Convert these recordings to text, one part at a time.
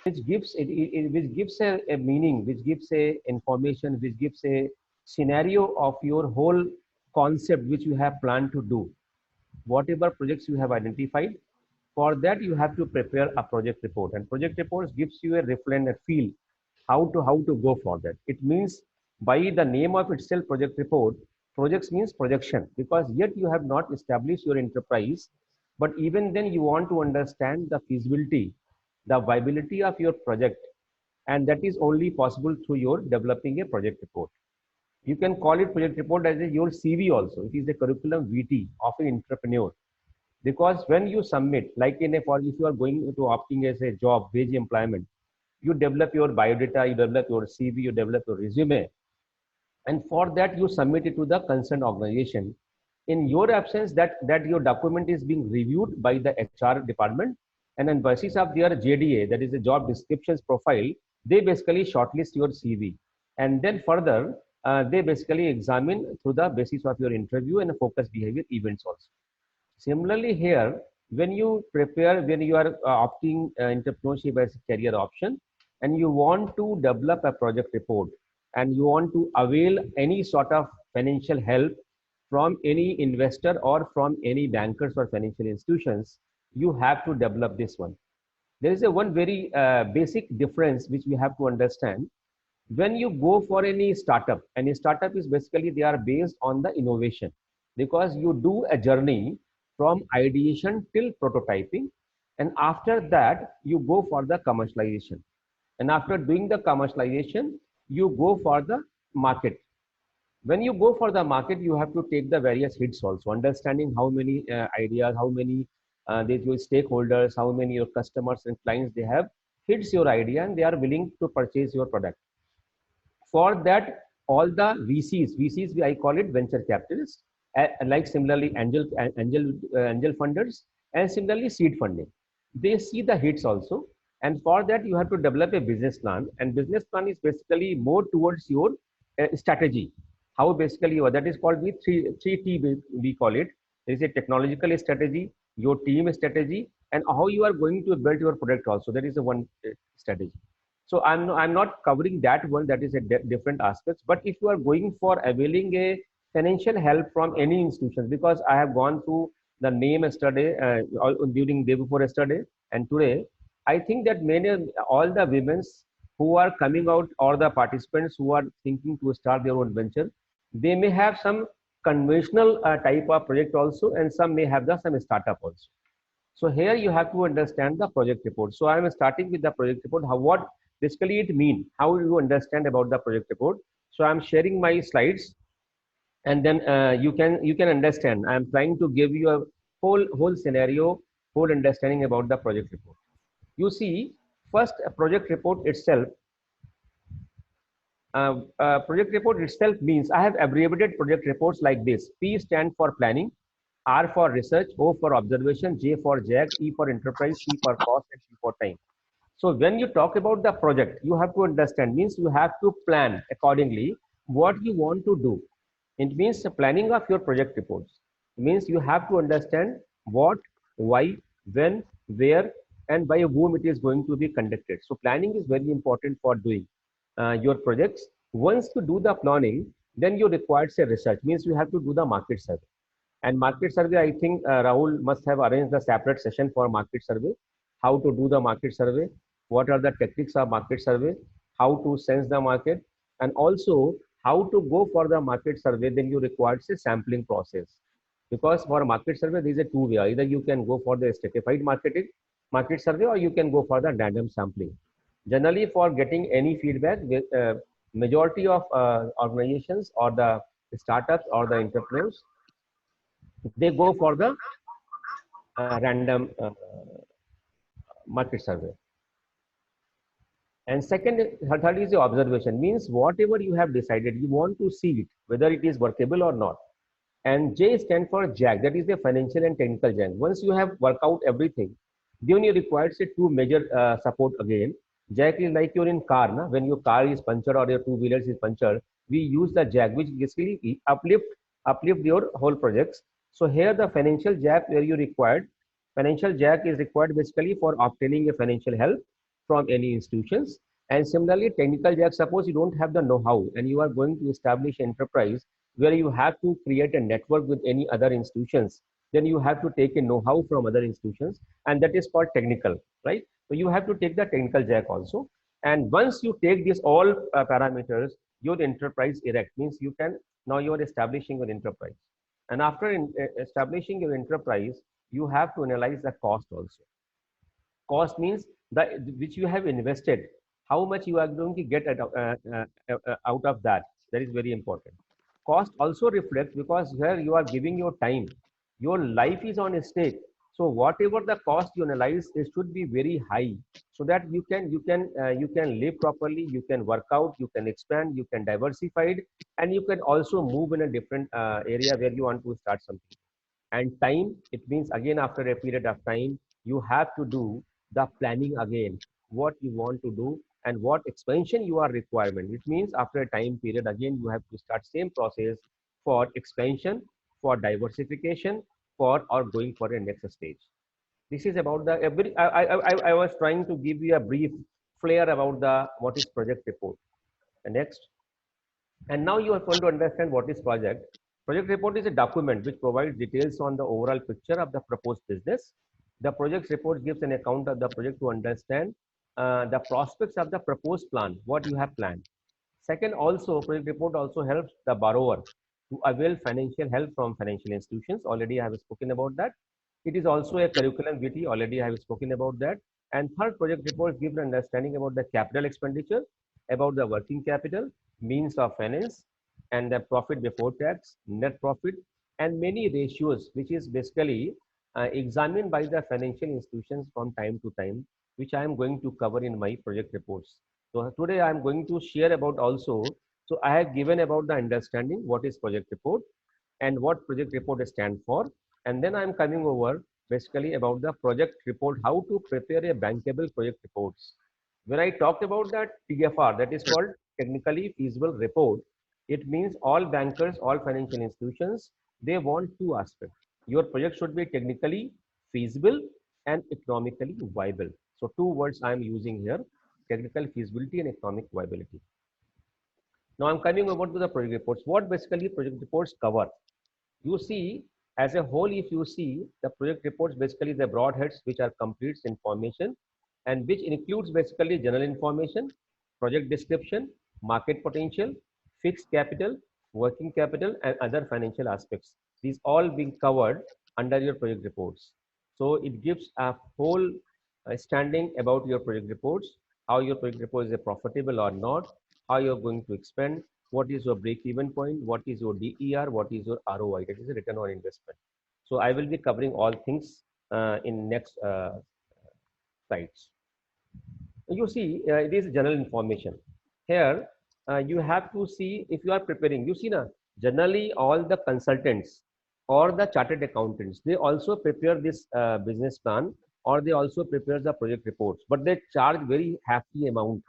which gives a meaning, which gives a information, which gives a scenario of your whole concept which you have planned to do. Whatever projects you have identified, for that you have to prepare a project report, and project reports gives you a reference, a feel how to go for that. It means by the name of itself, project report, projects means projection, because yet you have not established your enterprise, but even then you want to understand the feasibility, the viability of your project, and that is only possible through your developing a project report. You can call it project report as your CV also. It is a curriculum vitae of an entrepreneur, because when you submit, like in a, for if you are going to opting as a job, wage employment, you develop your biodata, you develop your CV, you develop your resume, and for that you submit it to the concerned organization. In your absence, that your document is being reviewed by the HR department, and on basis of their JDA, that is the job descriptions profile, they basically shortlist your CV, and then further they basically examine through the basis of your interview and focus behavior events also. Similarly here, when you prepare, when you are opting entrepreneurship as a career option, and you want to develop a project report, and you want to avail any sort of financial help from any investor or from any bankers or financial institutions, you have to develop this one. There is a one very basic difference which we have to understand. When you go for any startup, and a startup is basically, they are based on the innovation, because you do a journey from ideation till prototyping, and after that you go for the commercialization, and after doing the commercialization you go for the market. When you go for the market, you have to take the various hits also, understanding how many ideas, how many your stakeholders, how many your customers and clients they have hits your idea, and they are willing to purchase your product. For that, all the VCs, I call it venture capitalists, like similarly angel funders, and similarly seed funding. They see the hits also, and for that you have to develop a business plan. And business plan is basically more towards your strategy. How basically that is called with three T we call it. There is a technological strategy, your team strategy, and how you are going to build your product also. That is a one strategy. So I'm not covering that one. That is a different aspects. But if you are going for availing a financial help from any institutions, because I have gone through the name yesterday, during day before yesterday and today, I think that many, all the women's who are coming out, or the participants who are thinking to start their own venture, they may have some conventional type of project also, and some may have some startup also. So here you have to understand the project report. So I am starting with the project report. What basically it means, how you understand about the project report. So I'm sharing my slides, and then you can understand. I'm trying to give you a whole scenario, whole understanding about the project report. You see, first project report itself. Project report itself means, I have abbreviated project reports like this. P stand for planning, R for research, O for observation, J for JAG, E for enterprise, C for cost, and T for time. So when you talk about the project, you have to understand, means you have to plan accordingly what you want to do. It means the planning of your project reports. It means you have to understand what, why, when, where, and by whom it is going to be conducted. So planning is very important for doing your projects. Once you do the planning, then you require say research, means you have to do the market survey. And market survey, I think Rahul must have arranged the separate session for market survey, how to do the market survey, what are the techniques of market survey, how to sense the market, and also how to go for the market survey. Then you require a sampling process, because for market survey there is a two way. Either you can go for the stratified market survey, or you can go for the random sampling. Generally, for getting any feedback, majority of organizations or the startups or the entrepreneurs, they go for the random market survey. And third is the observation, means whatever you have decided, you want to see it, whether it is workable or not. And J stand for JAG, that is the financial and technical JAG. Once you have worked out everything, then you require say two major support again. JAG is like you're in car, na? When your car is punctured or your two-wheelers is punctured, we use the JAG, which basically uplift your whole projects. So here the financial JAG where you required, financial JAG is required basically for obtaining a financial help. from any institutions. And similarly, technical jack, suppose you don't have the know-how and you are going to establish enterprise where you have to create a network with any other institutions, then you have to take a know-how from other institutions, and that is called technical, right? So you have to take the technical jack also. And once you take these all parameters, your enterprise erect, means you can, now you are establishing your enterprise. And after establishing your enterprise, you have to analyze the cost also. Cost means the which you have invested, how much you are going to get out of that. That is very important. Cost also reflects, because here you are giving your time, your life is on stake. So whatever the cost you analyze, it should be very high, so that you can live properly, you can work out, you can expand, you can diversify it, and you can also move in a different area where you want to start something. And time, it means again after a period of time, you have to do the planning again, what you want to do and what expansion you are requirement. It means after a time period, again you have to start same process for expansion, for diversification, for or going for a next stage. This is about the I was trying to give you a brief flair about the what is project report. And next. And now you are going to understand what is project. Project report is a document which provides details on the overall picture of the proposed business. The project report gives an account of the project to understand the prospects of the proposed plan, what you have planned. Second, also project report also helps the borrower to avail financial help from financial institutions. Already I have spoken about that. It is also a curriculum vitae. Already I have spoken about that. And third, project reports give an understanding about the capital expenditure, about the working capital, means of finance, and the profit before tax, net profit, and many ratios, which is basically examined by the financial institutions from time to time, which I am going to cover in my project reports. So today I am going to share about also. So I have given about the understanding what is project report and what project report stands for. And then I'm coming over basically about the project report, how to prepare a bankable project reports. When I talked about that TFR, that is called technically feasible report, it means all bankers, all financial institutions, they want two aspects. Your project should be technically feasible and economically viable. So two words I'm using here, technical feasibility and economic viability. Now I'm coming over to the project reports. What basically project reports cover? You see, as a whole, if you see the project reports, basically the broad heads which are complete information and which includes basically general information, project description, market potential, fixed capital, working capital, and other financial aspects. These all being covered under your project reports. So it gives a whole standing about your project reports, how your project report is profitable or not, how you're going to expand, what is your break-even point, what is your DER, what is your ROI, that is a return on investment. So I will be covering all things in next slides. You see, it is general information. Here, you have to see if you are preparing. You see, now, generally all the consultants or the chartered accountants, they also prepare this business plan, or they also prepare the project reports, but they charge very hefty amount.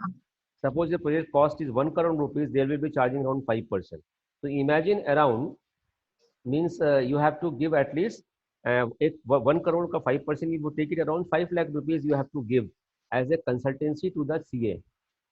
Suppose the project cost is 1 crore rupees, they will be charging around 5%. So imagine around means you have to give at least if 1 crore ka 5%, you would take it around 5 lakh rupees you have to give as a consultancy to the CA.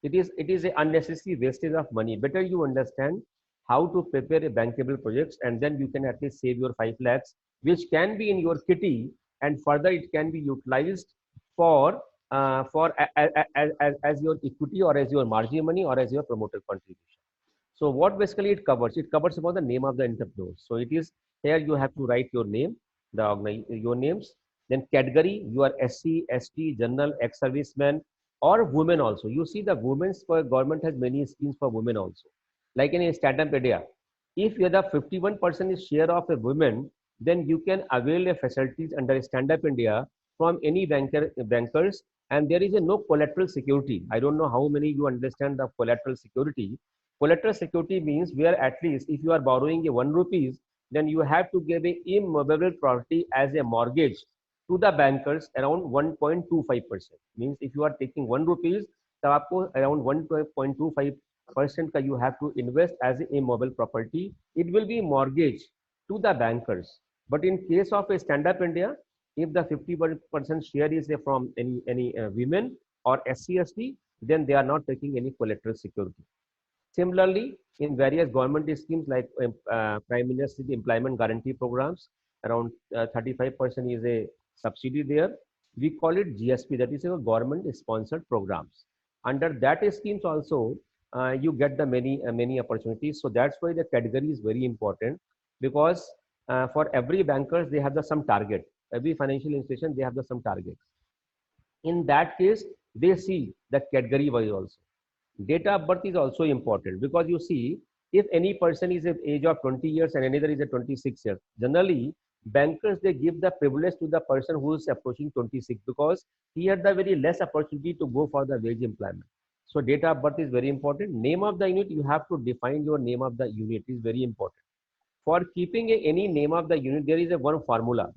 It is a unnecessary wastage of money. Better you understand how to prepare a bankable projects, and then you can at least save your 5 lakhs, which can be in your kitty, and further it can be utilized for as your equity, or as your margin money, or as your promoter contribution. So what basically it covers? It covers about the name of the entrepreneur. So it is here you have to write your name, your names, then category, you are SC, ST, general, ex-serviceman, or women also. You see the women's government has many schemes for women also. Like in a stand-up India, if you have the 51% is share of a women, then you can avail a facilities under stand-up India from any bankers, and there is a no collateral security. I don't know how many you understand the collateral security. Collateral security means where at least if you are borrowing a 1 rupees, then you have to give a immovable property as a mortgage to the bankers around 1.25%. Means if you are taking 1 rupees, तो आपको around 1.25% का you have to invest as a immobile property. It will be mortgage to the bankers. But in case of a stand-up India, if the 50% share is from any women, or SC/ST, then they are not taking any collateral security. Similarly, in various government schemes like Prime Minister's Employment Guarantee Programs, around 35% is a subsidy there. We call it GSP, that is a government-sponsored programs. Under that schemes also, you get the many opportunities. So that's why the category is very important, because for every bankers they have the some target. Every financial institution they have the some target. In that case, they see the category wise also. Date of birth is also important, because you see, if any person is at age of 20 years and another is at 26 years, generally bankers they give the privilege to the person who is approaching 26, because he had the very less opportunity to go for the wage employment. So date of birth is very important. Name of the unit, you have to define your name of the unit, is very important. For keeping any name of the unit, there is a one formula.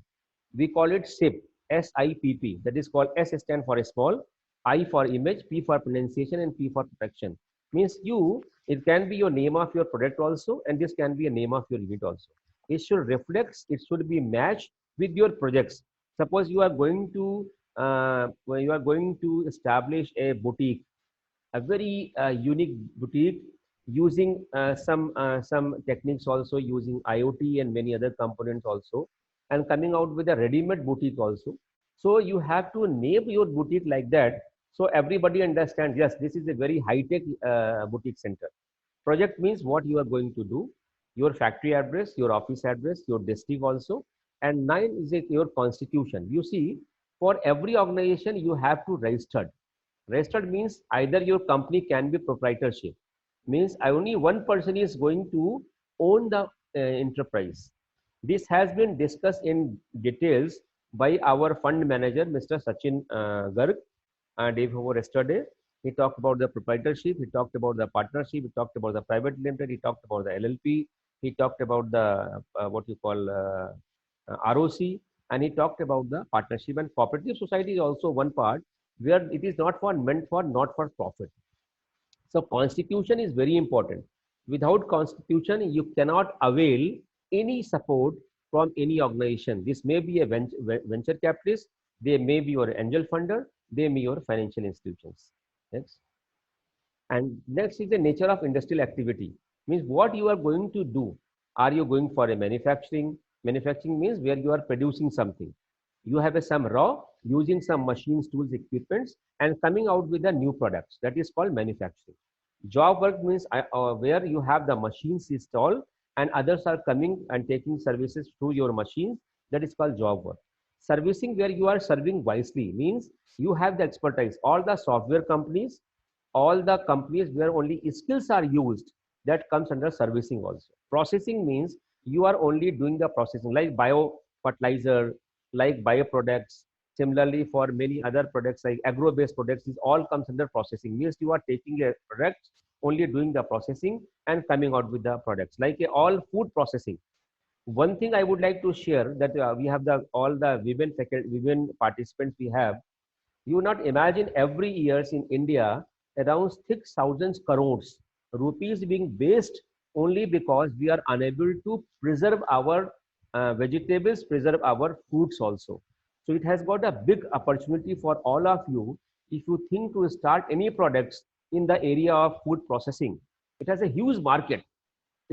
We call it SIP, SIPP. That is called S stand for small, I for image, P for pronunciation, and P for protection. Means you, it can be your name of your product also, and this can be a name of your unit also. It should reflect, it should be matched with your projects. Suppose you are going to establish a boutique, a very unique boutique, using some techniques also, using IoT and many other components also, and coming out with a ready-made boutique also. So you have to name your boutique like that, so everybody understands, yes, this is a very high-tech boutique center. Project means what you are going to do, your factory address, your office address, your district also. And 9 is your constitution. You see, for every organization you have to register. Registered means either your company can be proprietorship, means only one person is going to own the enterprise. This has been discussed in details by our fund manager, Mr. Sachin Garg, day before yesterday. He talked about the proprietorship, he talked about the partnership, he talked about the private limited, he talked about the LLP, he talked about the what you call ROC, and he talked about the partnership. And cooperative society is also one part where it is not for meant for not for profit. So constitution is very important. Without constitution, you cannot avail any support from any organization. This may be a venture capitalist, they may be your angel funder, they may be your financial institutions. Next. And next is the nature of industrial activity. Means what you are going to do. Are you going for a manufacturing? Manufacturing means where you are producing something. You have some raw, using some machines, tools, equipments, and coming out with the new products. That is called manufacturing. Job work means where you have the machines installed and others are coming and taking services through your machines. That is called job work. Servicing, where you are serving wisely, means you have the expertise. All the software companies, all the companies where only skills are used, that comes under servicing also. Processing means you are only doing the processing, like bio fertilizer, like bioproducts. Similarly, for many other products like agro-based products, this all comes under processing. Means you are taking a product, only doing the processing and coming out with the products. Like all food processing. One thing I would like to share, that we have all the women participants we have. You not imagine every year in India around 6,000 crores rupees being waste only because we are unable to preserve our vegetables, preserve our fruits also. So it has got a big opportunity for all of you. If you think to start any products in the area of food processing, it has a huge market.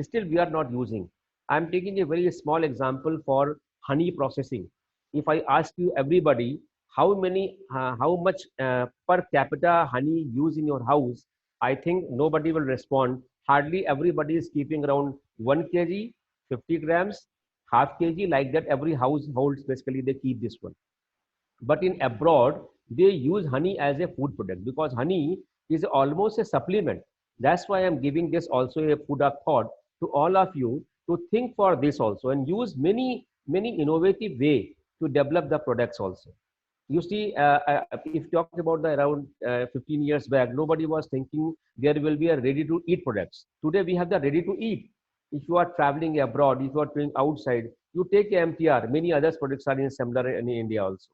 Still we are not using. I'm taking a very small example for honey processing. If I ask you everybody, how much per capita honey use in your house, I think nobody will respond. Hardly everybody is keeping around 1 kg, 50 grams, half kg, like that. Every household basically they keep this one. But in abroad, they use honey as a food product, because honey is almost a supplement. That's why I'm giving this also a food of thought to all of you, to think for this also and use many innovative way to develop the products also. You see, if you talk about the around 15 years back, nobody was thinking there will be a ready to eat products. Today we have the ready to eat. If you are traveling abroad, if you are doing outside, you take MTR. Many other products are in similar in India also.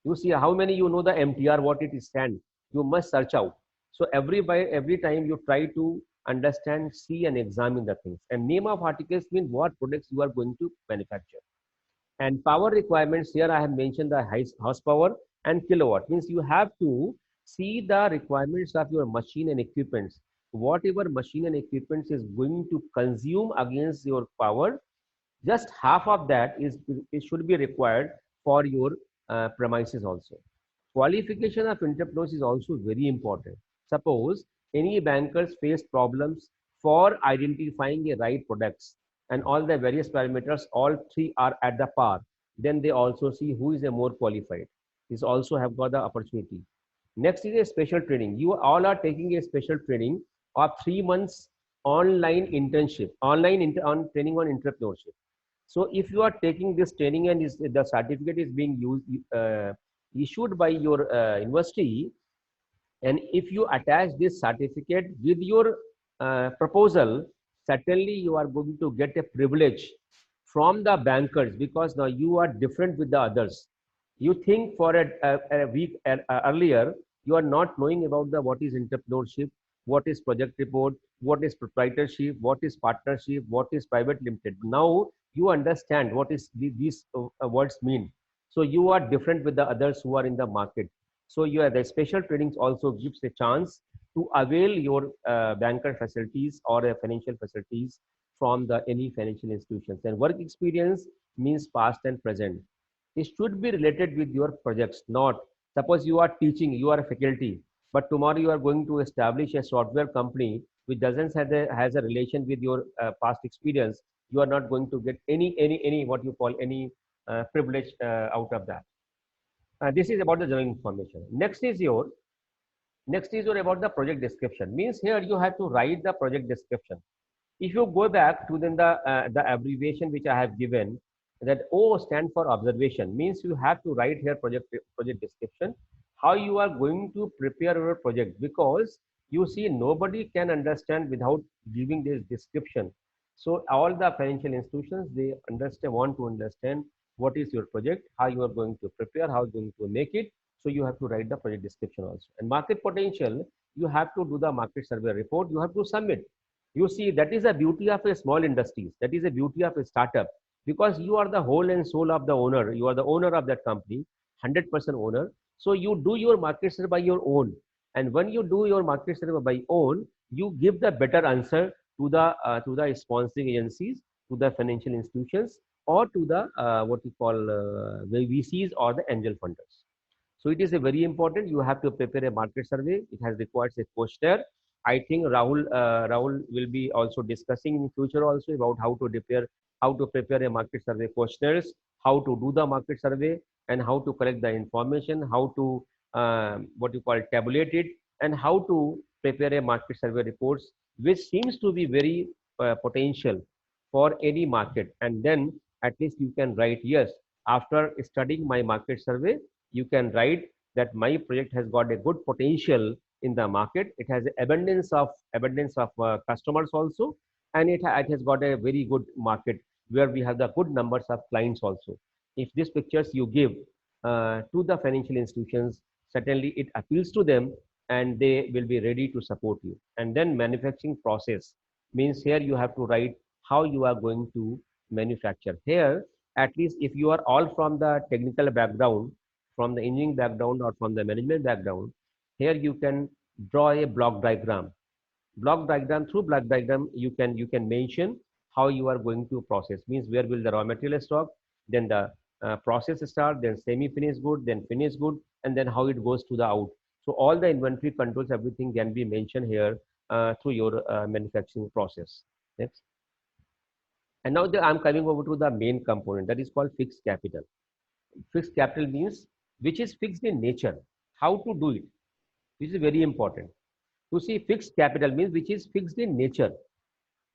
You see how many you know the MTR, what it stands. You must search out. So every time you try to understand, see and examine the things. And name of articles means what products you are going to manufacture. And power requirements, here I have mentioned the horsepower and kilowatt. Means you have to See the requirements of your machine and equipments. Whatever machine and equipments is going to consume against your power, just half of that is it should be required for your premises also. Qualification of entrepreneurs is also very important. Suppose any bankers face problems for identifying the right products and all the various parameters, all three are at the par, then they also see who is a more qualified. This also have got the opportunity. Next is a special training. You all are taking a special training of 3 months online internship, on training on entrepreneurship. So if you are taking this training and the certificate is being issued by your university, and if you attach this certificate with your proposal, certainly you are going to get a privilege from the bankers, because now you are different with the others. You think for a week earlier, you are not knowing about the what is entrepreneurship, what is project report, what is proprietorship, what is partnership, what is private limited. Now you understand what is these words mean. So you are different with the others who are in the market. So you have the special trainings also gives a chance to avail your banker facilities or financial facilities from the any financial institutions. And work experience means past and present. It should be related with your projects. Not suppose you are teaching, you are a faculty, but tomorrow you are going to establish a software company which doesn't have has a relation with your past experience. You are not going to get any what you call any privilege out of that. This is about the general information. Next is your about the project description. Means here you have to write the project description. If you go back to then the abbreviation which I have given, that O stand for observation, means you have to write here project description, how you are going to prepare your project, because you see nobody can understand without giving this description. So all the financial institutions, they want to understand what is your project, how you are going to prepare, how you are going to make it. So you have to write the project description also. And market potential, you have to do the market survey report, you have to submit. You see, that is the beauty of a small industries. That is the beauty of a startup, because you are the whole and soul of the owner. You are the owner of that company, 100% owner. So you do your market survey by your own. And when you do your market survey by own, you give the better answer to the sponsoring agencies, to the financial institutions, or to the what we call the VCs or the angel funders. So it is a very important. You have to prepare a market survey. It has requires a questionnaire. I think Rahul will be also discussing in future also about how to prepare a market survey questionnaires, how to do the market survey, and how to collect the information, how to what you call tabulate it, and how to prepare a market survey reports, which seems to be very potential for any market. And then at least you can write, yes, after studying my market survey, you can write that my project has got a good potential in the market. It has abundance of customers also, and it has got a very good market where we have the good numbers of clients also. If these pictures you give to the financial institutions, certainly it appeals to them, and they will be ready to support you. And then manufacturing process means here you have to write how you are going to manufacture. Here, at least if you are all from the technical background, from the engineering background or from the management background, here you can draw a block diagram. Through block diagram you can mention how you are going to process, means where will the raw material stock, then the process start, then semi finished good, then finished good, and then how it goes to the out. So all the inventory controls, everything can be mentioned here through your manufacturing process. Next. And now I'm coming over to the main component, that is called fixed capital. Fixed capital means which is fixed in nature. How to do it, which is very important. To see fixed capital means which is fixed in nature.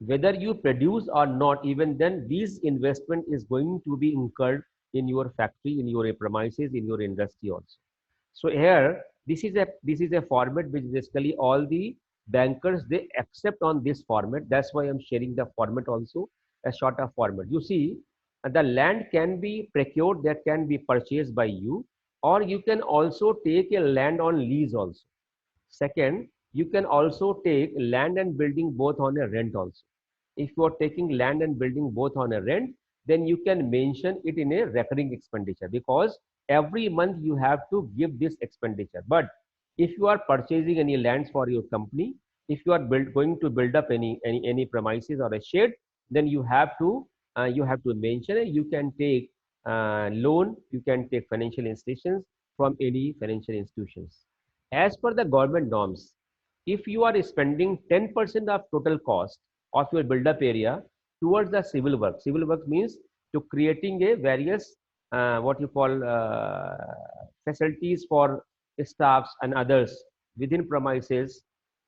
Whether you produce or not, even then this investment is going to be incurred in your factory, in your premises, in your industry also. So here, this is a format which basically all the bankers, they accept on this format. That's why I'm sharing the format also, a shorter format. You see, the land can be procured, that can be purchased by you, or you can also take a land on lease also. Second, you can also take land and building both on a rent also. If you are taking land and building both on a rent, then you can mention it in a recurring expenditure, because every month you have to give this expenditure. But If you are purchasing any lands for your company, if you are going to build up any premises or a shed, then you have to mention it. You can take loan, you can take financial institutions from any financial institutions. As per the government norms, if you are spending 10% of total cost of your build-up area towards the civil work means to creating a various what you call facilities for staffs and others within premises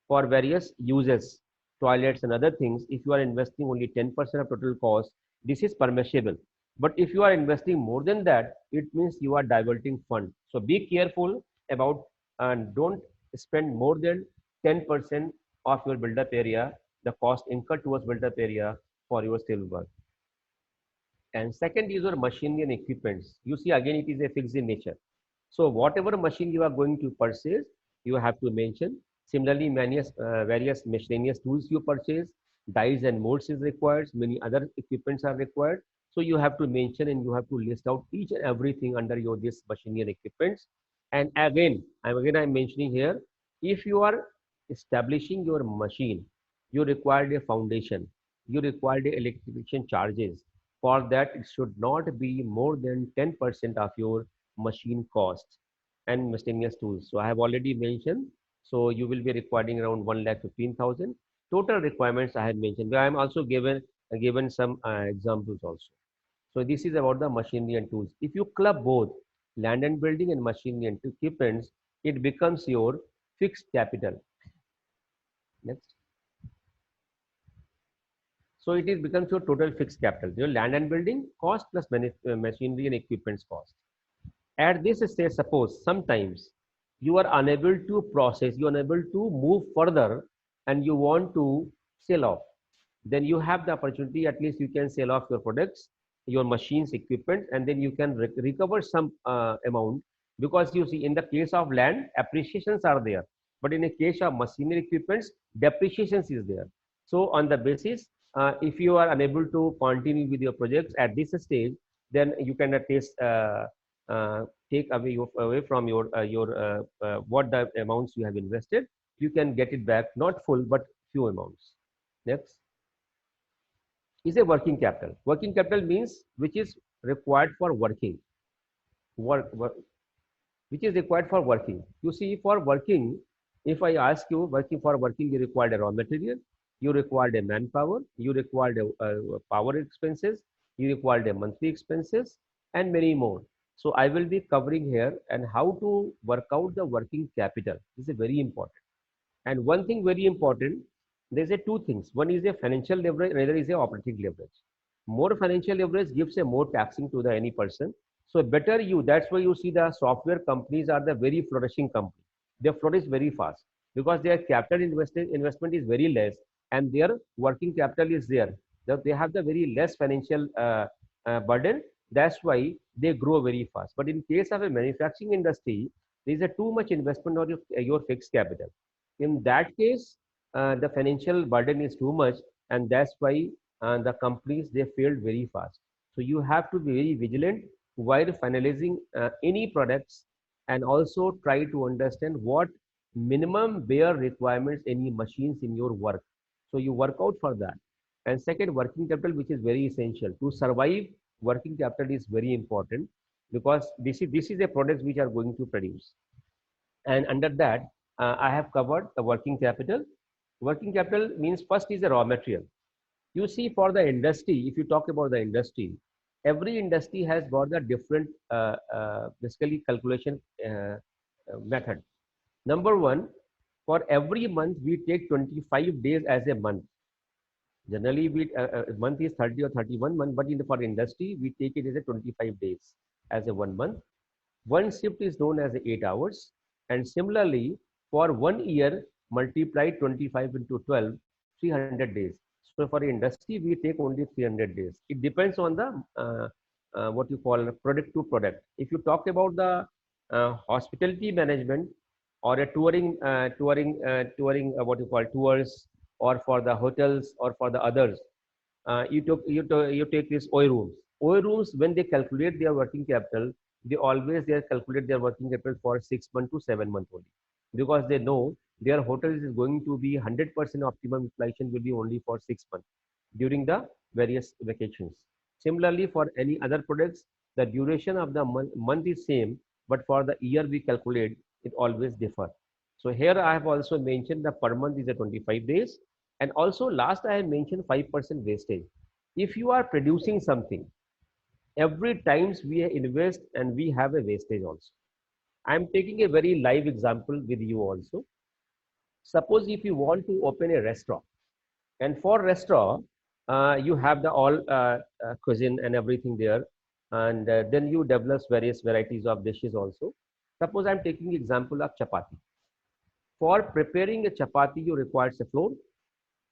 for various uses, toilets and other things. If you are investing only 10% of total cost, this is permissible. But if you are investing more than that, it means you are diverting fund. So be careful about and don't spend more than 10% of your build-up area, the cost incurred towards build-up area for your civil work. And second is your machinery and equipments. You see, again, it is a fixed in nature. So whatever machine you are going to purchase, you have to mention. Similarly, various miscellaneous tools you purchase, dies and molds is required, many other equipments are required. So you have to mention and you have to list out each and everything under your this machinery and equipments. And I'm mentioning here, if you are establishing your machine, you require a foundation, you require the electrification charges. For that, it should not be more than 10% of your machine cost and miscellaneous tools. So I have already mentioned. So you will be requiring around 1,15,000. Total requirements I have mentioned. I am also given some examples also. So this is about the machinery and tools. If you club both land and building and machinery and equipments, it becomes your fixed capital. Next. So it is becomes your total fixed capital. Your land and building cost plus machinery and equipments cost. At this stage, suppose sometimes you are unable to process, you are unable to move further and you want to sell off, then you have the opportunity, at least you can sell off your products, your machines, equipment, and then you can recover some amount, because you see in the case of land, appreciations are there, but in a case of machinery equipments, depreciations is there. So on the basis, if you are unable to continue with your projects at this stage, then you can at least take away from your what the amounts you have invested. You can get it back, not full but few amounts. Next is a working capital. Working capital means which is required for working, work which is required for working. You see, for working, if I ask you, working, you require a raw material, you require a manpower, you require a power expenses, you require a monthly expenses, and many more. So I will be covering here and how to work out the working capital. This is very important. And one thing very important, there's a two things. One is a financial leverage, another is a operating leverage. More financial leverage gives a more taxing to the any person. So better you, that's why you see the software companies are the very flourishing company. They flourish very fast because their capital investment is very less and their working capital is there. They have the very less financial burden. That's why they grow very fast. But in case of a manufacturing industry, there is a too much investment on your fixed capital. In that case, the financial burden is too much, and that's why the companies they failed very fast. So you have to be very vigilant while finalizing any products, and also try to understand what minimum bare requirements any machines in your work. So you work out for that. And second, working capital, which is very essential to survive. Working capital is very important because this is a product which are going to produce. And under that, I have covered the working capital. Working capital means first is the raw material. You see, for the industry, if you talk about the industry, every industry has got a different basically calculation method. Number one, for every month we take 25 days as a month. Generally, month is 30 or 31 month, but for industry we take it as a 25 days as a 1 month. One shift is known as 8 hours, and similarly for 1 year, multiply 25 into 12, 300 days. So for industry we take only 300 days. It depends on the what you call product to product. If you talk about the hospitality management or a touring what you call tours, or for the hotels or for the others, you take this oil rooms. Oil rooms, when they calculate their working capital, they calculate their working capital for 6 months to 7 months only. because they know their hotel is going to be 100% optimum utilization will be only for 6 months during the various vacations. Similarly, for any other products, the duration of the month is same, but for the year we calculate, it always differ. So here I have also mentioned the per month is a 25 days. And also last I have mentioned 5% wastage. If you are producing something, every times we invest and we have a wastage also. I am taking a very live example with you also. Suppose if you want to open a restaurant, and for restaurant, you have the all cuisine and everything there, and then you develop various varieties of dishes also. Suppose I'm taking example of chapati. For preparing a chapati, you require a flour.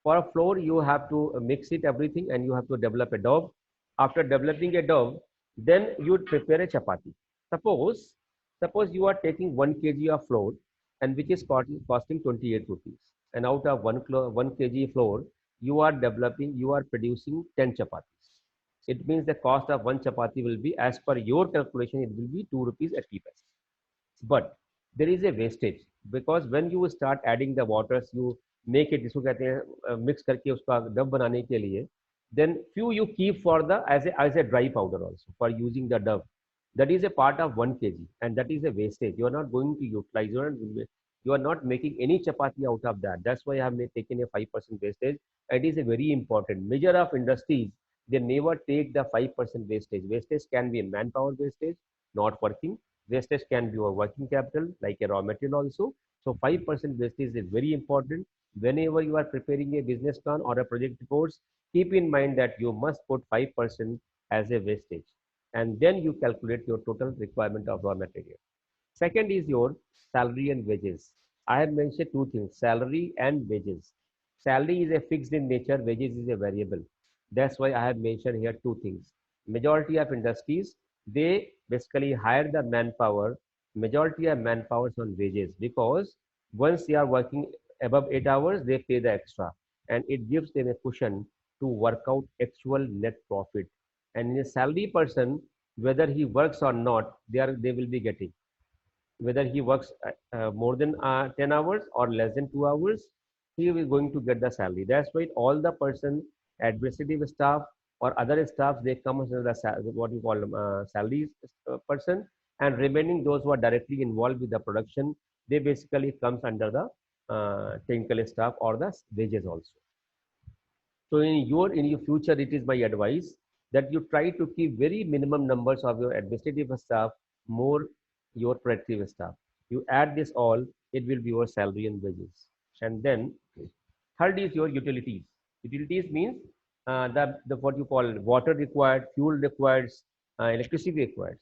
For a flour, you have to mix it everything and you have to develop a dough. After developing a dough, then you would prepare a chapati. Suppose, suppose you are taking 1 kg of flour and which is costing 28 rupees. And out of 1 kg flour, you are developing, you are producing 10 chapatis. It means the cost of one chapati will be, as per your calculation, it will be 2 rupees 80 paise. But there is a wastage because when you start adding the waters, you make it, इसको कहते हैं mix करके उसका dub बनाने के लिए, then few you keep for the as a dry powder also for using the dough. That is a part of 1 kg and that is a wastage. You are not going to utilize, you are not making any chapati out of that. That's why I have taken a 5% wastage. It is a very important measure of industries. They never take the 5% wastage. Wastage can be a manpower wastage, not working. Wastage can be a working capital like a raw material also. So 5% wastage is very important. Whenever you are preparing a business plan or a project reports, keep in mind that you must put 5% as a wastage and then you calculate your total requirement of raw material. Second is your salary and wages. I have mentioned two things, salary and wages. Salary is a fixed in nature, wages is a variable. That's why I have mentioned here two things. Majority of industries, they basically hire the manpower, majority of manpower on wages because once they are working above 8 hours, they pay the extra and it gives them a cushion to work out actual net profit. And in a salary person, whether he works or not, they will be getting whether he works more than 10 hours or less than 2 hours, he is going to get the salary. That's why all the person, administrative staff or other staffs, they come under the what you call salary person, and remaining those who are directly involved with the production, they basically comes under the technical staff or the wages also. So in your future, it is my advice that you try to keep very minimum numbers of your administrative staff, more your productive staff. You add this all, it will be your salary and wages. And then third is your utilities. Utilities means the what you call water required, fuel required, electricity required.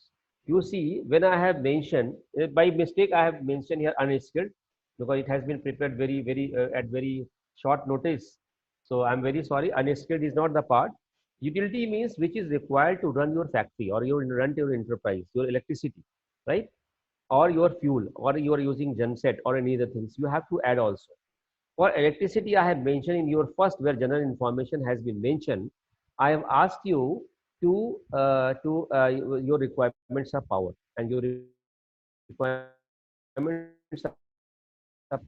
You see, when I have mentioned by mistake, I have mentioned here unskilled because it has been prepared very at very short notice. So I'm very sorry. Unskilled is not the part. Utility means which is required to run your factory or your run your enterprise, your electricity, right? Or your fuel, or you are using genset or any other things. You have to add also. For electricity, I have mentioned in your first where general information has been mentioned. I have asked you your requirements of power and your requirements of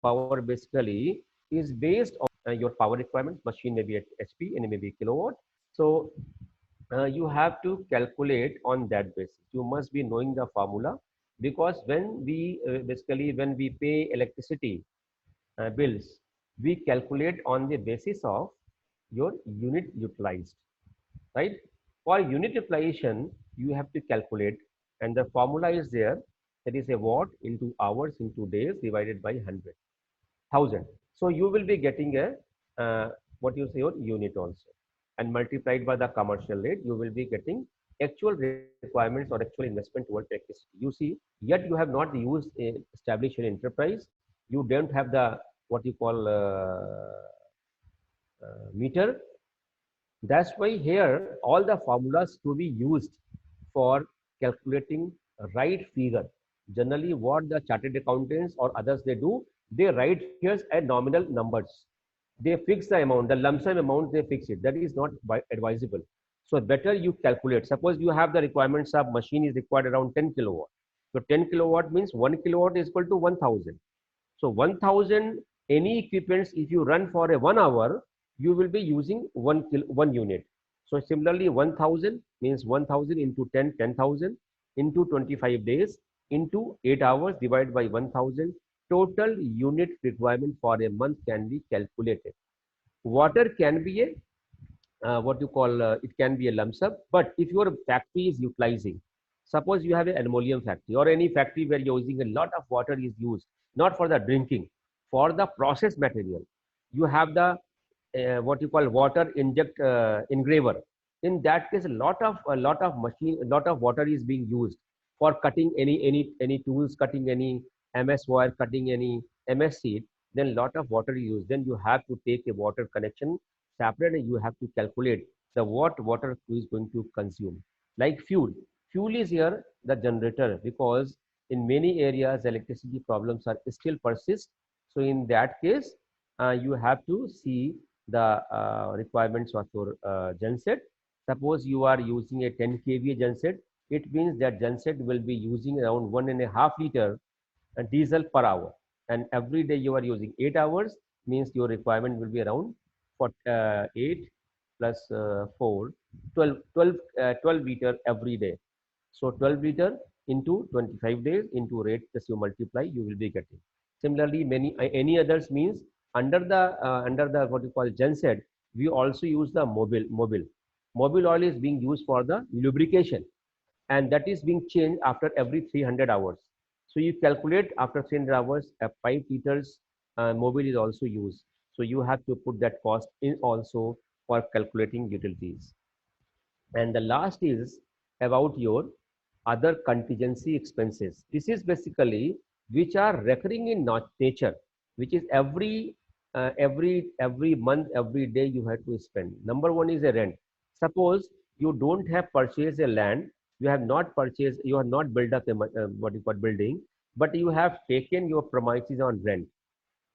power basically is based on your power requirements. Machine may be at HP and it may be kilowatt. So you have to calculate on that basis. You must be knowing the formula because when we basically when we pay electricity bills, we calculate on the basis of your unit utilized, right? For unit utilization, you have to calculate, and the formula is there. That is a watt into hours into days divided by 100,000. So you will be getting a what you say your unit also, and multiplied by the commercial rate, you will be getting actual requirements or actual investment towards electricity. You see, yet you have not used a established an enterprise. You don't have the what you call meter. That's why here all the formulas to be used for calculating right figure. Generally, what the chartered accountants or others they do, they write here a nominal numbers. They fix the amount, the lump sum amount, they fix it. That is not advisable. So better you calculate. Suppose you have the requirements of machine is required around 10 kilowatt. So 10 kilowatt means 1 kilowatt is equal to 1000. So 1000 any equipments, if you run for a 1 hour, you will be using 1 unit. So similarly, 1000 means 1000 into 10, 10,000 into 25 days into 8 hours divided by 1000. Total unit requirement for a month can be calculated. Water can be a what you call it can be a lump sum. But if your factory is utilizing, suppose you have an ammonium factory or any factory where you're using a lot of water is used, not for the drinking, for the process material, you have the what you call water inject engraver. In that case, a lot of machine, a lot of water is being used for cutting any tools, cutting any ms wire, cutting any ms sheet. Then lot of water is used, then you have to take a water connection separate, and you have to calculate the what water is going to consume. Like fuel is here the generator, because in many areas electricity problems are still persist. So in that case, you have to see the requirements of your genset. Suppose you are using a 10 kVA genset, it means that genset will be using around 1.5 liter diesel per hour, and every day you are using 8 hours, means your requirement will be around for 8 plus 4 12 liter every day. So 12 liter into 25 days into rate, just you multiply, you will be getting. Similarly, many any others means under the what you call genset, we also use the mobile oil is being used for the lubrication, and that is being changed after every 300 hours. So you calculate after 300 hours, 5 liters mobile is also used. So you have to put that cost in also for calculating utilities. And the last is about your other contingency expenses. This is basically which are recurring in nature, which is every month, every day you have to spend. Number one is a rent. Suppose you don't have purchased a land, you have not purchased, you have not built up a what you call building, but you have taken your premises on rent.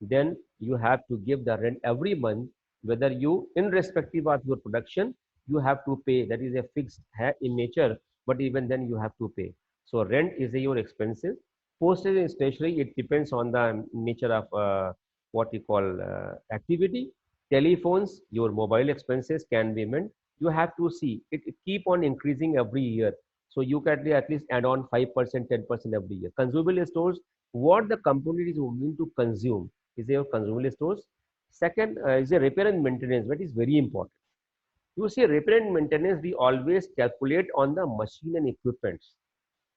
Then you have to give the rent every month, whether you, irrespective of your production, you have to pay. That is a fixed in nature, but even then you have to pay. So rent is your expenses. Postage and stationery, it depends on the nature of what you call activity. Telephones, your mobile expenses can be meant. You have to see it keep on increasing every year. So you can at least add on 5%, 10% every year. Consumable stores, what the company is willing to consume is your consumable stores. Second is a repair and maintenance, that is very important. You see, repair and maintenance, we always calculate on the machine and equipments.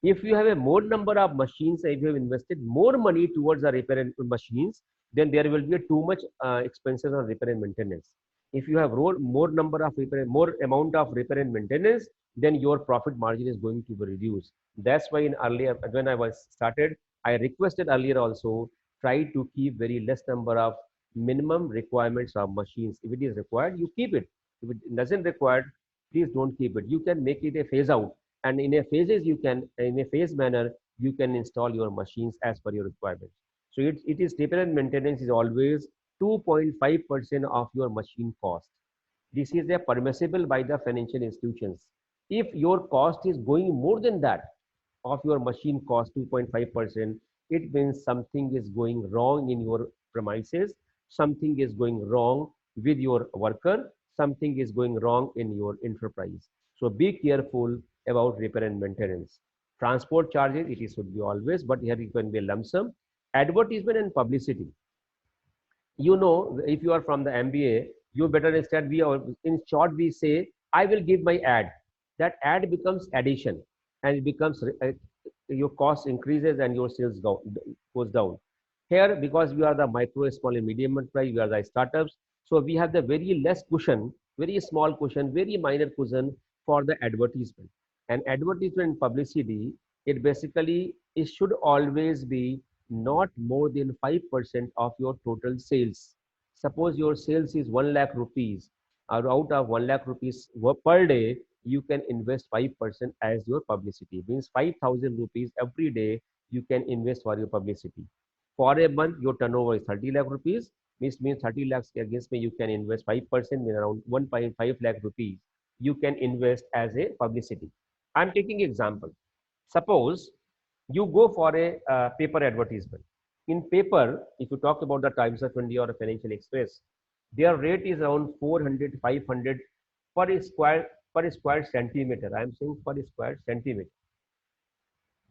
If you have a more number of machines, if you have invested more money towards the repair and machines, then there will be too much expenses on repair and maintenance. If you have more number of repair, more amount of repair and maintenance, then your profit margin is going to be reduced. That's why in earlier, when I was started, I requested earlier also, try to keep very less number of minimum requirements of machines. If it is required, you keep it. If it doesn't require, please don't keep it. You can make it a phase out, and in a phases you can, in a phase manner, you can install your machines as per your requirements. So it is repair and maintenance is always 2.5% of your machine cost. This is a permissible by the financial institutions. If your cost is going more than that of your machine cost 2.5%, it means something is going wrong in your premises, something is going wrong with your worker, something is going wrong in your enterprise. So be careful about repair and maintenance. Transport charges, it is should be always, but here it can be a lump sum. Advertisement and publicity. You know, if you are from the MBA, you better understand, we are, in short, we say, I will give my ad. That ad becomes addition, and it becomes your cost increases and your sales goes down. Here, because we are the micro, small, and medium enterprise, we are the startups. So we have the very less cushion, very small cushion, very minor cushion for the advertisement. And advertisement publicity, it basically, it should always be not more than 5% of your total sales. Suppose your sales is 1 lakh rupees, or out of 1 lakh rupees per day, you can invest 5% as your publicity. Means 5,000 rupees every day you can invest for your publicity. For a month, your turnover is 30 lakh rupees, means 30 lakhs against me, you can invest 5%, mean around 1.5 lakh rupees you can invest as a publicity. I'm taking example. Suppose you go for a paper advertisement. In paper, if you talk about the Times of India or Financial Express, their rate is around 400, 500 per square centimeter. I am saying per square centimeter.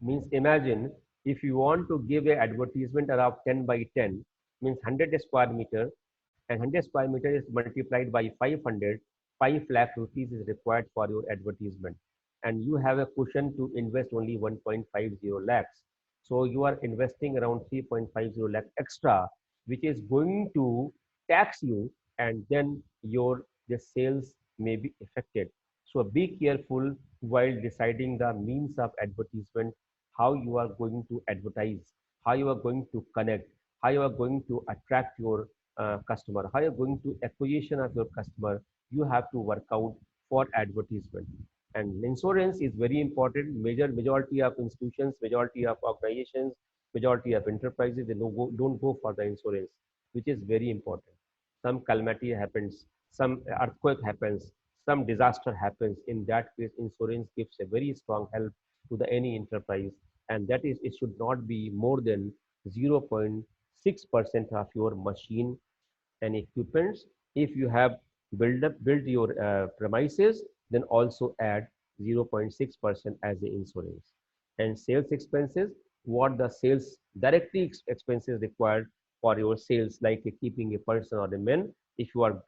Means imagine if you want to give a advertisement around 10 by 10, means 100 square meter, and 100 square meter is multiplied by 500, 5 lakh rupees is required for your advertisement, and you have a cushion to invest only 1.50 lakhs. So you are investing around 3.50 lakh extra, which is going to tax you, and then your the sales may be affected. So be careful while deciding the means of advertisement, how you are going to advertise, how you are going to connect, how you are going to attract your customer, how you're going to acquisition of your customer. You have to work out for advertisement. And insurance is very important. Majority of institutions, majority of organizations, majority of enterprises, they don't go for the insurance, which is very important. Some calamity happens, some earthquake happens, some disaster happens. In that case, insurance gives a very strong help to the any enterprise, and that is it should not be more than 0.6% of your machine and equipments. If you have built your premises, then also add 0.6% as the insurance. And sales expenses, what the sales directly expenses required for your sales, like keeping a person or a man. If you are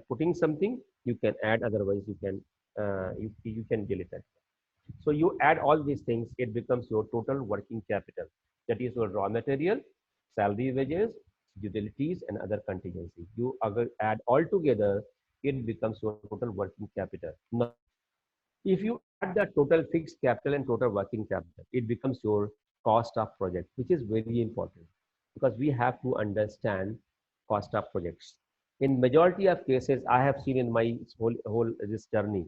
putting something, you can add, otherwise you can you can delete it. So you add all these things, it becomes your total working capital. That is your raw material, salary, wages, utilities, and other contingency. You add all together, it becomes your total working capital. Now, if you add the total fixed capital and total working capital, it becomes your cost of project, which is very important because we have to understand cost of projects. In majority of cases, I have seen in my whole this journey,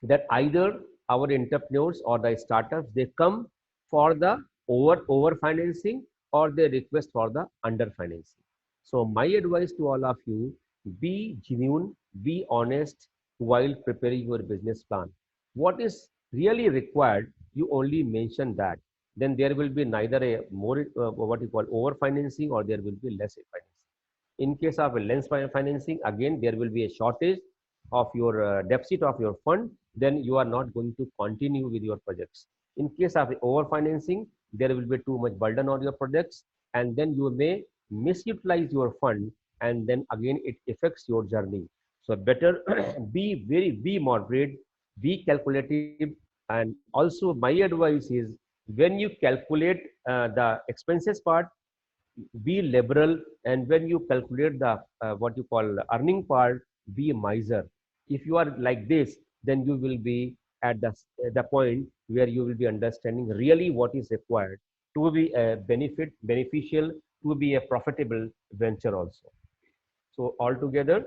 that either our entrepreneurs or the startups, they come for the over financing, or they request for the under financing. So my advice to all of you, be genuine, be honest while preparing your business plan. What is really required, you only mention that. Then there will be neither a more what you call over financing, or there will be less financing. In case of a lens financing, again there will be a shortage of your deficit of your fund, then you are not going to continue with your projects. In case of over financing, there will be too much burden on your projects, and then you may misutilize your fund, and then again it affects your journey. So better be moderate, be calculative. And also my advice is, when you calculate the expenses part, be liberal, and when you calculate the what you call earning part, be a miser. If you are like this, then you will be at the point where you will be understanding really what is required to be a beneficial, to be a profitable venture also. So altogether,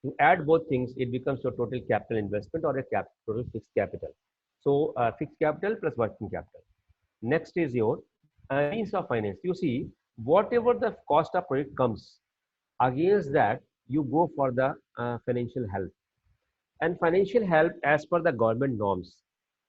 to add both things, it becomes your total capital investment, or a total fixed capital. So fixed capital plus working capital. Next is your means of finance. You see, whatever the cost of project comes, against that you go for the financial help. And financial help, as per the government norms,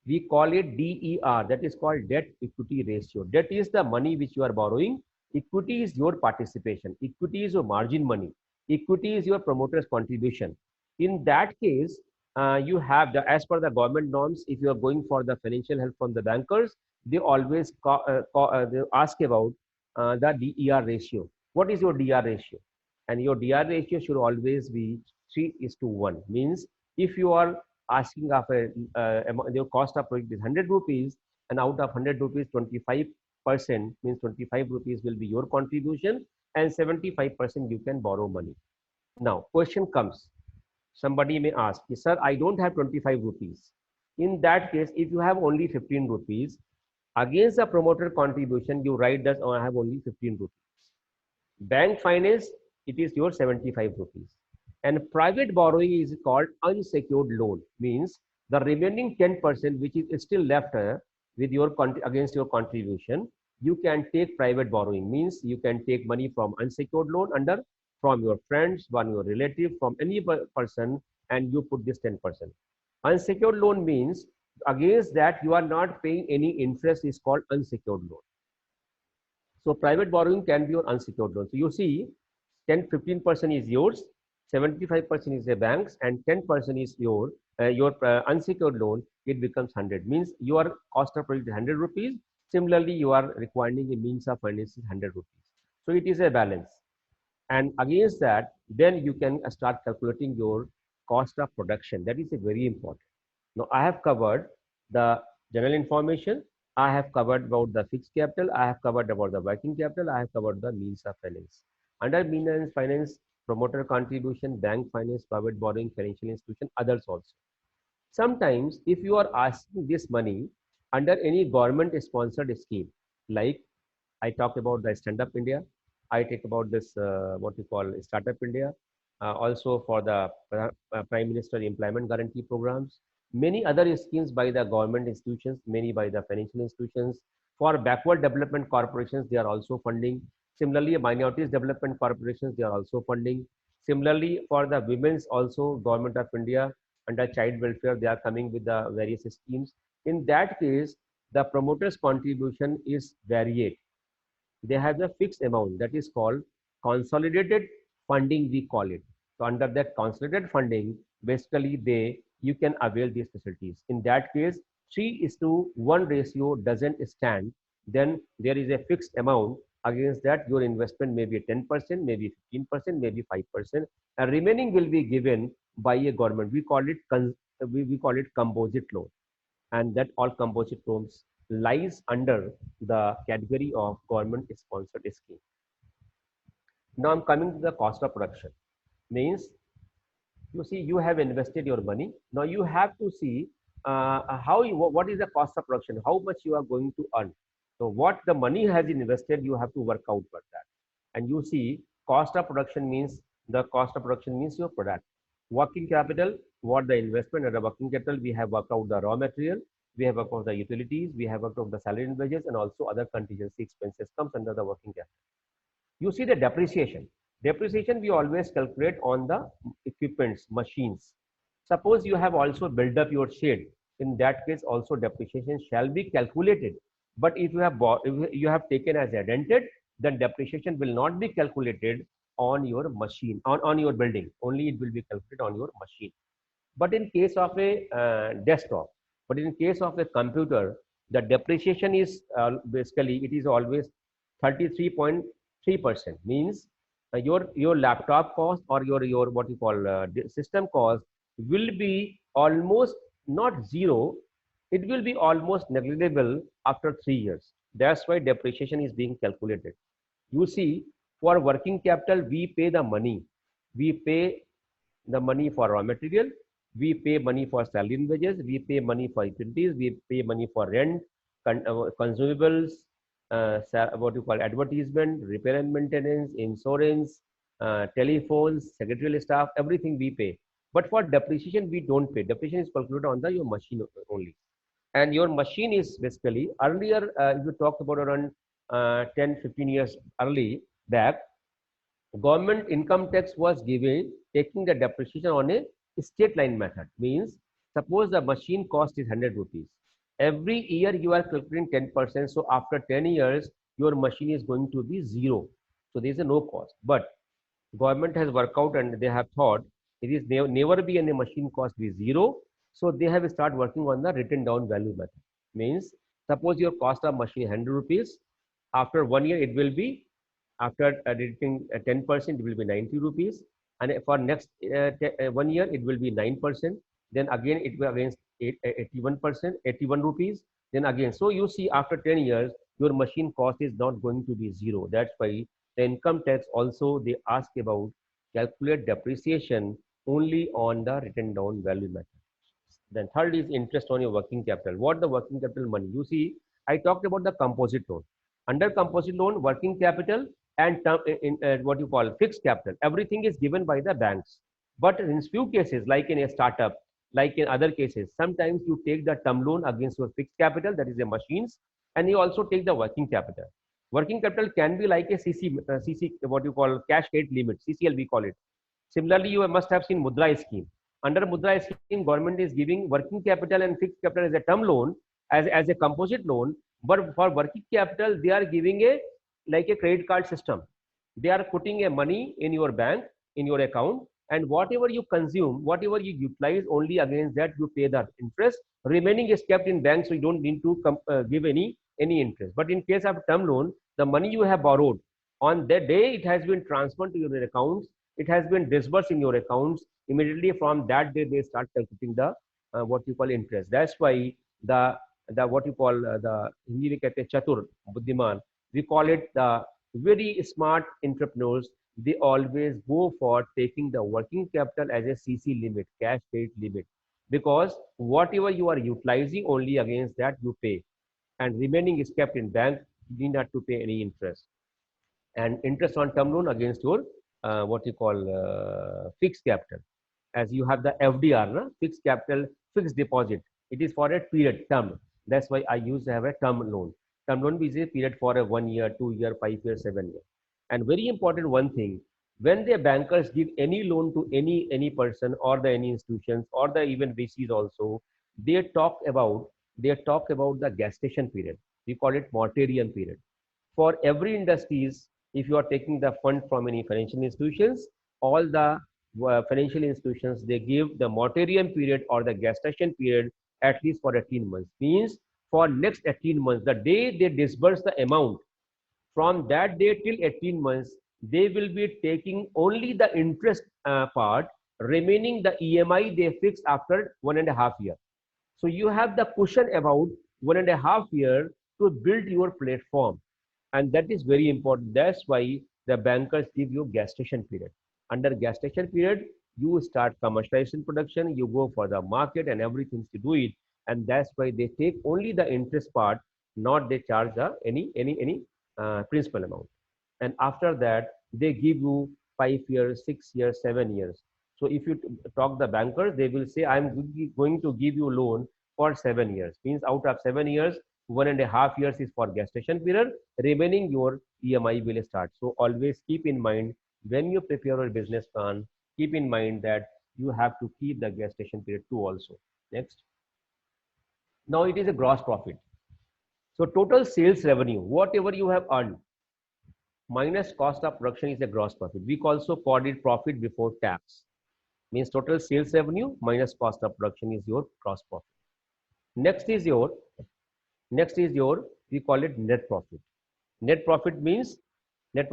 we call it DER, that is called debt equity ratio. Debt is the money which you are borrowing, equity is your participation, equity is your margin money, equity is your promoter's contribution. In that case, you have the, as per the government norms, if you are going for the financial help from the bankers, they always they ask about the DER ratio. What is your DER ratio? And your DER ratio should always be 3:1. Means if you are asking of a your cost of project is 100 rupees, and out of 100 rupees, 25% means 25 rupees will be your contribution, and 75% you can borrow money. Now question comes, somebody may ask, sir, I don't have 25 rupees. In that case, if you have only 15 rupees, against the promoter contribution, you write that, oh, I have only 15 rupees. Bank finance, it is your 75 rupees. And private borrowing is called unsecured loan. Means the remaining 10% which is still left with your against your contribution, you can take private borrowing. Means you can take money from unsecured loan under, from your friends, from your relative, from any person, and you put this 10%. Unsecured loan means against that you are not paying any interest, is called unsecured loan. So private borrowing can be your unsecured loan. So you see 10-15% is yours, 75% is the bank's, and 10% is your unsecured loan. It becomes 100. Means your cost of project is 100 rupees. Similarly, you are requiring a means of finance is 100 rupees. So it is a balance. And against that, then you can start calculating your cost of production. That is a very important. Now I have covered the general information. I have covered about the fixed capital. I have covered about the working capital. I have covered the means of finance. Under means of finance, promoter contribution, bank finance, private borrowing, financial institution, others also. Sometimes if you are asking this money under any government sponsored scheme, like I talked about the Stand Up India. I talk about this what we call Startup India. Also for the Prime Minister Employment Guarantee Programs. Many other schemes by the government institutions, many by the financial institutions. For backward development corporations, they are also funding. Similarly, minorities development corporations, they are also funding. Similarly, for the women's also, Government of India under child welfare, they are coming with the various schemes. In that case, the promoter's contribution is varied. They have a fixed amount that is called consolidated funding, we call it. So under that consolidated funding, basically you can avail these facilities. In that case, 3:1 ratio doesn't stand. Then there is a fixed amount. Against that, your investment may be 10%, maybe 15%, maybe 5%, and remaining will be given by a government. We call it composite loan, and that all composite loans lies under the category of government sponsored scheme. Now I'm coming to the cost of production. Means you see you have invested your money. Now you have to see what is the cost of production, how much you are going to earn. So what the money has invested, you have to work out for that. And you see cost of production means your product. Working capital, what the investment and the working capital, we have worked out the raw material, we have worked out the utilities, we have worked out the salary and wages, and also other contingency expenses comes under the working capital. You see the depreciation. Depreciation we always calculate on the equipments, machines. Suppose you have also built up your shed. In that case, also depreciation shall be calculated. But if you have taken as addended, then depreciation will not be calculated on your machine, on your building. Only it will be calculated on your machine. But in case of a desktop, but in case of a computer, the depreciation is basically it is always 33.3%. Means your laptop cost or your what you call system cost will be almost not zero. It will be almost negligible after 3 years. That's why depreciation is being calculated. You see, for working capital, we pay the money. We pay the money for raw material, we pay money for salary and wages, we pay money for utilities, we pay money for rent, consumables, what you call advertisement, repair and maintenance, insurance, telephones, secretarial staff, everything we pay. But for depreciation, we don't pay. Depreciation is calculated on your machine only. And your machine is basically earlier, if you talked about around 10-15 years early back, government income tax was given taking the depreciation on a straight line method. Means suppose the machine cost is 100 rupees. Every year you are calculating 10%. So after 10 years, your machine is going to be zero. So there is a no cost. But government has worked out and they have thought it is never be any machine cost be zero. So they have started working on the written down value method. Means suppose your cost of machine is 100 rupees. After 1 year, it will be, after deducting 10%, it will be 90 rupees. And for next 1 year, it will be 9%. Then again, it will against 81%, 81 rupees. Then again, so you see after 10 years, your machine cost is not going to be zero. That's why the income tax also, they ask about calculate depreciation only on the written down value method. Then third is interest on your working capital. What the working capital money? You see, I talked about the composite loan. Under composite loan, working capital and what you call fixed capital, everything is given by the banks. But in few cases, like in a startup, like in other cases, sometimes you take the term loan against your fixed capital, that is the machines, and you also take the working capital. Working capital can be like a CC, what you call cash credit limit, CCL we call it. Similarly, you must have seen Mudra scheme. Under Mudra scheme, government is giving working capital and fixed capital as a term loan, as a composite loan. But for working capital, they are giving a like a credit card system. They are putting a money in your bank, in your account, and whatever you consume, whatever you utilize, only against that you pay the interest. Remaining is kept in bank, so you don't need to give any interest. But in case of term loan, the money you have borrowed, on the day it has been transferred to your accounts, it has been disbursed in your accounts. Immediately from that day, they start calculating the what you call interest. That's why the what you call the Hindi में कहते हैं चतुर बुद्धिमान, we call it the very smart entrepreneurs. They always go for taking the working capital as a CC limit, cash credit limit, because whatever you are utilizing, only against that you pay, and remaining is kept in bank. You need not to pay any interest. And interest on term loan against your what you call fixed capital, as you have the FDR, na? Fixed capital, fixed deposit. It is for a period term. That's why I used to have a term loan. Term loan is a period for a 1 year, 2 year, 5 year, 7 year. And very important one thing, when the bankers give any loan to any person or the any institutions or the even VCs also, they talk about the gestation period. We call it moratorium period. For every industries, if you are taking the fund from any financial institutions, all the financial institutions, they give the moratorium period or the gestation period at least for 18 months. Means for next 18 months, the day they disburse the amount, from that day till 18 months, they will be taking only the interest part, remaining the EMI they fix after 1.5 years. So you have the cushion about 1.5 years to build your platform. And that is very important. That's why the bankers give you gestation period. Under gestation period, you start commercialization production, you go for the market and everything to do it. And that's why they take only the interest part, not they charge any principal amount. And after that, they give you 5 years, 6 years, 7 years. So if you talk the bankers, they will say, I'm going to give you loan for 7 years. Means out of 7 years, 1.5 years is for gestation period, remaining your EMI will start. So always keep in mind, when you prepare your business plan, keep in mind that you have to keep the gestation period too also. Next. Now it is a gross profit. So total sales revenue, whatever you have earned, minus cost of production is a gross profit. We also call it profit before tax. Means total sales revenue minus cost of production is your gross profit. Next is your, we call it net profit. Net profit means there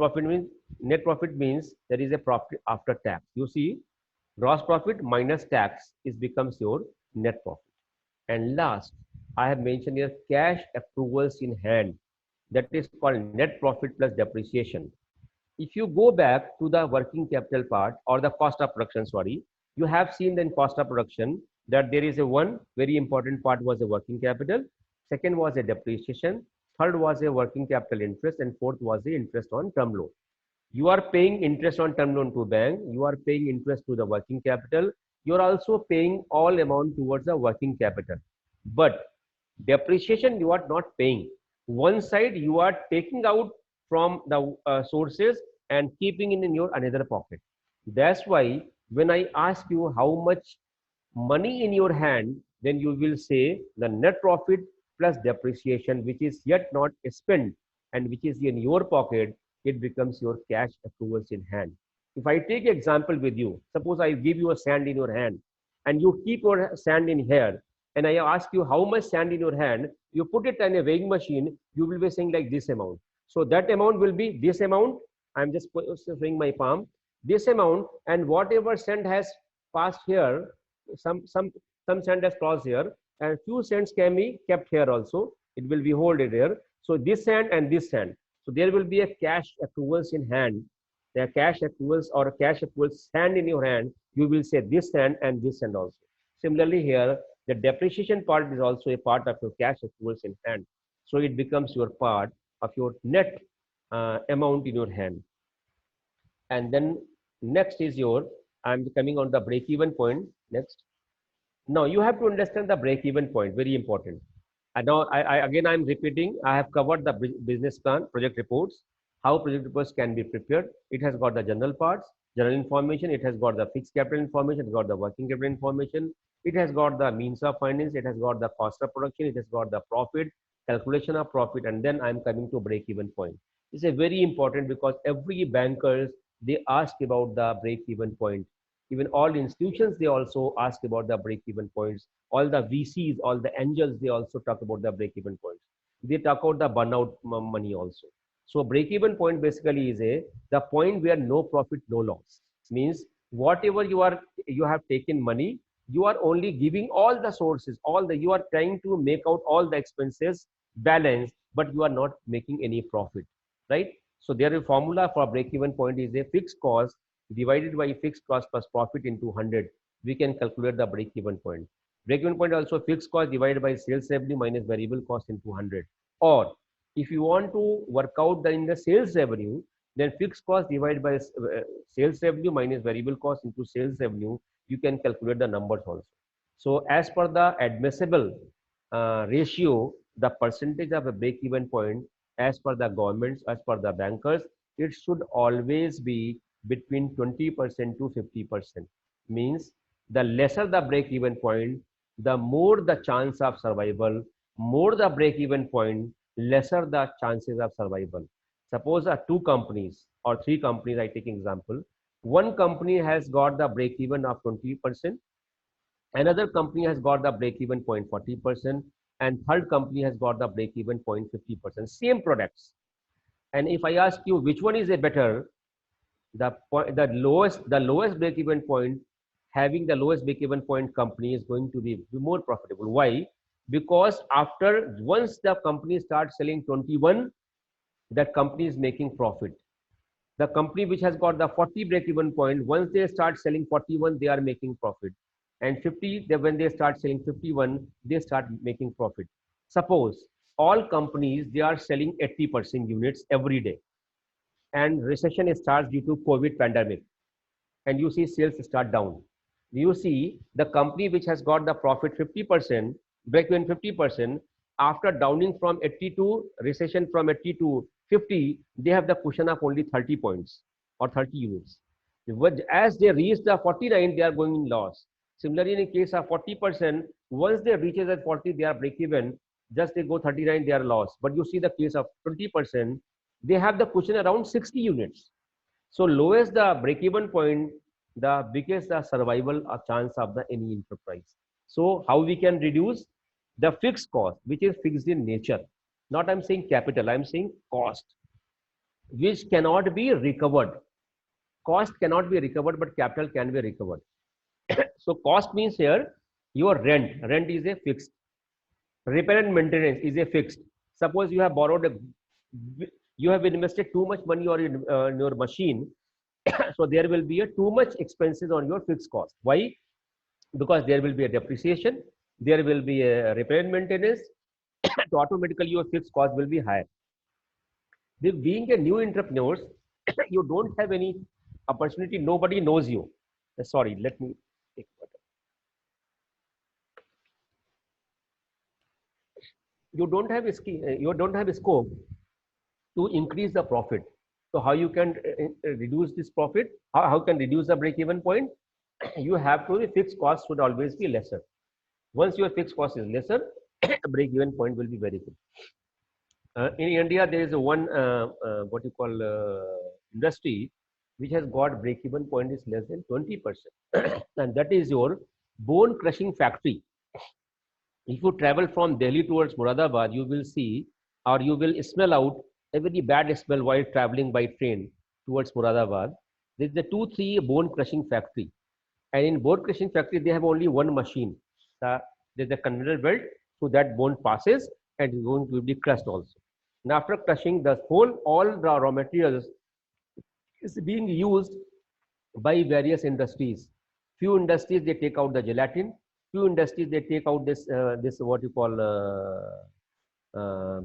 is a profit after tax. You see, gross profit minus tax is becomes your net profit. And last, I have mentioned here cash accruals in hand. That is called net profit plus depreciation. If you go back to the working capital part or the cost of production, sorry, you have seen in cost of production that there is a one very important part was the working capital, second was a depreciation, third was a working capital interest, and fourth was the interest on term loan. You are paying interest on term loan to bank, you are paying interest to the working capital, you are also paying all amount towards the working capital. But depreciation you are not paying. One side you are taking out from the sources and keeping it in your another pocket. That's why when I ask you how much money in your hand, then you will say the net profit plus depreciation, which is yet not spent and which is in your pocket, it becomes your cash accruals in hand. If I take example with you, suppose I give you a sand in your hand and you keep your sand in here, and I ask you how much sand in your hand, you put it in a weighing machine, you will be saying like this amount. So that amount will be this amount. I'm just showing my palm, this amount, and whatever sand has passed here, some sand has crossed here, and few sands can be kept here also. It will be holded here. So this sand and this sand. So there will be a cash accruals in hand. There are cash accruals or cash accruals sand in your hand. You will say this sand and this sand also. Similarly here, the depreciation part is also a part of your cash accruals in hand. So it becomes your part of your net amount in your hand. And then next is your, I'm coming on the break-even point. Next. Now you have to understand the break-even point, very important. And now again, I'm repeating, I have covered the business plan, project reports, how project reports can be prepared. It has got the general parts, general information. It has got the fixed capital information. It has got the working capital information. It has got the means of finance. It has got the cost of production. It has got the profit, calculation of profit. And then I'm coming to break-even point. It's a very important because every bankers, they ask about the break-even point. Even all institutions, they also ask about the break-even points. All the VCs, all the angels, they also talk about the break-even points. They talk about the burnout money also. So break-even point basically is the point where no profit, no loss. Means whatever you have taken money, you are only giving all the sources, you are trying to make out all the expenses balance, but you are not making any profit, right? So there is a formula for break-even point is a fixed cost divided by fixed cost plus profit into 100. We can calculate the break-even point. Break-even point also fixed cost divided by sales revenue minus variable cost into 100. Or if you want to work out in the sales revenue, then fixed cost divided by sales revenue minus variable cost into sales revenue, you can calculate the numbers also. So as per the admissible ratio, the percentage of a break-even point as per the governments, as per the bankers, it should always be between 20% to 50%. Means the lesser the break-even point, the more the chance of survival, more the break-even point, lesser the chances of survival. Suppose two companies or three companies, I take example. One company has got the break-even of 20%, another company has got the break-even point 40%, and third company has got the break-even point 50%. Same products. And if I ask you which one is a better, the lowest break-even point, having the lowest break-even point company is going to be more profitable. Why? Because after once the company starts selling 21, that company is making profit. The company which has got the 40 break-even point, once they start selling 41, they are making profit. And 50, when they start selling 51, they start making profit. Suppose all companies, they are selling 80% units every day, and recession starts due to COVID pandemic, and you see sales start down. You see the company which has got the profit 50%, break even 50%, after downing from 80 to recession from 80 to 50, they have the cushion of only 30 points or 30 units. As they reach the 49, they are going in loss. Similarly, in case of 40%, once they reaches at 40, they are break even. Just they go 39, they are lost. But you see the case of 20%, they have the cushion around 60 units. So lowest the break-even point, the biggest the survival chance of the any enterprise. So how we can reduce the fixed cost, which is fixed in nature. Not I'm saying capital, I'm saying cost, which cannot be recovered. Cost cannot be recovered, but capital can be recovered. So cost means here your rent. Rent is a fixed. Repair and maintenance is a fixed. Suppose you have you have invested too much money in your machine, so there will be a too much expenses on your fixed cost. Why? Because there will be a depreciation, there will be a repair and maintenance, so automatically your fixed cost will be higher. Being a new entrepreneur, you don't have any opportunity, nobody knows you. Sorry, let me take water. You don't have a scope to increase the profit. So how you can reduce this profit? How can reduce the break-even point? You have to, the fixed cost should always be lesser. Once your fixed cost is lesser, break-even point will be very good. In India, there is a one what you call industry which has got break-even point is less than 20%, and that is your bone crushing factory. If you travel from Delhi towards Moradabad, you will see or you will smell out a very bad smell while traveling by train towards Moradabad. There is a 2-3 bone crushing factory, and in bone crushing factory they have only one machine. There's a conveyor belt, so that bone passes and is going to be crushed also. And after crushing, the whole all the raw materials is being used by various industries. Few industries they take out the gelatin. Few industries they take out this what you call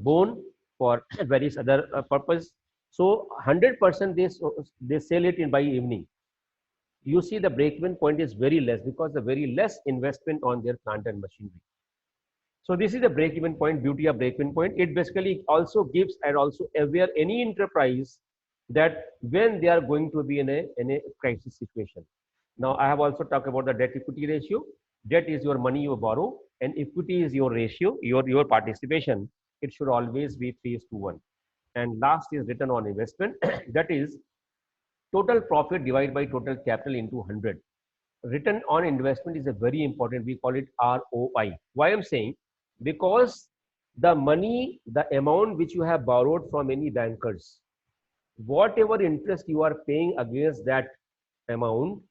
bone for various other purpose. So 100% they sell it in by evening. You see the break-even point is very less because the very less investment on their plant and machinery. So this is the break-even point, beauty of break-even point. It basically also gives and also aware any enterprise that when they are going to be in a crisis situation. Now I have also talked about the debt equity ratio. Debt is your money you borrow, and equity is your ratio, your participation. It should always be 3:1. And last is return on investment. That is total profit divided by total capital into 100. Return on investment is a very important. We call it ROI. Why I'm saying? Because the money, the amount which you have borrowed from any bankers, whatever interest you are paying against that amount,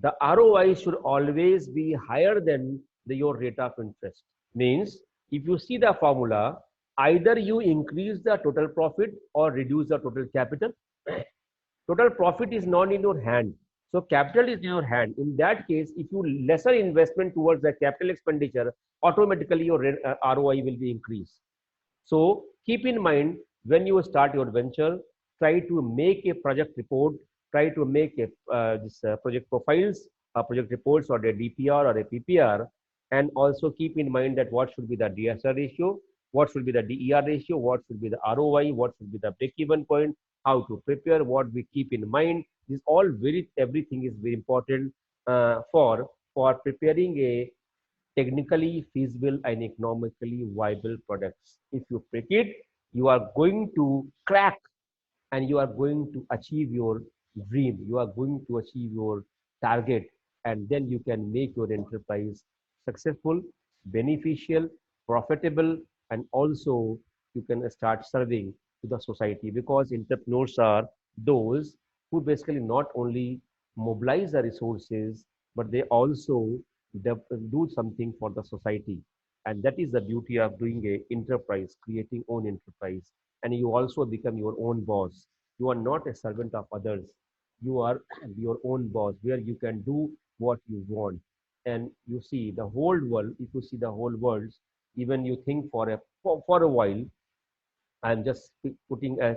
the ROI should always be higher than your rate of interest. Means if you see the formula, either you increase the total profit or reduce the total capital. Total profit is not in your hand, so capital is in your hand. In that case, if you lesser investment towards the capital expenditure, automatically your ROI will be increased. So keep in mind, when you start your venture, try to make a project report, try to make a project profiles, project reports, or a DPR or a PPR, and also keep in mind that what should be the DSR ratio, what should be the DER ratio, what should be the ROI, what should be the break-even point, how to prepare, what we keep in mind. This all everything is very important for preparing a technically feasible and economically viable products. If you pick it, you are going to crack and you are going to achieve your dream. You are going to achieve your target, and then you can make your enterprise successful, beneficial, profitable, and also you can start serving to the society, because entrepreneurs are those who basically not only mobilize the resources, but they also do something for the society. And that is the beauty of doing a enterprise, creating own enterprise. And you also become your own boss. You are not a servant of others. You are your own boss, where you can do what you want. And you see the whole world, if you see the whole world, even you think for a while, I'm just putting as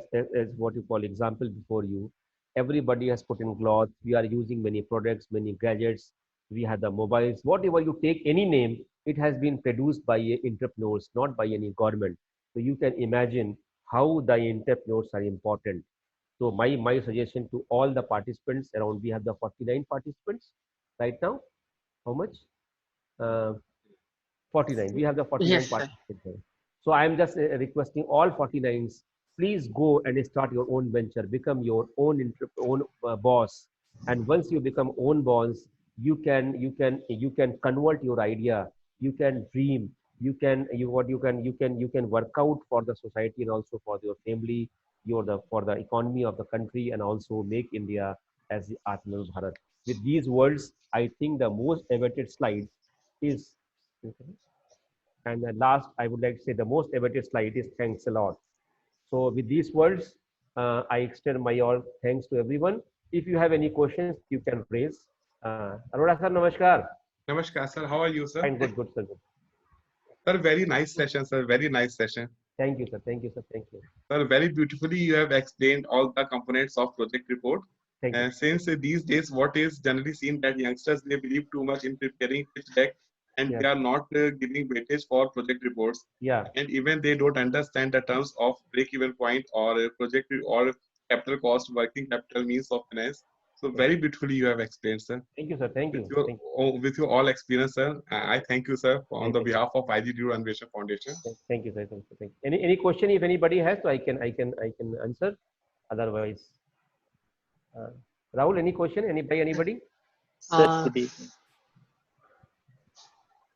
what you call example before you. Everybody has put in cloth. We are using many products, many gadgets. We have the mobiles. Whatever you take, any name, it has been produced by entrepreneurs, not by any government. So you can imagine how the entrepreneurs are important. So my suggestion to all the participants around, we have the 49 participants right now. How much? Uh, 49. We have the 49 Yes, sir. participants. So I am just requesting all 49s, please go and start your own venture, become your own boss. And once you become own boss, you can convert your idea, you can dream, you can work out for the society and also for your family, for the economy of the country, and also make India as the Atmanirbhar Bharat. With these words, I think the most awaited slide is. And the last, I would like to say the most awaited slide is thanks a lot. So with these words, I extend my all thanks to everyone. If you have any questions, you can raise. Arora sir, namaskar. Namaskar, sir. How are you, sir? Fine, good, good, sir. Good. Sir, very nice session, sir. Very nice session. Thank you, sir. Thank you, sir. Thank you. Sir, very beautifully you have explained all the components of project report. Thank you. And since these days, what is generally seen that youngsters, they believe too much in preparing pitch deck, and Yeah. they are not giving weightage for project reports. Yeah. And even they don't understand the terms of break-even point or project or capital cost, working capital means of finance. So Yeah. very beautifully you have explained, sir. Thank you, sir. Thank you. Thank you. With your all experience, sir, I thank you, sir, on the Thank you. behalf of IGDU Innovation Foundation. Thank you, sir. Thank you. Thank you. Any question if anybody has, so I can answer. Otherwise, uh, Rahul, any question? Anybody? Sir, Uh, good evening.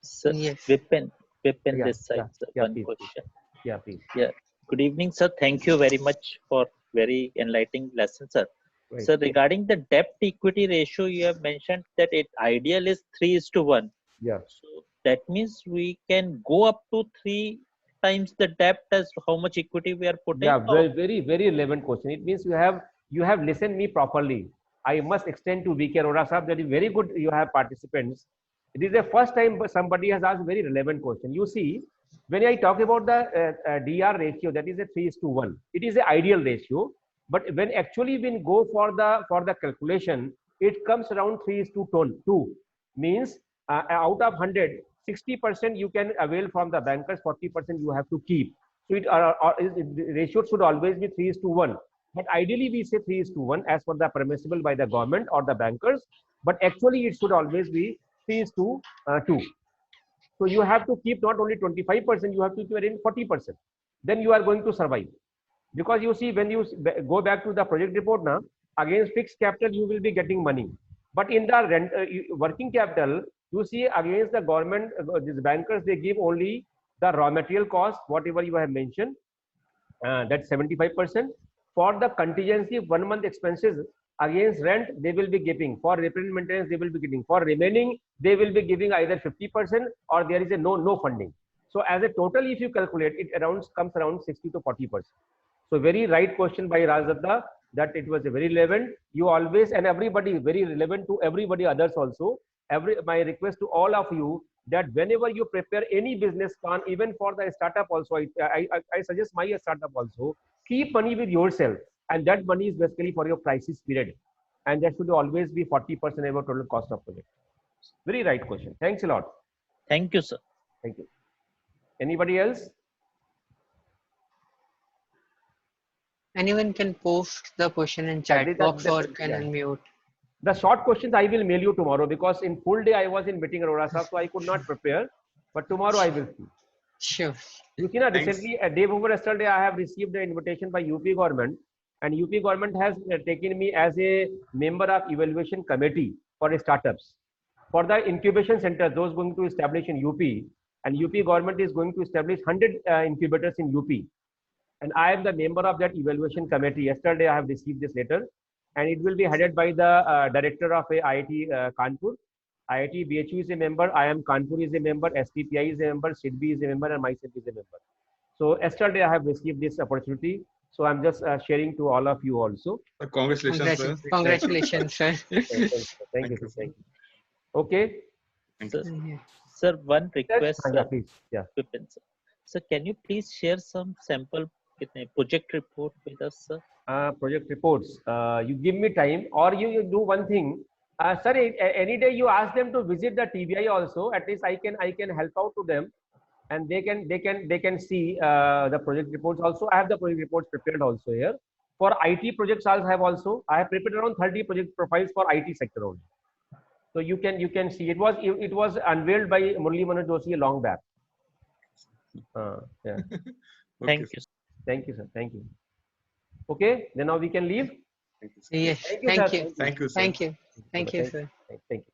Sir, yes. Vipin Yeah. this side, Yeah. sir. Yeah. One Please. question. Yeah. Please. Yeah. Good evening, sir. Thank you very much for very enlightening lesson, sir. Right. So regarding the debt equity ratio, you have mentioned that it ideal is 3:1. Yeah. So that means we can go up to 3 times the debt as how much equity we are putting. Yeah, very relevant question. It means you have listened me properly. I must extend to VK Arora sahab that is very good. You have participants. It is the first time somebody has asked very relevant question. You see, when I talk about the DR ratio, that is a 3:1. It is the ideal ratio, but when actually we go for the calculation, it comes around 3:2. Means out of 100, 60% you can avail from the bankers, 40% you have to keep. So the ratio should always be 3:1. But ideally, we say 3:1 as per the permissible by the government or the bankers. But actually, it should always be 3:2. So you have to keep not only 25%, you have to keep in 40%. Then you are going to survive. Because you see, when you go back to the project report now, against fixed capital you will be getting money, but in the working capital, you see against the government, these bankers, they give only the raw material cost, whatever you have mentioned, that's 75%. For the contingency 1 month expenses against rent, they will be giving. For repair and maintenance, they will be giving. For remaining, they will be giving either 50% or there is a no funding. So as a total, if you calculate it, comes around 60 to 40%. So very right question by Rajdatta, that it was a very relevant. You always, and everybody, very relevant to everybody others also. My request to all of you, that whenever you prepare any business plan, even for the startup also, I suggest my startup also, keep money with yourself, and that money is basically for your crisis period, and that should always be 40% of total cost of project. Very right question. Thanks a lot. Thank you, sir. Thank you. Anybody else? Anyone can post the question in chat box or can unmute. The short questions I will mail you tomorrow, because in full day I was in meeting Arora sir, so I could not prepare. But tomorrow I will see. Sure. You see, recently, a day before yesterday, I have received an invitation by UP government, and UP government has taken me as a member of evaluation committee for startups, for the incubation centers, those going to establish in UP, and UP government is going to establish 100 incubators in UP. And I am the member of that evaluation committee. Yesterday, I have received this letter, and it will be headed by the director of IIT Kanpur. IIT BHU is a member, IIM Kanpur is a member, STPI is a member, SIDBI is a member, and myself is a member. So yesterday, I have received this opportunity. So I'm just sharing to all of you also. Congratulations, sir. Congratulations, sir. Thank you, sir. Thank you. Okay. Sir, one request. Yeah, please. Yeah. Sir, can you please share some sample project report with us, sir? Project reports. You give me time, or you do one thing. Sir, any day you ask them to visit the TBI also. At least I can help out to them, and they can see the project reports also. I have the project reports prepared also here. For IT projects, I have prepared around 30 project profiles for IT sector only. So you can see it was unveiled by Murli Manoj Joshi a long back. Yeah. Thank you. Thank you, sir. Thank you. Okay, then now we can leave. Thank you, sir. Yes. Thank you. Thank you, sir. Thank you. Thank you, sir. Thank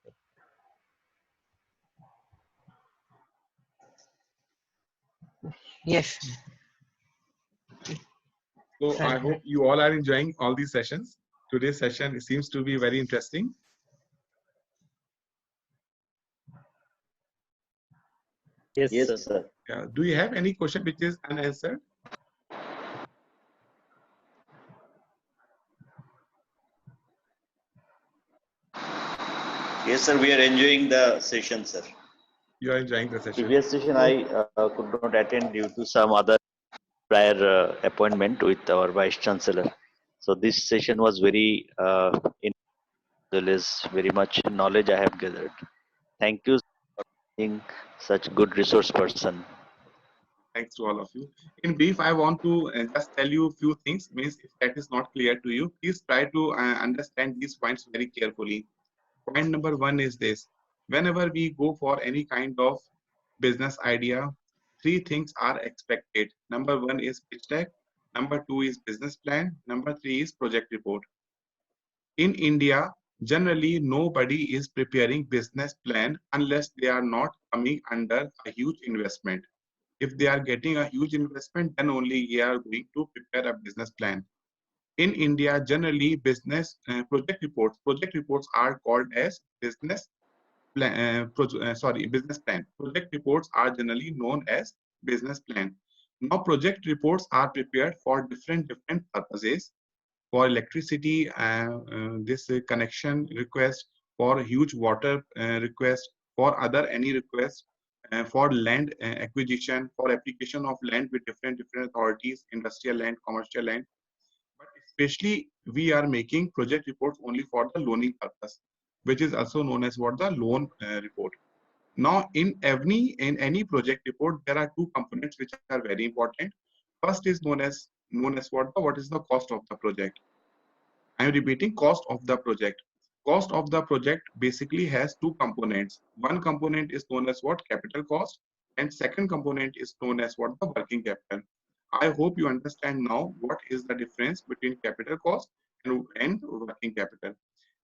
you. Yes. So I hope you all are enjoying all these sessions. Today's session seems to be very interesting. Yes, sir. Yeah. Do you have any question which is unanswered? Yes, sir. We are enjoying the session, sir. You are enjoying the session. Previous session I could not attend due to some other prior appointment with our Vice Chancellor. So this session was very very much knowledge I have gathered. Thank you for being such good resource person. Thanks to all of you. In brief, I want to just tell you a few things. Means if that is not clear to you, please try to understand these points very carefully. Point number one is this: whenever we go for any kind of business idea, three things are expected. Number one is pitch deck. Number two is business plan. Number three is project report. In India, generally nobody is preparing business plan unless they are not coming under a huge investment. If they are getting a huge investment, then only they are going to prepare a business plan. In India, generally business project reports are called as business plan. Business plan. Project reports are generally known as business plan. Now, project reports are prepared for different purposes. For electricity, this connection request, for huge water request, for other any request, for land acquisition, for application of land with different authorities, industrial land, commercial land. But especially we are making project reports only for the loaning purpose, which is also known as what the loan report. Now, in any project report, there are two components which are very important. First is known as what is the cost of the project. I am repeating, cost of the project. Cost of the project basically has two components. One component is known as what? Capital cost, and second component is known as what? The working capital. I hope you understand now what is the difference between capital cost and working capital.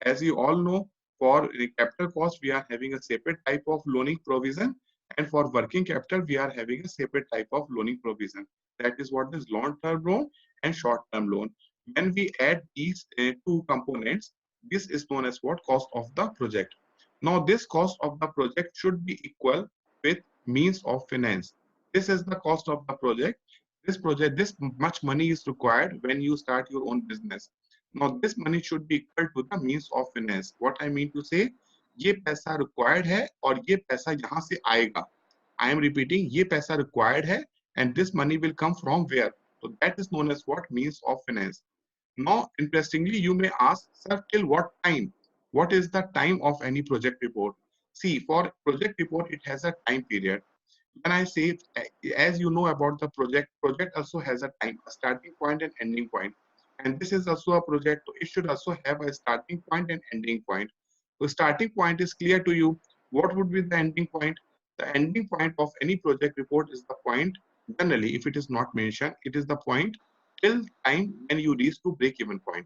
As you all know, for capital cost, we are having a separate type of loaning provision, and for working capital, we are having a separate type of loaning provision. That is what is long-term loan and short-term loan. When we add these two components, this is known as what? Cost of the project. Now, this cost of the project should be equal with means of finance. This is the cost of the project. This much money is required when you start your own business. Now, this money should be equal to the means of finance. What I mean to say, ये पैसा required है और ये पैसा यहाँ से आएगा. I am repeating, ये पैसा required है and this money will come from where? So that is known as what? Means of finance. Now, interestingly, you may ask, sir, till what time? What is the time of any project report? See, for project report, it has a time period. When I say, as you know about the project also has a time, a starting point and ending point. And this is also a project, so it should also have a starting point and ending point. So starting point is clear to you. What would be the ending point? The ending point of any project report is the point, generally, if it is not mentioned, it is the point till time when you reach to break-even point.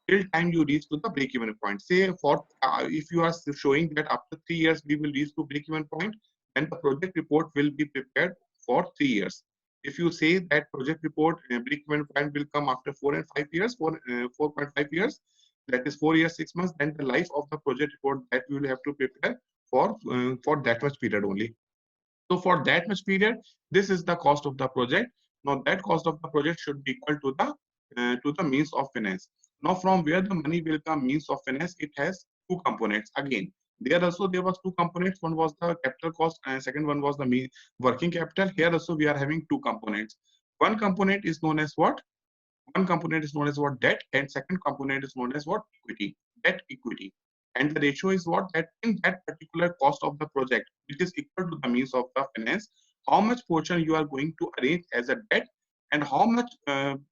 Till time you reach to the break-even point. Say for if you are showing that after 3 years we will reach to break-even point, then the project report will be prepared for 3 years. If you say that project report break-even point will come after 4 and 5 years, 4.5 years, that is 4 years 6 months, then the life of the project report that we will have to prepare for that much period only. So for that much period, this is the cost of the project. Now that cost of the project should be equal to the means of finance. Now from where the money will come, means of finance, it has two components. Again, there was two components. One was the capital cost, and second one was the working capital. Here also we are having two components. One component is known as what? One component is known as what? Debt, and second component is known as what? Equity. Debt equity. And the ratio is what? That in that particular cost of the project, which is equal to the means of the finance, how much portion you are going to arrange as a debt and how much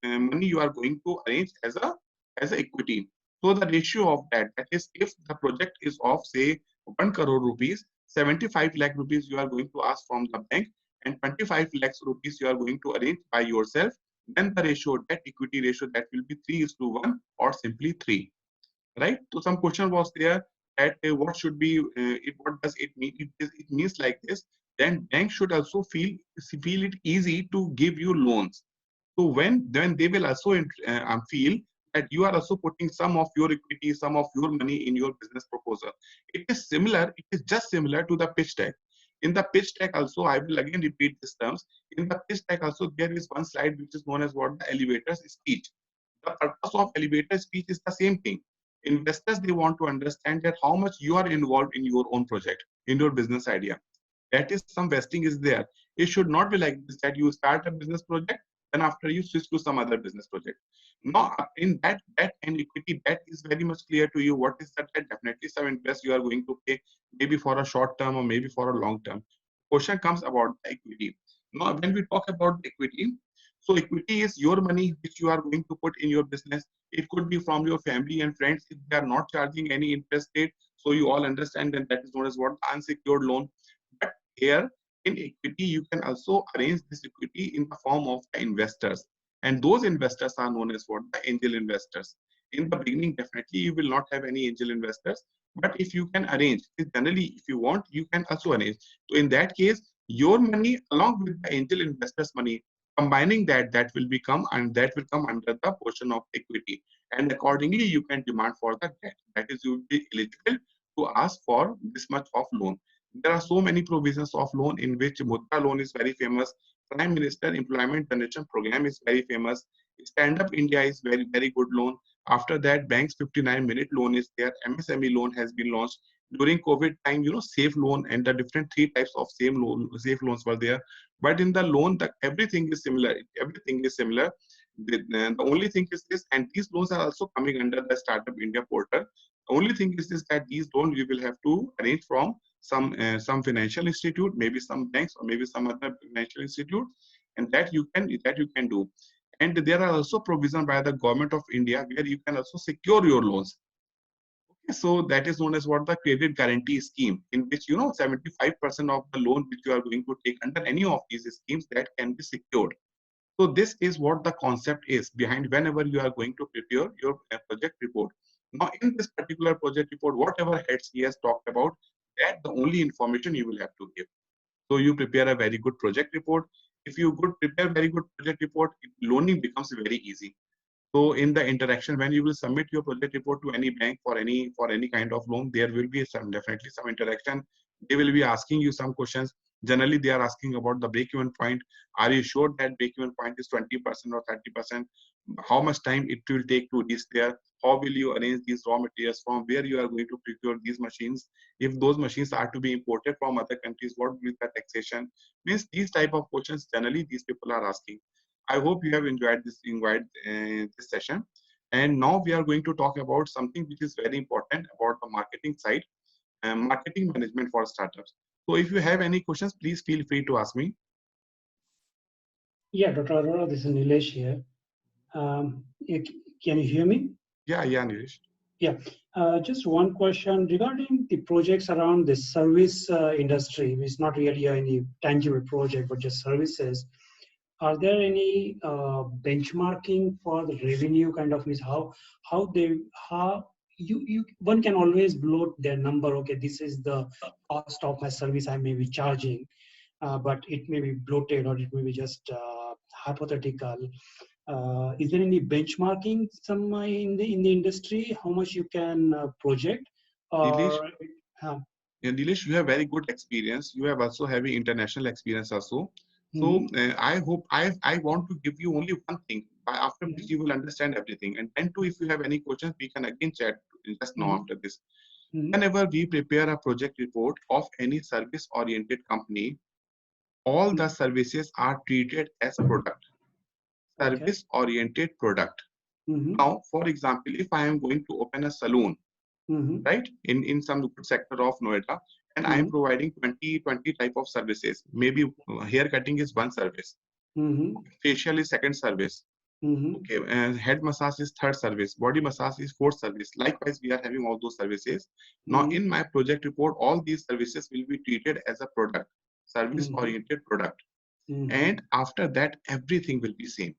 money you are going to arrange as a equity. So the ratio of that is if the project is of say 1 crore rupees, 75 lakh rupees you are going to ask from the bank and 25 lakhs rupees you are going to arrange by yourself, then the ratio, debt equity ratio, that will be 3:1 or simply 3. Right? So some question was there that what should be, what does it mean? It means like this, then bank should also feel it easy to give you loans. So when they will also feel that you are also putting some of your equity, some of your money in your business proposal. It is similar, it is just similar to the pitch deck. In the pitch deck also, I will again repeat these terms. In the pitch deck also, there is one slide which is known as what? The elevator's speech. The purpose of elevator speech is the same thing. Investors, they want to understand that how much you are involved in your own project, in your business idea. That is, some vesting is there. It should not be like this, that you start a business project, then after you switch to some other business project. Now, in that debt and equity, that is very much clear to you. What is that debt? Definitely some interest you are going to pay, maybe for a short term or maybe for a long term. Question comes about the equity. Now, when we talk about equity, so equity is your money which you are going to put in your business. It could be from your family and friends if they are not charging any interest rate. So you all understand that that is known as what? Unsecured loan. But here in equity, you can also arrange this equity in the form of the investors. And those investors are known as what? The angel investors. In the beginning, definitely you will not have any angel investors. But if you can arrange, generally, if you want, you can also arrange. So in that case, your money along with the angel investors' money, combining that will become, and that will come under the portion of equity. And accordingly, you can demand for the debt. That is, you will be eligible to ask for this much of loan. There are so many provisions of loan in which Mudra loan is very famous. Prime Minister Employment Generation Program is very famous. Stand Up India is very, very good loan. After that, Bank's 59-minute loan is there. MSME loan has been launched. During COVID time, safe loan and the different three types of safe loans were there. But in the loan, everything is similar. Everything is similar. The only thing is this, and these loans are also coming under the Startup India portal. The only thing is this, that these loans you will have to arrange from some financial institute, maybe some banks or maybe some other financial institute, and that you can do. And there are also provisions by the government of India where you can also secure your loans. Okay, so that is known as what? The credit guarantee scheme, in which 75% of the loan which you are going to take under any of these schemes, that can be secured. So this is what the concept is behind whenever you are going to prepare your project report. Now in this particular project report, whatever heads he has talked about, that the only information you will have to give. So you prepare a very good project report. If you could prepare very good project report, loaning becomes very easy. So in the interaction, when you will submit your project report to any bank for any kind of loan, there will be definitely some interaction. They will be asking you some questions. Generally, they are asking about the break-even point. Are you sure that break-even point is 20% or 30%? How much time it will take to reach there? How will you arrange these raw materials? From where you are going to procure these machines? If those machines are to be imported from other countries, what will be the taxation? Means these type of questions generally these people are asking. I hope you have enjoyed this session. And now we are going to talk about something which is very important about the marketing side and marketing management for startups. So if you have any questions, please feel free to ask me. Yeah, Dr. Arora, this is Nilesh here. Can you hear me? Yeah, Nilesh. Yeah, just one question regarding the projects around the service industry. It's not really any tangible project, but just services. Are there any benchmarking for the revenue kind of is how you one can always bloat their number. Okay, this is the cost of my service I may be charging, but it may be bloated or it may be just hypothetical. Is there any benchmarking in the industry? How much you can project? Nilesh, Or Nilesh, you have very good experience. You have also having international experience also. So I hope I want to give you only one thing after which you will understand everything. And then too, if you have any questions, we can again chat just now after this. Whenever we prepare a project report of any service-oriented company, all the services are treated as product. Service-oriented product. Now, for example, if I am going to open a salon, right, in some good sector of Noida, and I am providing 20 type of services. Maybe hair cutting is one service, facial is second service, okay, and head massage is third service, body massage is fourth service. Likewise, we are having all those services. Now, in my project report, all these services will be treated as a product, service-oriented product, and after that, everything will be same.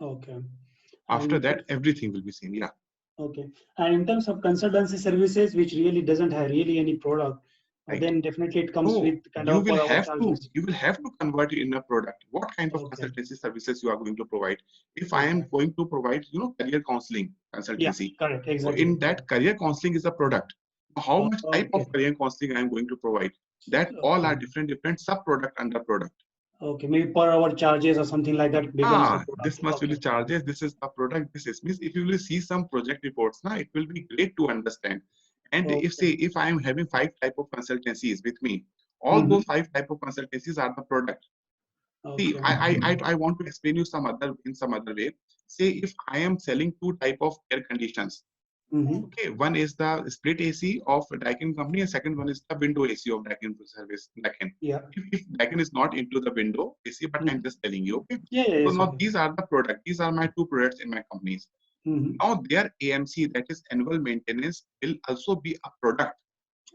Okay. After that, everything will be same. Yeah. Okay. And in terms of consultancy services, which really doesn't have really any product, right, then definitely it comes with kind you of will have charges. you will have to convert it in a product. What kind of consultancy services you are going to provide? If I am going to provide, career counseling consultancy, correct, exactly. So in that, career counseling is a product. How much type of career counseling I am going to provide? That all are different sub product under product. Okay, maybe per hour charges or something like that becomes a product. This much will be charges. This is the product. This is means if you will see some project reports, now it will be great to understand. And if I am having 5 type of consultancies with me, all those 5 type of consultancies are the product. See, I want to explain you in some other way. Say if I am selling 2 type of air conditions. Okay, one is the split AC of Daikin company, and second one is the window AC of Daikin service. Daikin. Yeah. If Daikin is not into the window AC, but I'm just telling you, okay. Yeah. So now these are the product. These are my 2 products in my companies. Now their AMC, that is annual maintenance, will also be a product.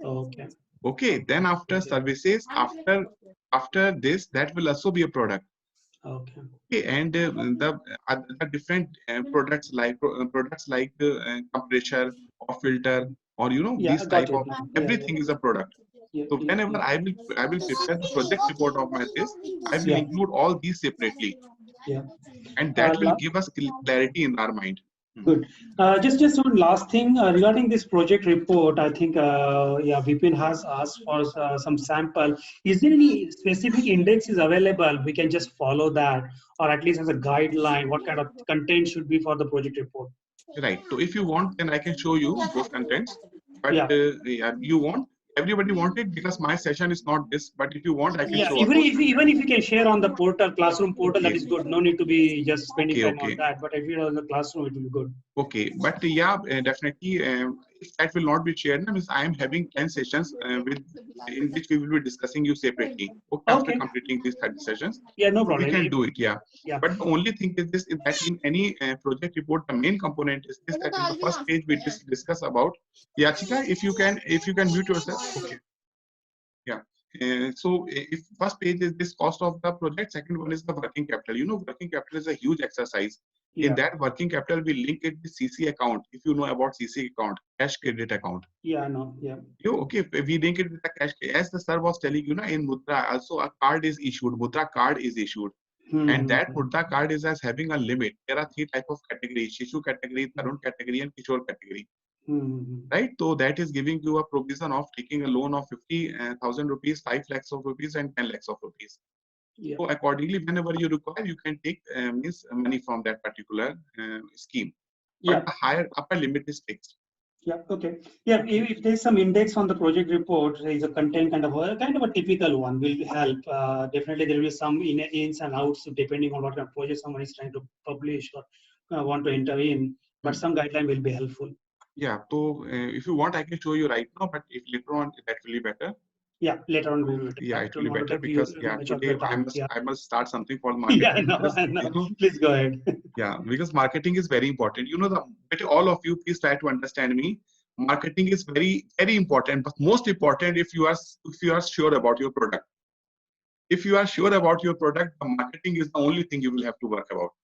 Okay. Okay. Then after services, after this, that will also be a product. Okay. And the different products like compressor or filter or this type of everything is a product. So whenever I will prepare the project report of my this, I will include all these separately. Yeah. And that will give us clarity in our mind. Good. Just one last thing regarding this project report. I think Vipin has asked for some sample. Is there any specific indexes available? We can just follow that, or at least as a guideline, what kind of content should be for the project report. Right. So if you want, then I can show you those contents. But you want. Everybody wanted because my session is not this, but if you want, I can show. Even if you can share on the portal, classroom portal, that is good. No need to be just spending time on that. But if you're on the classroom, it will be good. Okay, but definitely, if that will not be shared, means I am having 10 sessions in which we will be discussing you separately. Okay, after completing these 30 sessions. Yeah, no problem. We can do it. Yeah. But the only thing is this: is that in any project report, the main component is this. That in the first page we discuss about. Yachika, if you can mute yourself. Okay. Yeah. So if first page is this cost of the project, second one is the working capital. You know, working capital is a huge exercise. In Yeah. that working capital, we link it with CC account. If you know about CC account, cash credit account. Yeah, no, yeah. You okay? We link it with the cash. As the sir was telling you, in Mudra also a card is issued. Mudra card is issued, and that Mudra card is as having a limit. There are three type of categories: Shishu category, Tarun category, and Kishore category. Right? So that is giving you a provision of taking a loan of 50,000 rupees, 5 lakhs of rupees, and 10 lakhs of rupees. Yeah. So accordingly, whenever you require, you can take means money from that particular scheme. But Yeah. the higher upper limit is fixed. Yeah. Okay. Yeah. If there's some index on the project report, there is a content kind of a typical one will help. Definitely, there will be some ins and outs depending on what kind of project someone is trying to publish or want to enter in. But some guideline will be helpful. Yeah. So if you want, I can show you right now. But if later on, that will be better. Yeah. Later on, we will. Yeah, I it will don't be want to better take you because yeah, much of today your time. I must start something for Yeah. marketing. I know. Because, I know. Please go ahead. Yeah, because marketing is very important. You know, all of you, please try to understand me. Marketing is very, very important, but most important if you are sure about your product. If you are sure about your product, the marketing is the only thing you will have to work about.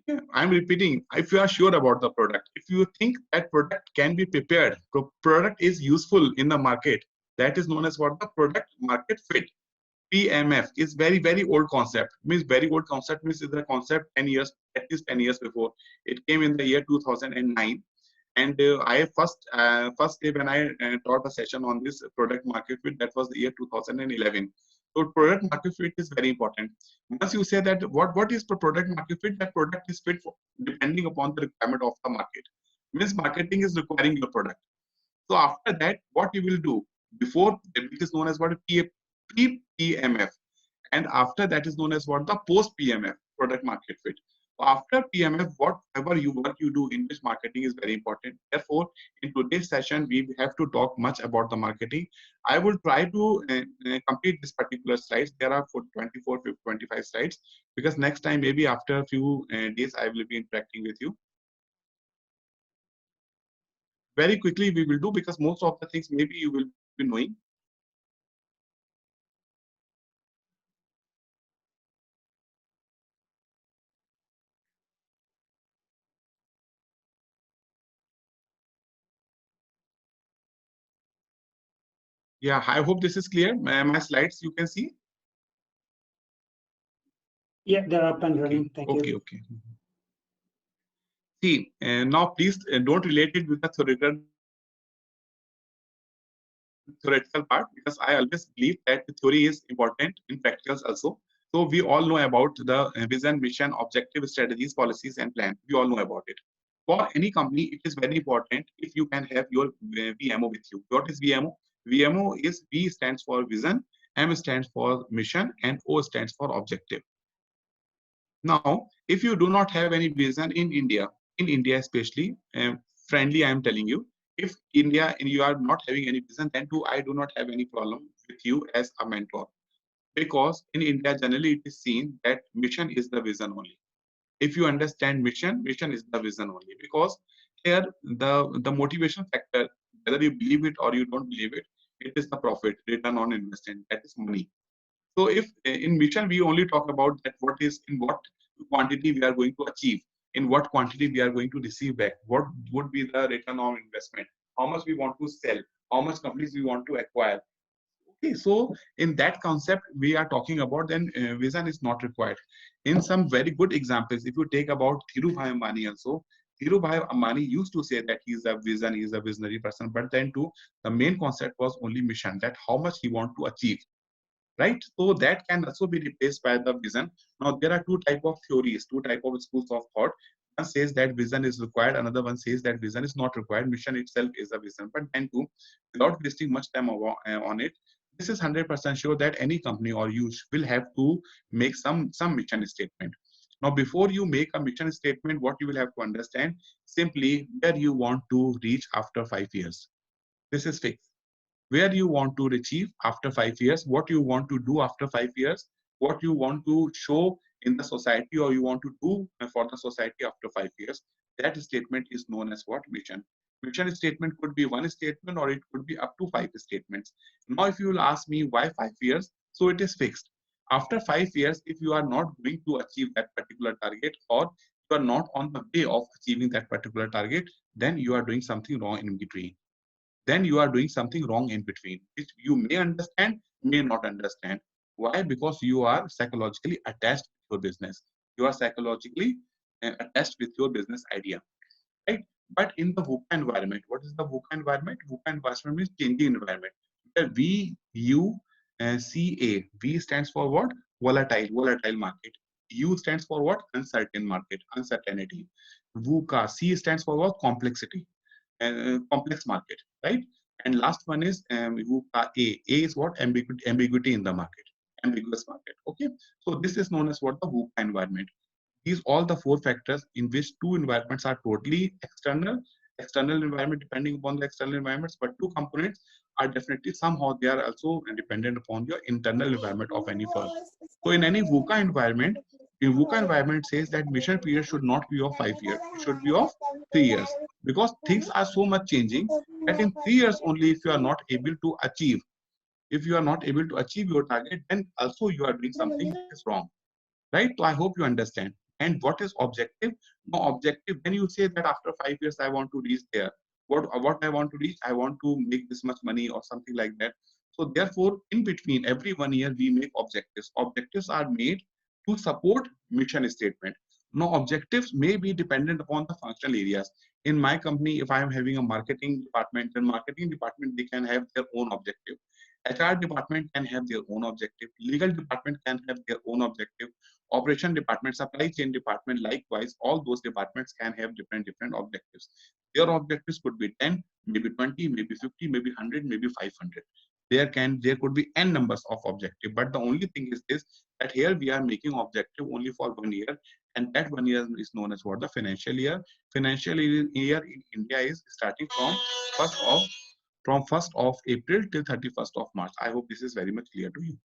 Okay? I'm repeating, if you are sure about the product, if you think that product can be prepared, product is useful in the market, that is known as what the product market fit. PMF is very, very old concept. Means very old concept means is the concept 10 years, at least 10 years before. It came in the year 2009. And I first day when I taught a session on this product market fit, that was the year 2011. So product market fit is very important. Once you say that what is the product market fit, that product is fit for, depending upon the requirement of the market. Means marketing is requiring your product. So after that, what you will do before, it is known as what pre-PMF, and after that is known as what the post-PMF, product market fit. After PMF, whatever work you do in this marketing is very important. Therefore, in today's session, we have to talk much about the marketing. I will try to complete this particular slides. There are 24, 25 slides, because next time, maybe after a few days, I will be interacting with you. Very quickly we will do, because most of the things maybe you will be knowing. Yeah, I hope this is clear. My slides you can see. Yeah, they're up and running. Okay. Thank Okay. you. Okay. See, now please don't relate it with the theoretical part, because I always believe that the theory is important in practicals also. So we all know about the vision, mission, objective, strategies, policies, and plan. We all know about it. For any company, it is very important if you can have your VMO with you. What is VMO? VMO is V stands for vision, M stands for mission, and O stands for objective. Now, if you do not have any vision in India especially, friendly, I am telling you, if India and you are not having any vision, then too I do not have any problem with you as a mentor. Because in India, generally it is seen that mission is the vision only. If you understand mission, mission is the vision only. Because here the motivation factor, whether you believe it or you don't believe it, it is the profit, return on investment, that is money. So if in mission we only talk about that what is in what quantity we are going to achieve, in what quantity we are going to receive back, what would be the return on investment, how much we want to sell, how much companies we want to acquire. Okay, so in that concept we are talking about, then vision is not required. In some very good examples, if you take about Dhirubhai Ambani also, Dhirubhai Ambani used to say that he is a vision, he is a visionary person, but then too the main concept was only mission, that how much he want to achieve. Right, so that can also be replaced by the vision. Now there are two type of theories, two type of schools of thought. One says that vision is required, another one says that vision is not required, mission itself is a vision. But then too, without wasting much time on it, this is 100% sure that any company or you will have to make some mission statement. Now before you make a mission statement, what you will have to understand, simply where you want to reach after 5 years. This is fixed. Where you want to achieve after 5 years, what you want to do after 5 years, what you want to show in the society or you want to do for the society after 5 years. That statement is known as what? Mission. Mission statement could be one statement or it could be up to 5 statements. Now, if you will ask me why 5 years, so it is fixed. After 5 years, if you are not going to achieve that particular target or you are not on the way of achieving that particular target, then you are doing something wrong in between. Then you are doing something wrong in between, which you may understand, may not understand. Why? Because you are psychologically attached to your business. You are psychologically attached with your business idea, right? But in the VUCA environment, what is the VUCA environment? VUCA environment means changing environment. Where VUCA. V stands for what? Volatile market. U stands for what? Uncertain market, uncertainty. VUCA. C stands for what? Complexity, complex market, right? And last one is VUCA A. A is what? Ambiguity in the market, ambiguous market. Okay, so this is known as what? The VUCA environment. These all the 4 factors in which 2 environments are totally external environment depending upon the external environments, but 2 components are definitely somehow they are also dependent upon your internal environment of any firm. So in any VUCA environment, in VUCA environment says that mission period should not be of 5 years, it should be of 3 years, because things are so much changing that in 3 years only, if you are not able to achieve, if you are not able to achieve your target, then also you are doing something which is wrong, right? So I hope you understand. And what is objective? No objective. When you say that after 5 years I want to reach there, what I want to reach, I want to make this much money or something like that. So therefore, in between every 1 year we make objectives. Objectives are made to support mission statement. No, objectives may be dependent upon the functional areas. In my company, if I am having a marketing department, then marketing department they can have their own objective. HR department can have their own objective. Legal department can have their own objective. Operation department, supply chain department, likewise, all those departments can have different objectives. Their objectives could be 10, maybe 20, maybe 50, maybe 100, maybe 500. There could be n numbers of objective, but the only thing is this, that here we are making objective only for 1 year, and that 1 year is known as what? The financial year. Financial year in India is starting from first of 1st of April till 31st of March. I hope this is very much clear to you,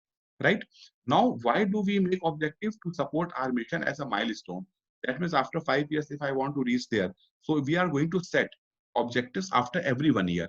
right? Now, why do we make objective? To support our mission as a milestone. That means after 5 years, if I want to reach there, so we are going to set objectives after every 1 year,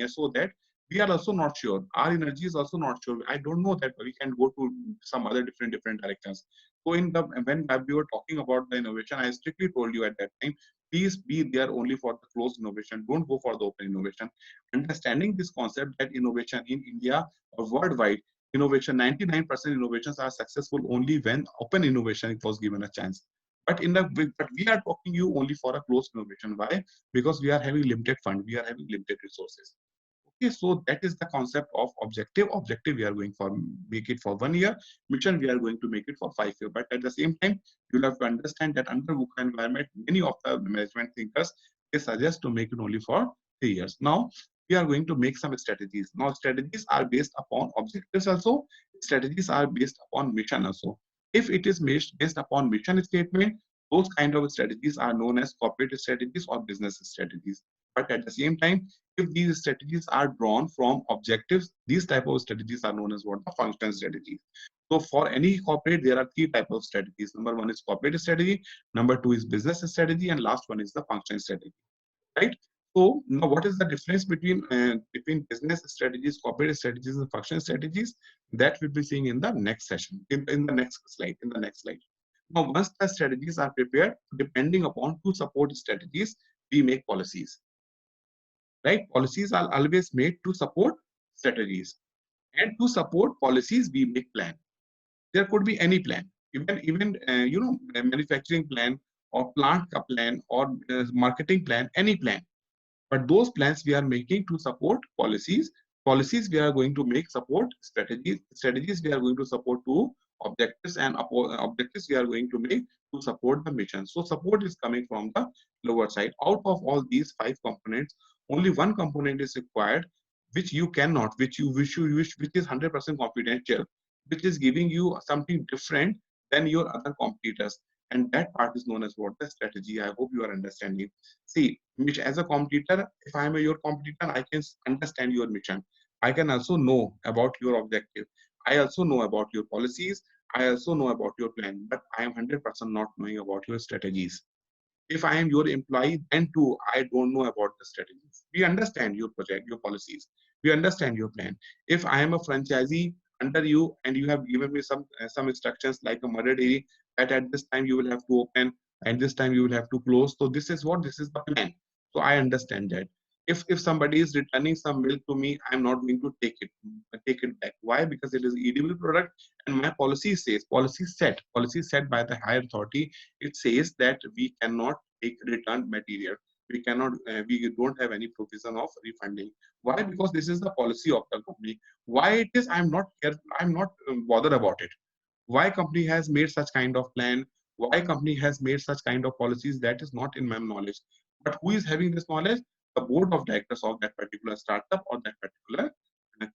so that we are also not sure. Our energy is also not sure. I don't know that we can go to some other different directions. So in the when we were talking about the innovation, I strictly told you at that time, please be there only for the closed innovation. Don't go for the open innovation. Understanding this concept that innovation in India or worldwide, innovation, 99% innovations are successful only when open innovation was given a chance. But we are talking you only for a closed innovation. Why? Because we are having limited fund, we are having limited resources. Okay, so that is the concept of objective. Objective we are going for make it for 1 year. Mission we are going to make it for 5 years. But at the same time, you'll have to understand that under VUCA environment, many of the management thinkers they suggest to make it only for 3 years. Now we are going to make some strategies. Now strategies are based upon objectives also. Strategies are based upon mission also. If it is based upon mission statement, those kind of strategies are known as corporate strategies or business strategies. But at the same time, if these strategies are drawn from objectives, these type of strategies are known as what? The function strategies. So for any corporate, there are 3 types of strategies. Number 1 is corporate strategy, number 2 is business strategy, and last one is the function strategy, right? So now what is the difference between business strategies, corporate strategies, and function strategies? That we'll be seeing in the next session, in the next slide, Now, once the strategies are prepared, depending upon to support strategies, we make policies. Right? Policies are always made to support strategies, and to support policies we make plan. There could be any plan, even a manufacturing plan or plant plan or marketing plan, any plan. But those plans we are making to support policies. Policies we are going to make support strategies. Strategies we are going to support to objectives, and objectives we are going to make to support the mission. So support is coming from the lower side. Out of all these 5 components, only one component is required, which you cannot, which is 100% confidential, which is giving you something different than your other competitors. And that part is known as what? The strategy. I hope you are understanding. See, as a competitor, if I am your competitor, I can understand your mission. I can also know about your objective. I also know about your policies. I also know about your plan, but I am 100% not knowing about your strategies. If I am your employee, then too, I don't know about the strategies. We understand your project, your policies. We understand your plan. If I am a franchisee under you and you have given me some instructions like a mother dairy that at this time you will have to open and this time you will have to close. So this is what, this is the plan. So I understand that. If somebody is returning some milk to me, I'm not going to take it back. Why? Because it is edible product, and my policy says, policy set by the higher authority. It says that we cannot take returned material. We cannot. We don't have any provision of refunding. Why? Because this is the policy of the company. Why it is? I'm not careful. I'm not bothered about it. Why company has made such kind of plan, why company has made such kind of policies, that is not in my knowledge. But who is having this knowledge? The board of directors of that particular startup or that particular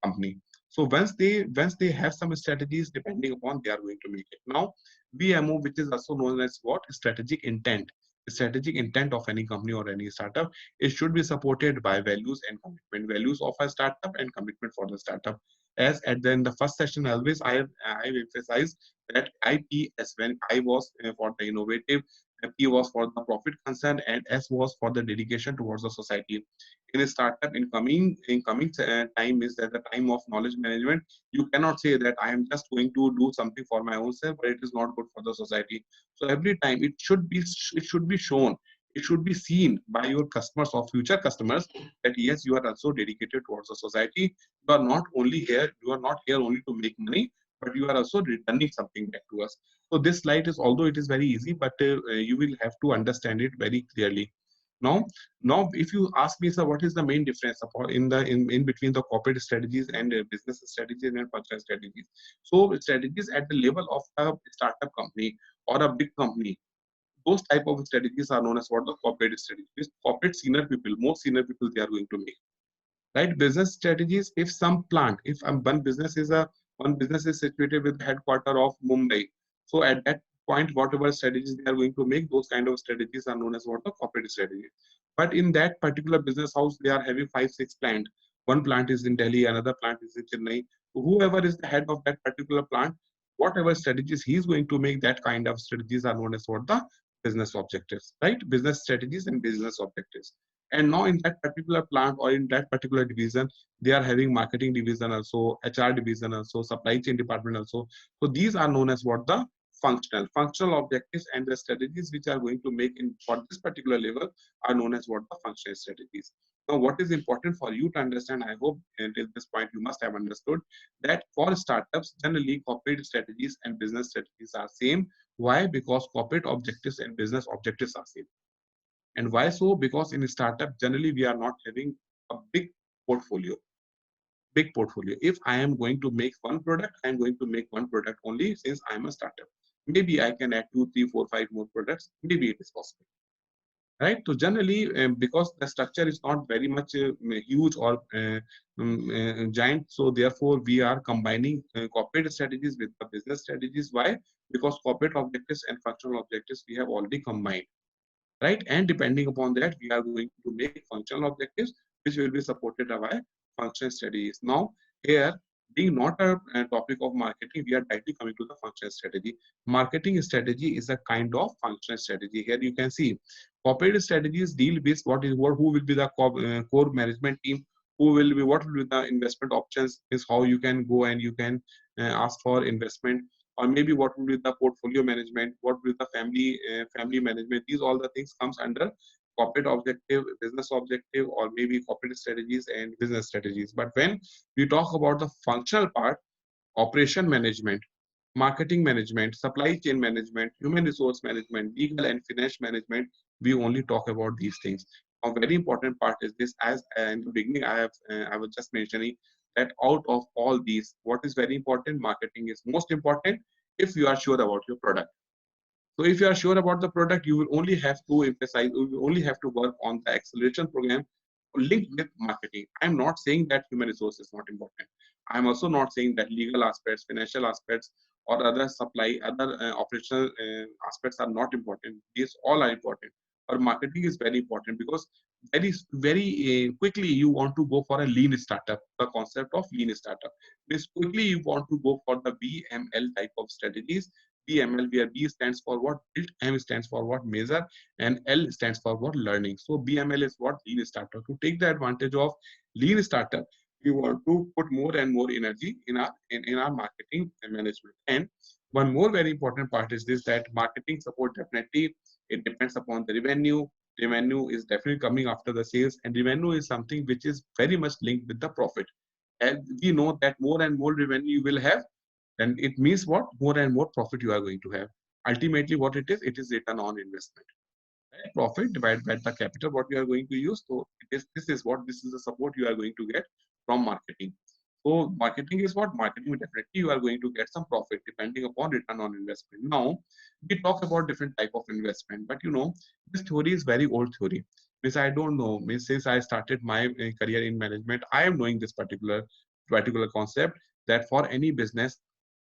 company. So once they have some strategies, depending upon, they are going to make it. Now VMO, which is also known as what, strategic intent. The strategic intent of any company or any startup, it should be supported by values and commitment, values of a startup and commitment for the startup. As at the, in the first session always I emphasized that IP, as when I was for the innovative, P was for the profit concern, and S was for the dedication towards the society. In a startup, in coming time is that the time of knowledge management. You cannot say that I am just going to do something for my own self, but it is not good for the society. So every time it should be shown, it should be seen by your customers or future customers that yes, you are also dedicated towards the society. You are not here only to make money, but you are also returning something back to us. So this slide is, although it is very easy, but you will have to understand it very clearly. Now, if you ask me, sir, what is the main difference in between the corporate strategies and business strategies and functional strategies? So strategies at the level of a startup company or a big company, those type of strategies are known as what, the corporate strategies. Corporate senior people, more senior people, they are going to make. Right? Business strategies, if some plant, if one business is situated with the headquarter of Mumbai, so at that point, whatever strategies they are going to make, those kind of strategies are known as what, the corporate strategy. But in that particular business house, they are having 5 6 plants. One plant is in Delhi, another plant is in Chennai. So whoever is the head of that particular plant, whatever strategies he is going to make, that kind of strategies are known as what, the business objectives, right? Business strategies and business objectives. And now in that particular plant or in that particular division, they are having marketing division also, HR division also, supply chain department also. So these are known as what, the functional objectives, and the strategies which are going to make in for this particular level are known as what, the functional strategies. Now what is important for you to understand, I hope until this point you must have understood that for startups, generally corporate strategies and business strategies are same. Why? Because corporate objectives and business objectives are same. And why so? Because in a startup, generally we are not having a portfolio. Big portfolio. If I am going to make one product, I am going to make one product only, since I am a startup. Maybe I can add 2, 3, 4, 5 more products. Maybe it is possible. Right? So generally, because the structure is not very much huge or giant, so therefore we are combining corporate strategies with the business strategies. Why? Because corporate objectives and functional objectives we have already combined. Right? And depending upon that, we are going to make functional objectives, which will be supported by functional strategies. Now, here, being not a topic of marketing, we are directly coming to the functional strategy. Marketing strategy is a kind of functional strategy. Here you can see corporate strategies deal with who will be the core management team, what will be the investment options, is how you can go and you can ask for investment, or maybe what will be the portfolio management, what will be the family management. These all the things comes under corporate objective, business objective, or maybe corporate strategies and business strategies. But when we talk about the functional part, operation management, marketing management, supply chain management, human resource management, legal and finance management, we only talk about these things. A very important part is this, as in the beginning I was just mentioning that out of all these, what is very important? Marketing is most important if you are sure about your product. So if you are sure about the product, you will only have to emphasize, you will only have to work on the acceleration program linked with marketing. I'm not saying that human resource is not important. I'm also not saying that legal aspects, financial aspects, or other other operational aspects are not important. These all are important. But marketing is very important because very quickly you want to go for a lean startup. The concept of lean startup. This quickly you want to go for the VML type of strategies, BML, where B stands for what? Build, M stands for what? Measure, and L stands for what? Learning. So BML is what? Lean starter. To take the advantage of lean starter, we want to put more and more energy in our marketing and management. And one more very important part is this, that marketing support, definitely it depends upon the revenue. Revenue is definitely coming after the sales, and revenue is something which is very much linked with the profit. And we know that more and more revenue you will have, and it means what? More and more profit you are going to have. Ultimately, what it is return on investment. Right? Profit divided by the capital what you are going to use. So this is the support you are going to get from marketing. So marketing is what? Marketing, definitely you are going to get some profit depending upon return on investment. Now we talk about different type of investment, but this theory is very old theory. Means I don't know. Means since I started my career in management, I am knowing this particular concept, that for any business,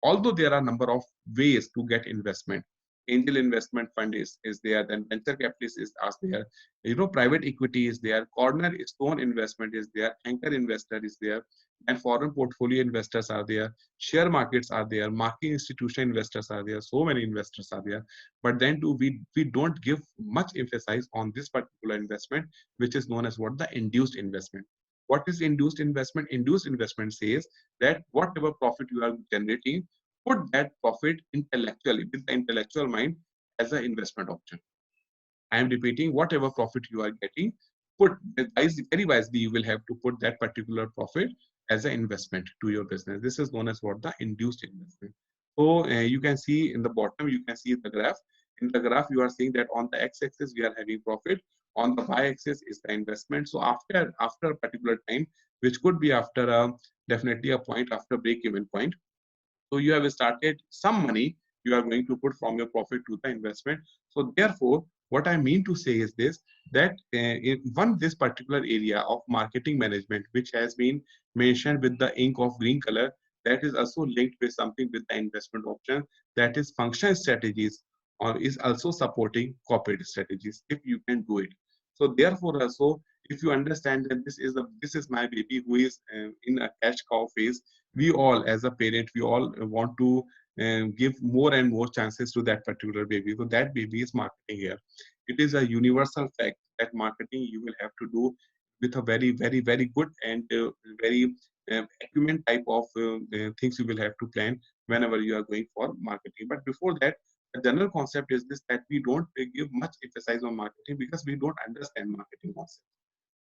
although there are a number of ways to get investment. Angel investment fund is there, then venture capitalist is there, private equity is there, cornerstone investment is there, anchor investor is there, and foreign portfolio investors are there, share markets are there, market institution investors are there, so many investors are there. But then too, we don't give much emphasis on this particular investment, which is known as what? The induced investment. What is induced investment? Induced investment says that whatever profit you are generating, put that profit intellectually, with the intellectual mind, as an investment option. I am repeating, whatever profit you are getting, very wisely, you will have to put that particular profit as an investment to your business. This is known as what? The induced investment. So you can see in the bottom, you can see the graph. In the graph, you are seeing that on the x-axis, we are having profit. On the y-axis is the investment. So after a particular time, which could be after definitely a point after break-even point, so you have started some money you are going to put from your profit to the investment. So therefore, what I mean to say is this, that in this particular area of marketing management, which has been mentioned with the ink of green color, that is also linked with something with the investment option, that is function strategies, or is also supporting corporate strategies if you can do it. So therefore also, if you understand that this is my baby who is in a cash cow phase, we all as a parent, we all want to give more and more chances to that particular baby. So that baby is marketing here. It is a universal fact that marketing you will have to do with a very, very, very good and very acumen type of things you will have to plan whenever you are going for marketing. But before that, the general concept is this, that we don't give much emphasis on marketing because we don't understand marketing concept.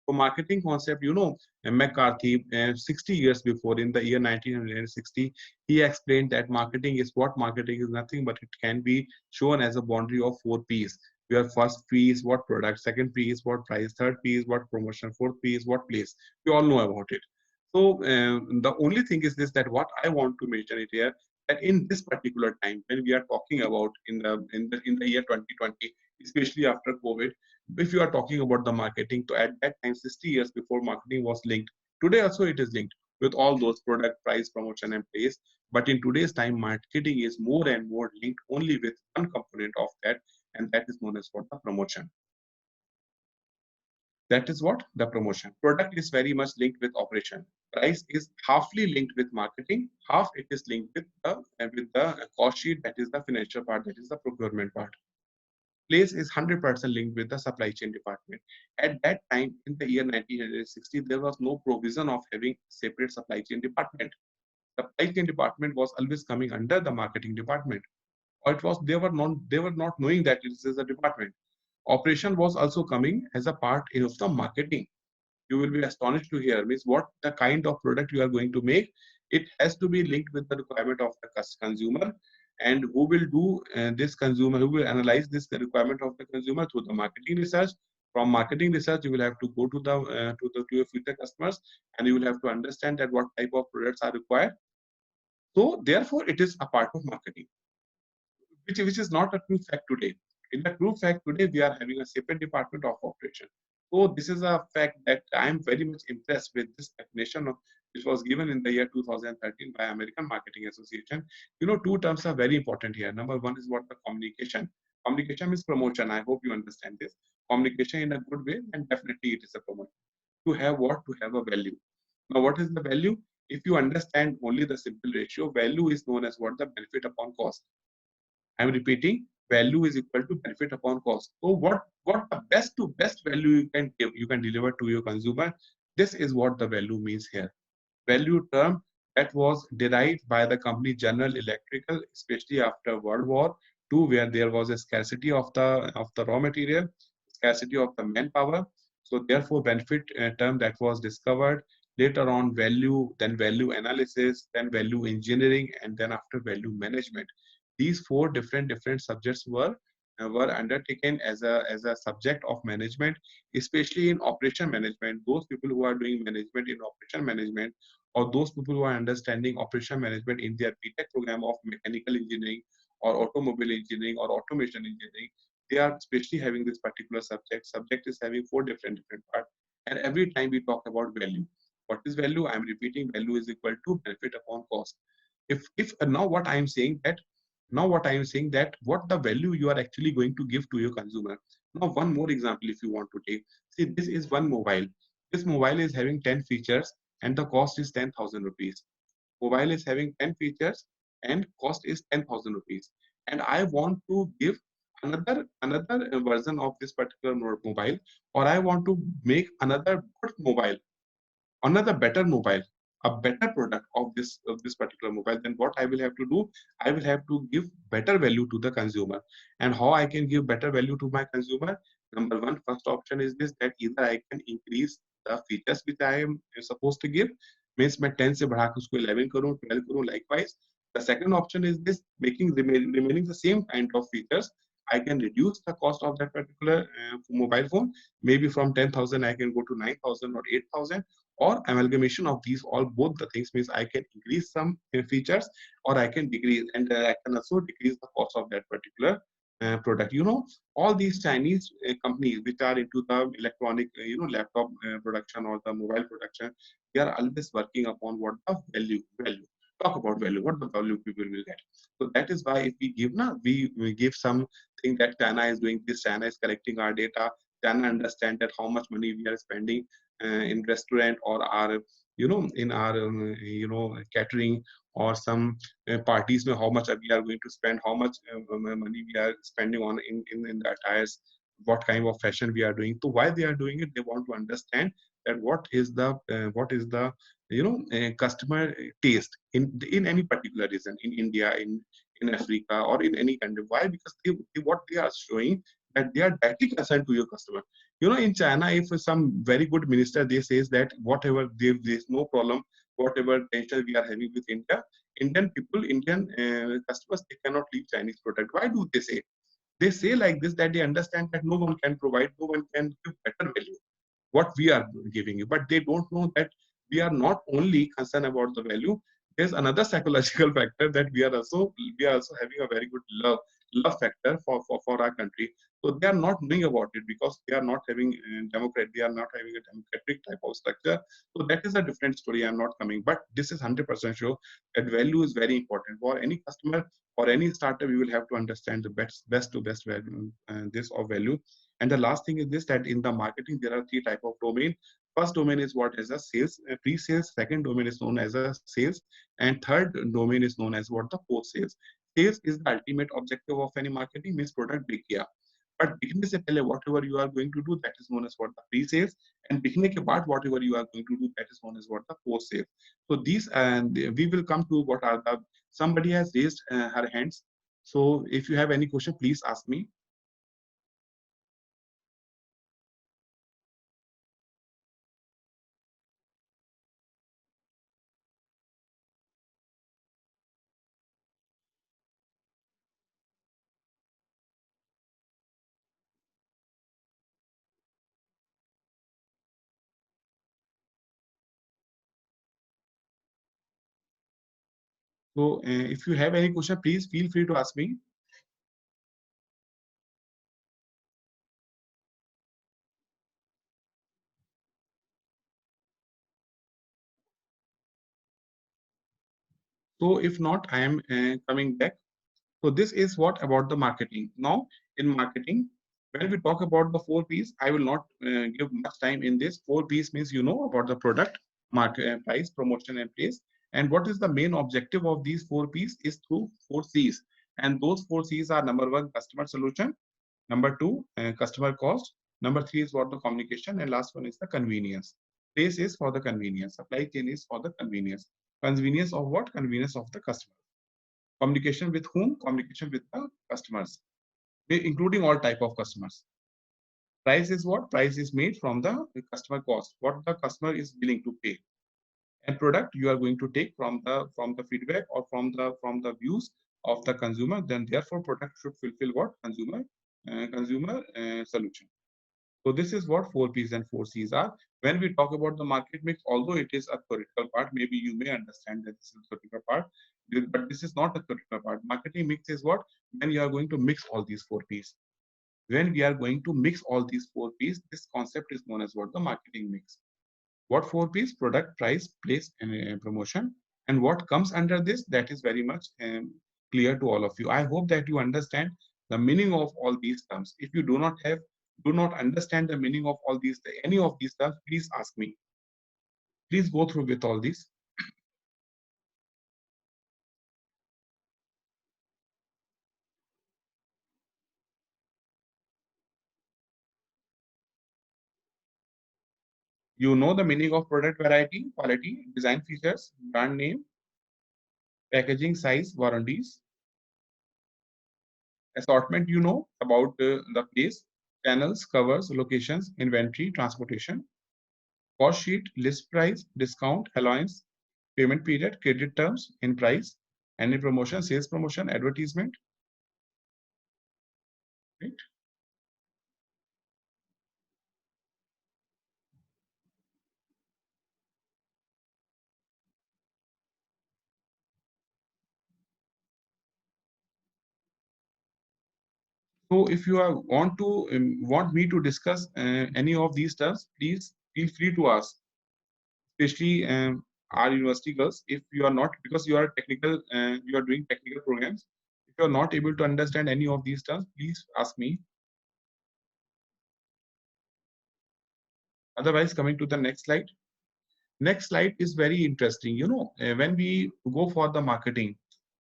So marketing concept, McCarthy, 60 years before, in the year 1960, he explained that marketing is nothing but it can be shown as a boundary of 4 P's. Where first P is what? Product, second P is what? Price, third P is what? Promotion, fourth P is what? Place. We all know about it. So the only thing is this, that what I want to mention it here, that in this particular time, when we are talking about in the year 2020, especially after COVID, if you are talking about the marketing, to at that time, 60 years before, marketing was linked. Today also it is linked with all those product, price, promotion, and place. But in today's time, marketing is more and more linked only with one component of that, and that is known as what? The promotion. That is what? The promotion. Product is very much linked with operation. Price is halfly linked with marketing, half it is linked with the cost sheet, that is the financial part, that is the procurement part. Place is 100% linked with the supply chain department. At that time, in the year 1960, there was no provision of having separate supply chain department. Supply chain department was always coming under the marketing department, or it was they were not knowing that it is a department. Operation was also coming as a part of the marketing. You will be astonished to hear, means what the kind of product you are going to make, it has to be linked with the requirement of the consumer, and who will do this consumer, who will analyze this the requirement of the consumer through the marketing research. From marketing research, you will have to go to your future customers, and you will have to understand that what type of products are required. So therefore, it is a part of marketing, which is not a true fact today. In the true fact today, we are having a separate department of operation. So this is a fact that I am very much impressed with this definition which was given in the year 2013 by American Marketing Association. Two terms are very important here. Number one is what? The communication. Communication is promotion. I hope you understand this. Communication in a good way, and definitely it is a promotion. To have what? To have a value. Now, what is the value? If you understand only the simple ratio, value is known as what? The benefit upon cost. I'm repeating, value is equal to benefit upon cost. So what the best to best value you can give, you can deliver to your consumer. This is what the value means here. Value term that was derived by the company General Electrical, especially after World War II, where there was a scarcity of the raw material, scarcity of the manpower. So therefore, benefit term that was discovered later on, value, then value analysis, then value engineering, and then after value management. These four different subjects were undertaken as a subject of management, especially in operation management. Those people who are doing management in operation management, or those people who are understanding operation management in their BTech program of mechanical engineering or automobile engineering or automation engineering, they are especially having this particular subject. Subject is having four different parts, and every time we talk about value. What is value? I am repeating, value is equal to benefit upon cost. If now what I am saying that what the value you are actually going to give to your consumer. Now one more example if you want to take. See, this is one mobile. This mobile is having 10 features and the cost is 10,000 rupees. Mobile is having 10 features and cost is 10,000 rupees. And I want to give another version of this particular mobile, or I want to make another good mobile, another better mobile, a better product of this particular mobile. Then what I will have to do, I will have to give better value to the consumer. And how I can give better value to my consumer? Number one, first option is this, that either I can increase the features which I am supposed to give, means मैं 10 से बढ़ा के उसको 11 करूं, 12 करूं, likewise. The second option is this, making remaining the same kind of features. I can reduce the cost of that particular mobile phone. Maybe from 10,000 I can go to 9,000 or 8,000, or amalgamation of these all both the things, means I can increase some features or I can decrease, and I can also decrease the cost of that particular product. You know, all these Chinese companies which are into the electronic, laptop production or the mobile production, they are always working upon what the value. Talk about value, what the value people will get. So that is why if we give we give something that China is doing this, China is collecting our data, China understand that how much money we are spending in restaurant or our in our catering or some parties, how much we are going to spend, how much money we are spending on in the attires, what kind of fashion we are doing. So why they are doing it? They want to understand that what is the customer taste in any particular region, in India, in Africa, or in any country. Why? Because what they are showing, that they are directly concerned to your customer. In China, if some very good minister, they says that whatever there's no problem, whatever tension we are having with India, Indian people, Indian customers, they cannot leave Chinese product. Why do they say? They say like this, that they understand that no one can provide, no one can give better value what we are giving you, but they don't know that we are not only concerned about the value. There's another psychological factor, that we are also having a very good love factor for our country. So they are not knowing about it because they are not having they are not having a democratic type of structure. So that is a different story. I'm not coming, but this is 100% sure that value is very important for any customer or any startup. You will have to understand the best to best value, this of value. And the last thing is this, that in the marketing, there are three type of domain. First domain is what is a sales, pre-sales. Second domain is known as a sales. And third domain is known as what the post-sales. Sales is the ultimate objective of any marketing, means product बिक गया. But बिकने से पहले whatever you are going to do, that is known as what the pre-sales. And बिकने के बाद whatever you are going to do, that is known as what the post-sales. So these, and we will come to what are the, somebody has raised her hands. So if you have any question, please ask me. So if you have any question, please feel free to ask me. So if not, I am coming back. So this is what about the marketing. Now in marketing, when we talk about the 4 P's, I will not give much time in this. 4 P's means about the product, market, price, promotion, and place. And what is the main objective of these 4 P's is through 4 C's. And those 4 C's are: number 1, customer solution; number 2, customer cost; number 3 is what the communication; and last one is the convenience. Place is for the convenience. Supply chain is for the convenience. Convenience of what? Convenience of the customer. Communication with whom? Communication with the customers, including all type of customers. Price is what? Price is made from the customer cost, what the customer is willing to pay. And product you are going to take from the feedback or from the views of the consumer. Then therefore product should fulfill what? Consumer solution. So this is what 4 P's and 4 C's are. When we talk about the market mix, although it is a theoretical part, maybe you may understand that this is a theoretical part, but this is not a theoretical part. Marketing mix is what? When you are going to mix all these 4 P's. When we are going to mix all these 4 P's, this concept is known as what? The marketing mix. What 4 P's? Product, price, place, and promotion. And what comes under this, that is very much clear to all of you. I hope that you understand the meaning of all these terms. If you do not understand the meaning of all these, any of these terms, please ask me. Please go through with all these. You know the meaning of product variety, quality, design features, brand name, packaging size, warranties. Assortment, you know about the place, channels, covers, locations, inventory, transportation. Cost sheet, list price, discount, allowance, payment period, credit terms, in price, any promotion, sales promotion, advertisement. Right? So if you want me to discuss any of these terms, please feel free to ask, especially our university girls. If you are not, because you are technical, you are doing technical programs, if you are not able to understand any of these terms, please ask me. Otherwise, coming to the next slide. Next slide is very interesting. You know, when we go for the marketing,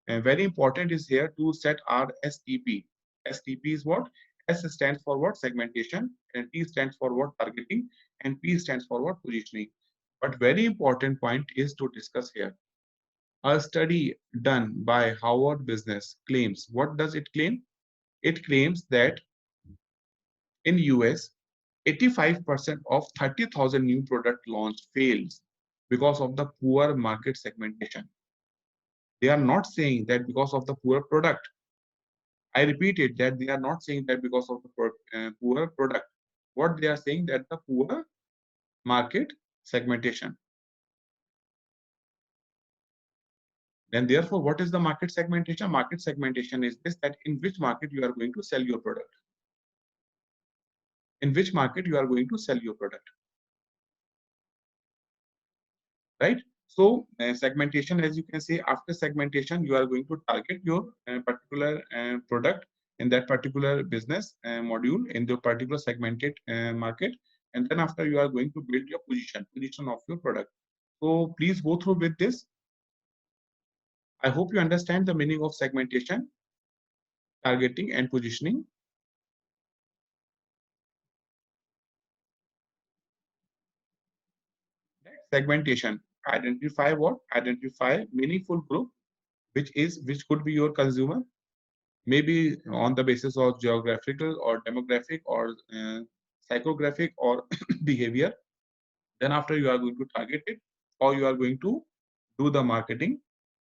very important is here to set our STP. STP is what? S stands for what? Segmentation, and T stands for what? Targeting, and P stands for what? Positioning. But very important point is to discuss here. A study done by Harvard Business claims, what does it claim? It claims that in US, 85% of 30,000 new product launch fails because of the poor market segmentation. They are not saying that because of the poor product. I repeat it, that they are not saying that because of the poor product. What they are saying, that the poor market segmentation. Then therefore, what is the market segmentation? Market segmentation is this, that in which market you are going to sell your product. In which market you are going to sell your product. Right? So segmentation, as you can see, after segmentation, you are going to target your particular product in that particular business module in the particular segmented market. And then after, you are going to build your position of your product. So please go through with this. I hope you understand the meaning of segmentation, targeting, and positioning. Segmentation. Identify what? Identify meaningful group, which could be your consumer, maybe on the basis of geographical or demographic or psychographic or behavior. Then after, you are going to target it, or you are going to do the marketing.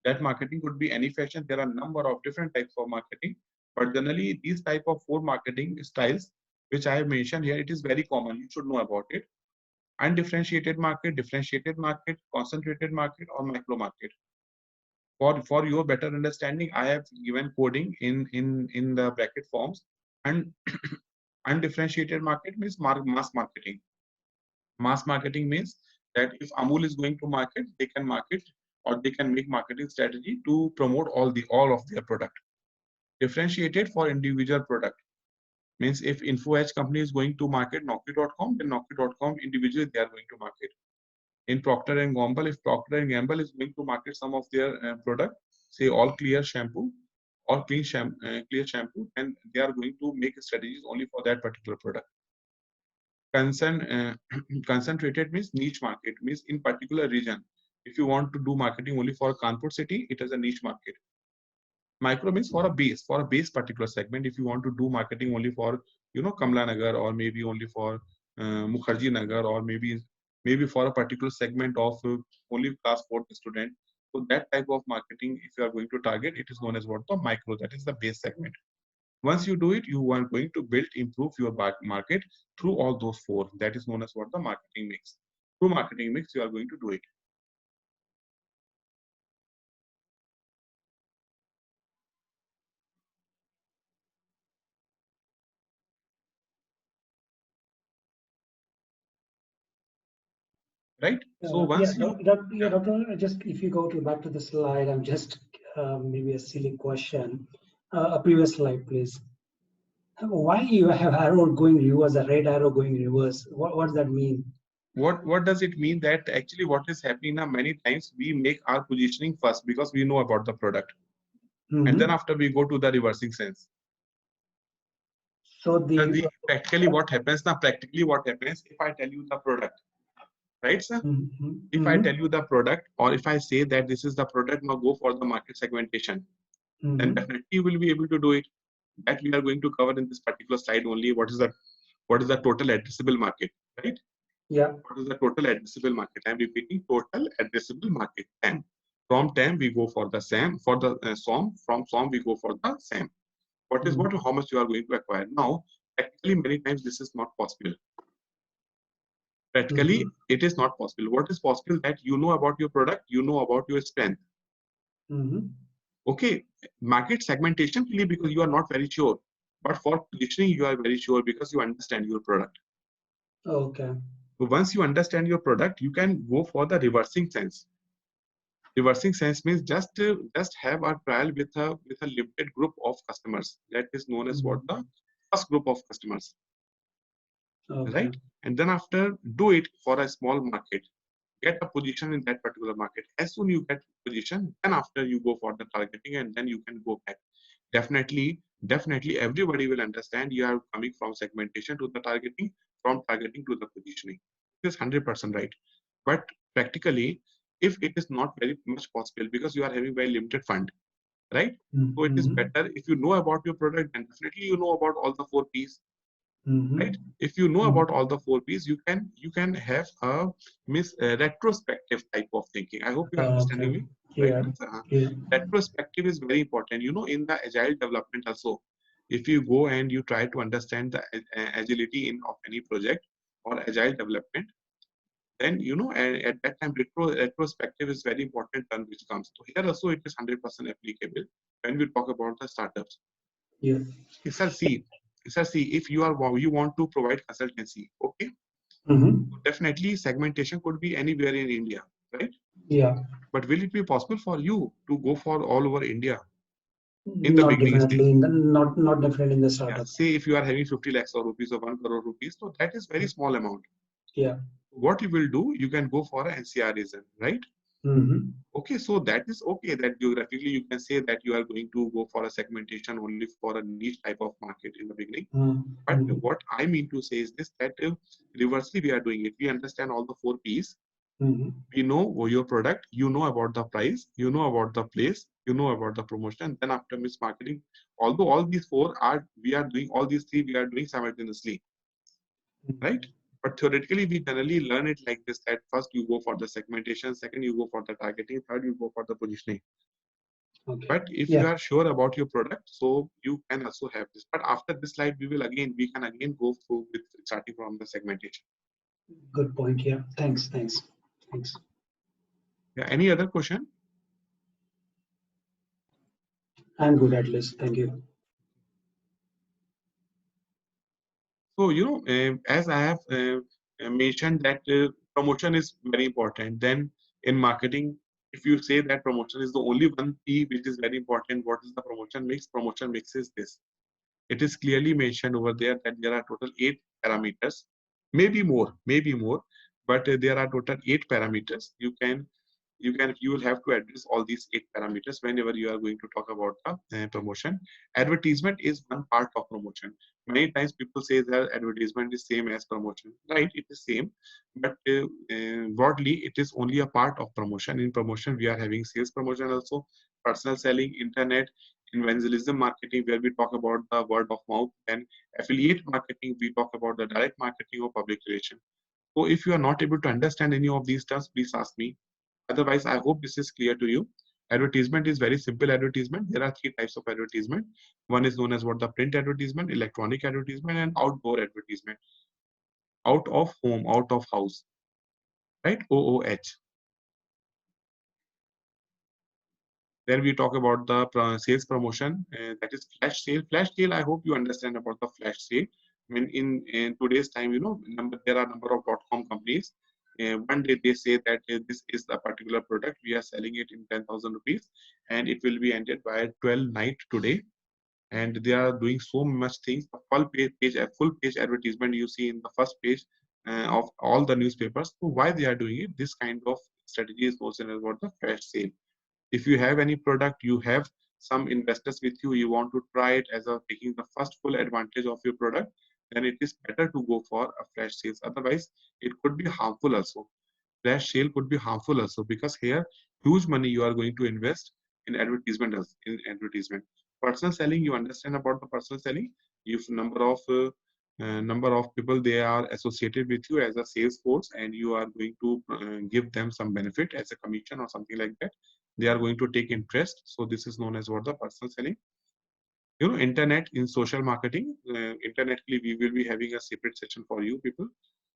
That marketing could be any fashion. There are a number of different types of marketing, but generally these type of 4 marketing styles which I have mentioned here, it is very common. You should know about it. Undifferentiated market, differentiated market, concentrated market, or micro market. For your better understanding, I have given coding in the bracket forms. And undifferentiated market means mass marketing. Mass marketing means that if Amul is going to market, they can market, or they can make marketing strategy to promote all of their product. Differentiated for individual product means if InfoEdge company is going to market Naukri.com, then Naukri.com individually they are going to market. In Procter and Gamble, if Procter and Gamble is going to market some of their product, say All Clear shampoo or clear shampoo, and they are going to make strategies only for that particular product. Concentrated means niche market, means in particular region. If you want to do marketing only for Kanpur city, it is a niche market. Micro means for a base particular segment. If you want to do marketing only for, you know, Kamla Nagar, or maybe only for Mukherjee Nagar, or maybe for a particular segment of only class 4 student. So that type of marketing, if you are going to target, it is known as what? The micro. That is the base segment. Once you do it, you are going to improve your market through all those 4. That is known as what? The marketing mix. Through marketing mix, you are going to do it. Right? So once Doctor, just if you go back to the slide, I'm just maybe a silly question. A previous slide, please. Why you have arrow going reverse, a red arrow going reverse? What does that mean? What does it mean? That actually what is happening now, many times we make our positioning first because we know about the product, and then after we go to the reversing sense. So practically what happens now? Practically what happens if I tell you the product, right, sir? If I tell you the product, or if I say that this is the product, now go for the market segmentation, then definitely you will be able to do it. That we are going to cover in this particular slide only. What is the total addressable market, right? Yeah. What is the total addressable market? I'm repeating, total addressable market, TAM. From TAM we go for the SAM, for the SOM. From SOM we go for the SAM. What is how much you are going to acquire? Now, actually many times this is not possible. Practically, it is not possible. What is possible? That you know about your product, you know about your strength. Okay, market segmentation really because you are not very sure, but for positioning you are very sure because you understand your product. Okay. So once you understand your product, you can go for the reversing sense. Reversing sense means just have a trial with a limited group of customers. That is known as what? The first group of customers. Okay. Right? And then after, do it for a small market. Get a position in that particular market. As soon you get position, then after you go for the targeting, and then you can go back. Definitely everybody will understand you are coming from segmentation to the targeting, from targeting to the positioning. This is 100% right. But practically, if it is not very much possible because you are having very limited fund, right? So it is better if you know about your product, and definitely you know about all the 4 P's. Right? If you know about all the 4 P's, you can have a retrospective type of thinking. I hope you are understanding me. Yeah. Right? Yeah. Retrospective is very important. You know, in the agile development also, if you go and you try to understand the agility of any project or agile development, then you know at that time retrospective is very important term which comes. So here also it is 100% applicable when we talk about the startups. Yeah. See, if you want to provide consultancy, okay, definitely segmentation could be anywhere in India, right? Yeah. But will it be possible for you to go for all over India in the not beginning definitely stage? Not definitely in the startup. Yeah, say if you are having 50 lakhs of rupees or 1 crore rupees, so that is very small amount. Yeah. What you will do, you can go for an NCR region, right? Okay, so that is okay. That geographically you can say that you are going to go for a segmentation only for a niche type of market in the beginning. But what I mean to say is this: that reversely we are doing it. We understand all the 4 P's. We know your product. You know about the price. You know about the place. You know about the promotion. Then after marketing, although all these 4 we are doing all these 3 we are doing simultaneously, right? But theoretically, we generally learn it like this, that first you go for the segmentation, second you go for the targeting, third you go for the positioning. Okay. But if you are sure about your product, so you can also have this. But after this slide, we can again go through with starting from the segmentation. Good point. Yeah. Thanks. Yeah. Any other question? I'm good at least. Thank you. So, you know, as I have mentioned that promotion is very important. Then in marketing, if you say that promotion is the only one P which is very important, what is the promotion mix? Promotion mix is this. It is clearly mentioned over there that there are total 8 parameters, maybe more, but there are total 8 parameters. You can you will have to address all these 8 parameters whenever you are going to talk about the promotion. Advertisement is one part of promotion. Many times people say that advertisement is same as promotion. Right, it is same, but broadly it is only a part of promotion. In promotion we are having sales promotion also, personal selling, internet, evangelism marketing, where we talk about the word of mouth, and affiliate marketing, we talk about the direct marketing or public relation. So if you are not able to understand any of these terms, please ask me. Otherwise, I hope this is clear to you. Advertisement is very simple advertisement. There are 3 types of advertisement. One is known as what the print advertisement, electronic advertisement, and outdoor advertisement. Out of home, out of house, right? OOH. Then we talk about the sales promotion, that is flash sale. Flash sale, I hope you understand about the flash sale. When in today's time, there are number of .com companies. One day they say that this is a particular product, we are selling it in 10,000 rupees, and it will be ended by 12 night today. And they are doing so much things. A full page advertisement you see in the first page of all the newspapers. So why they are doing it? This kind of strategy is also known as what the flash sale. If you have any product, you have some investors with you, you want to try it as a taking the first full advantage of your product, then it is better to go for a flash sales. Otherwise, it could be harmful also. Flash sale could be harmful also, because here huge money you are going to invest in advertisement. Personal selling, you understand about the personal selling. If number of people they are associated with you as a sales force, and you are going to give them some benefit as a commission or something like that, they are going to take interest. So this is known as what the personal selling. Internet in social marketing, internetly we will be having a separate session for you people.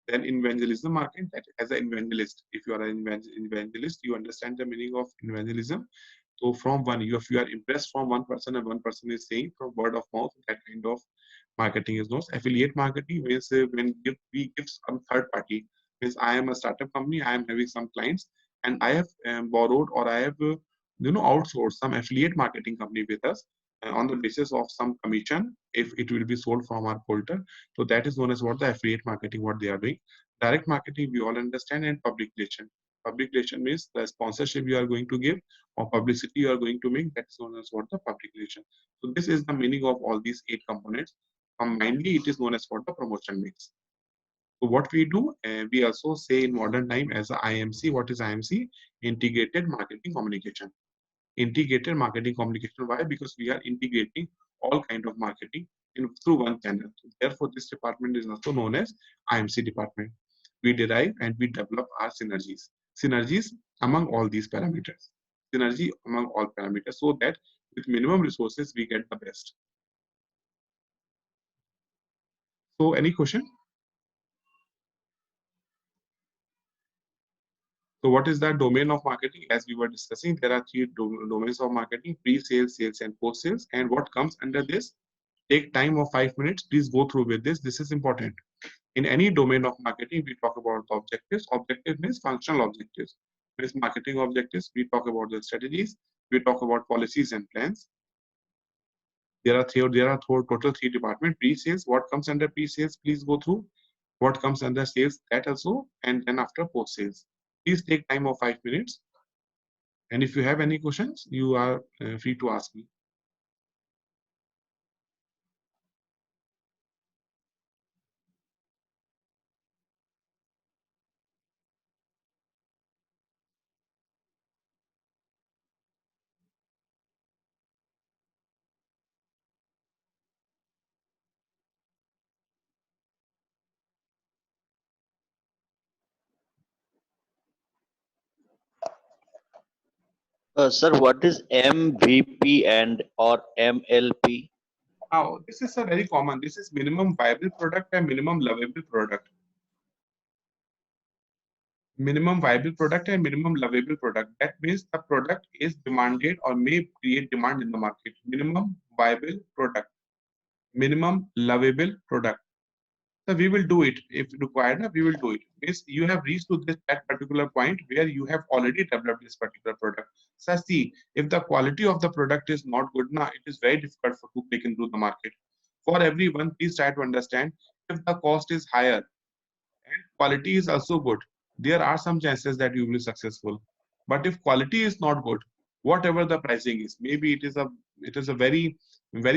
Then evangelism marketing, that as an evangelist, if you are an evangelist, you understand the meaning of evangelism. So from one, if you are impressed from one person and one person is saying from word of mouth, that kind of marketing is known. Affiliate marketing means when we give some third party, means I am a startup company, I am having some clients, and I have borrowed, or I have outsourced some affiliate marketing company with us on the basis of some commission if it will be sold from our portal. So that is known as what the affiliate marketing, what they are doing. Direct marketing we all understand, and public relation. Public relation means the sponsorship you are going to give or publicity you are going to make, that's known as what the public relation. So this is the meaning of all these 8 components. Combinedly, it is known as what the promotion mix. So what we do, we also say in modern time as a IMC. What is IMC? Integrated marketing communication. Integrated marketing communication. Why? Because we are integrating all kind of marketing through one channel. Therefore, this department is also known as IMC department. We derive and we develop our synergies. Synergies among all these parameters. Synergy among all parameters, so that with minimum resources we get the best. So any question? So what is the domain of marketing? As we were discussing, there are 3 domains of marketing: pre-sales, sales, and post-sales. And what comes under this? Take time of 5 minutes. Please go through with this. This is important. In any domain of marketing, we talk about the objectives. Objective means functional objectives. Means marketing objectives. We talk about the strategies. We talk about policies and plans. There are total 3 departments. Pre-sales. What comes under pre-sales? Please go through. What comes under sales? That also. And then after post-sales. Please take time of 5 minutes. And if you have any questions, you are free to ask me. Sir, what is MVP and or MLP? Now, this is a very common. This is minimum viable product and minimum lovable product. Minimum viable product and minimum lovable product. That means the product is demanded or may create demand in the market. Minimum viable product. Minimum lovable product. So we will do it if required. We will do it. Means you have reached to that particular point where you have already developed this particular product. So see, if the quality of the product is not good now, it is very difficult to break into the market. For everyone, please try to understand, if the cost is higher and quality is also good, there are some chances that you will be successful. But if quality is not good, whatever the pricing is, maybe it is a very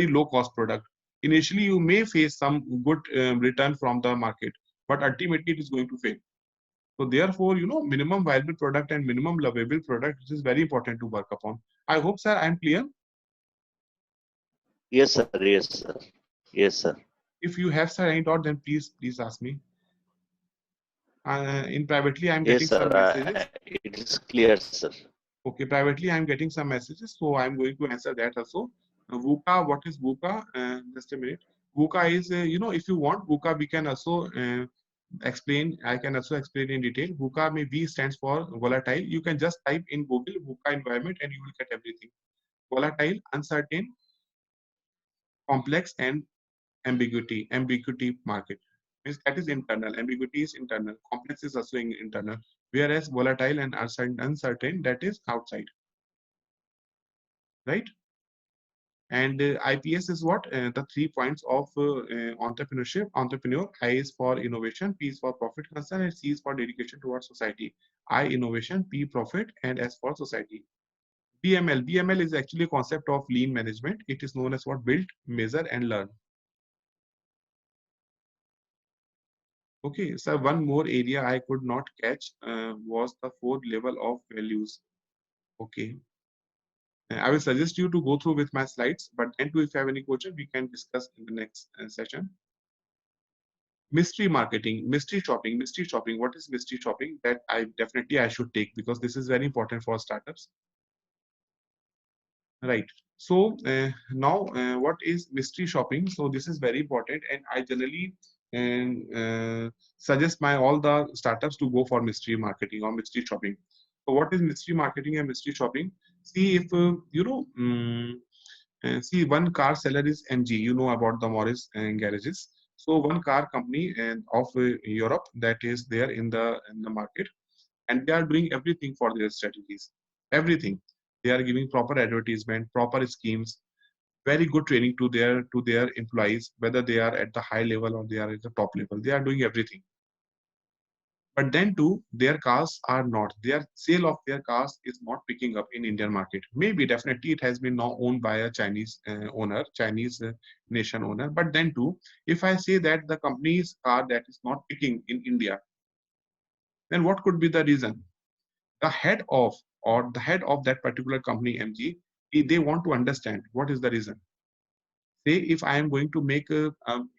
low cost product. Initially, you may face some good return from the market, but ultimately it is going to fail. So therefore, minimum viable product and minimum lovable product, which is very important to work upon. I hope, sir, I am clear. Yes, sir. Yes, sir. Yes, sir. If you have, sir, any doubt, then please ask me. In privately, I am Yes, getting sir. some messages. It is clear, sir. Okay, privately, I am getting some messages, so I am going to answer that also. VUCA, what is VUCA? Just a minute. VUCA is, if you want VUCA, we can also explain. I can also explain in detail. VUCA, may V stands for volatile. You can just type in Google VUCA environment and you will get everything. Volatile, uncertain, complex, and ambiguity market. Means that is internal. Ambiguity is internal. Complex is also internal. Whereas volatile and uncertain, that is outside. Right? And IPS is what? The 3 points of entrepreneurship. Entrepreneur, I is for innovation, P is for profit concern, and C is for dedication towards society. I, innovation, P, profit, and S for society. BML. BML is actually a concept of lean management. It is known as what? Build, measure, and learn. Okay, so one more area I could not catch was the 4th level of values. Okay. I will suggest you to go through with my slides, but then too, if you have any question, we can discuss in the next session. Mystery marketing, mystery shopping. What is mystery shopping? That I should take, because this is very important for startups. Right. So now what is mystery shopping? So this is very important, and I generally suggest my all the startups to go for mystery marketing or mystery shopping. So what is mystery marketing and mystery shopping? See if see, one car seller is MG. You know about the Morris garages. So one car company of Europe that is there in the market, and they are doing everything for their strategies. Everything. They are giving proper advertisement, proper schemes, very good training to their employees, whether they are at the high level or they are at the top level. They are doing everything. But then too, their cars are not. Their sale of their cars is not picking up in Indian market. Maybe definitely it has been now owned by a Chinese owner, Chinese nation owner. But then too, if I say that the company's car that is not picking in India, then what could be the reason? The head of that particular company, MG, they want to understand what is the reason. Say if I am going to make a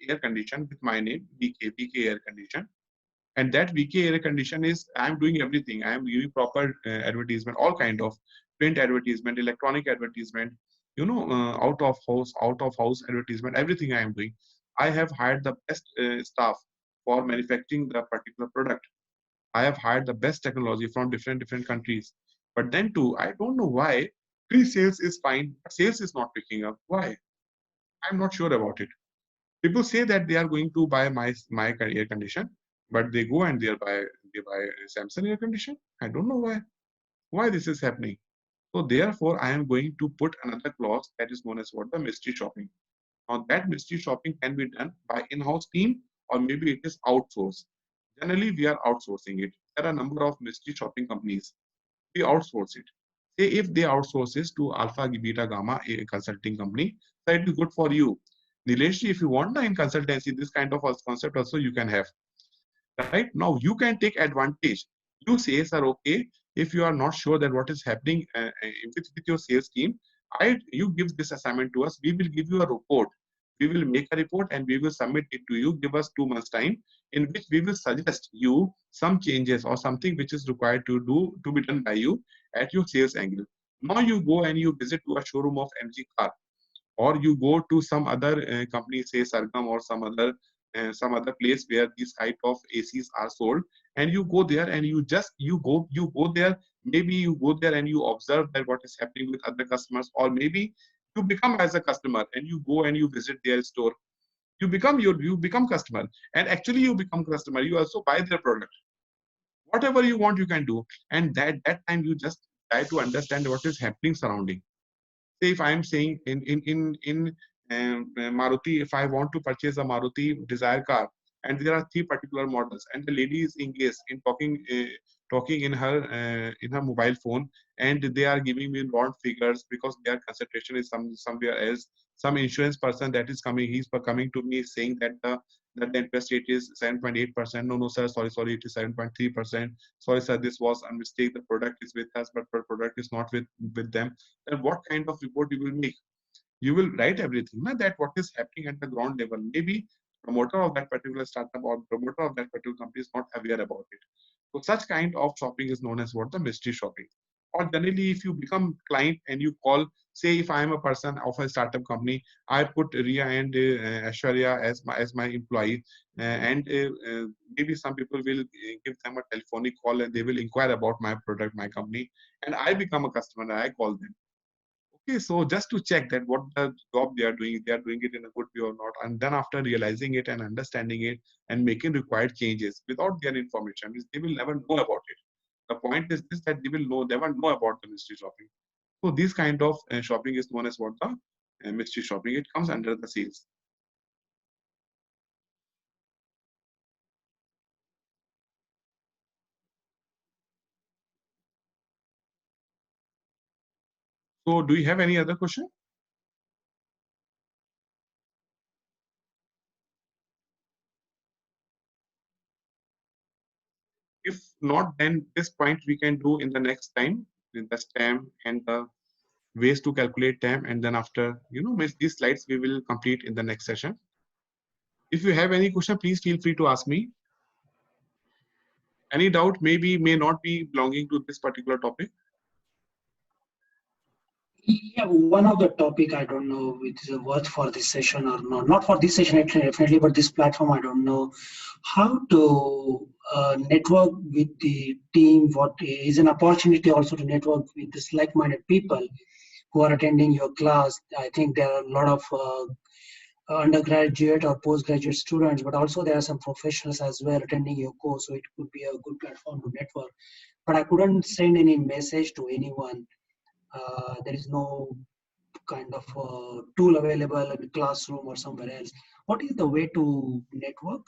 air condition with my name, BK air condition, and that VK air condition is, I'm doing everything. I am giving proper advertisement, all kind of print advertisement, electronic advertisement, out of house advertisement, everything I am doing. I have hired the best staff for manufacturing the particular product. I have hired the best technology from different countries. But then too, I don't know why pre-sales is fine, but sales is not picking up. Why? I'm not sure about it. People say that they are going to buy my air condition, but they go and they buy a Samsung air condition. I don't know why this is happening. So therefore, I am going to put another clause that is known as what? The mystery shopping. Now that mystery shopping can be done by in-house team, or maybe it is outsourced. Generally, we are outsourcing it. There are a number of mystery shopping companies. We outsource it. Say if they outsource this to Alpha Beta Gamma, a consulting company, so it is good for you. Nilesh, if you want in consultancy, this kind of concept also you can have. Right now, you can take advantage. You say, sir, okay, if you are not sure that what is happening with your sales team, you give this assignment to us. We will give you a report. We will make a report and we will submit it to you. Give us 2 months time, in which we will suggest you some changes or something which is required to be done by you at your sales angle. Now you go and you visit to a showroom of MG car, or you go to some other company, say Sargam, or some other place where these type of ACs are sold, and you go there and you go there. Maybe you go there and you observe that what is happening with other customers, or maybe you become as a customer and you go and you visit their store. You become customer, and actually you become customer. You also buy their product. Whatever you want, you can do, and that time you just try to understand what is happening surrounding. Say if I am saying in Maruti, if I want to purchase a Maruti Desire car, and there are 3 particular models, and the lady is engaged in talking talking in her mobile phone, and they are giving me wrong figures because their concentration is somewhere else. Some insurance person that is coming, he's coming to me saying that the interest rate is 7.8%. No, no, sir, sorry, it is 7.3%. Sorry, sir, this was a mistake. The product is with us, but the product is not with them. Then what kind of report you will make? You will write everything, na, that what is happening at the ground level. Maybe promoter of that particular startup or promoter of that particular company is not aware about it. So such kind of shopping is known as what? The mystery shopping. Or generally, if you become client and you call, say, if I am a person of a startup company, I put Ria and Ashwarya as my employee, and maybe some people will give them a telephonic call and they will inquire about my product, my company, and I become a customer and I call them. Okay, so just to check that what the job they are doing it in a good way or not. And then after realizing it and understanding it and making required changes without their information, means they will never know about it. The point is this, that they will never know about the mystery shopping. So this kind of shopping is known as what? The mystery shopping. It comes under the sales. So do you have any other question? If not, then this point we can do in the next time, in the STEM and the ways to calculate time, and then after, these slides we will complete in the next session. If you have any question, please feel free to ask me. Any doubt may not be belonging to this particular topic. Yeah, one of the topic I don't know which is worth for this session or not. Not for this session definitely, but this platform I don't know how to network with the team. What is an opportunity also to network with this like-minded people who are attending your class. I think there are a lot of undergraduate or postgraduate students, but also there are some professionals as well attending your course. So it could be a good platform to network. But I couldn't send any message to anyone. There is no kind of tool available in the classroom or somewhere else. What is the way to network?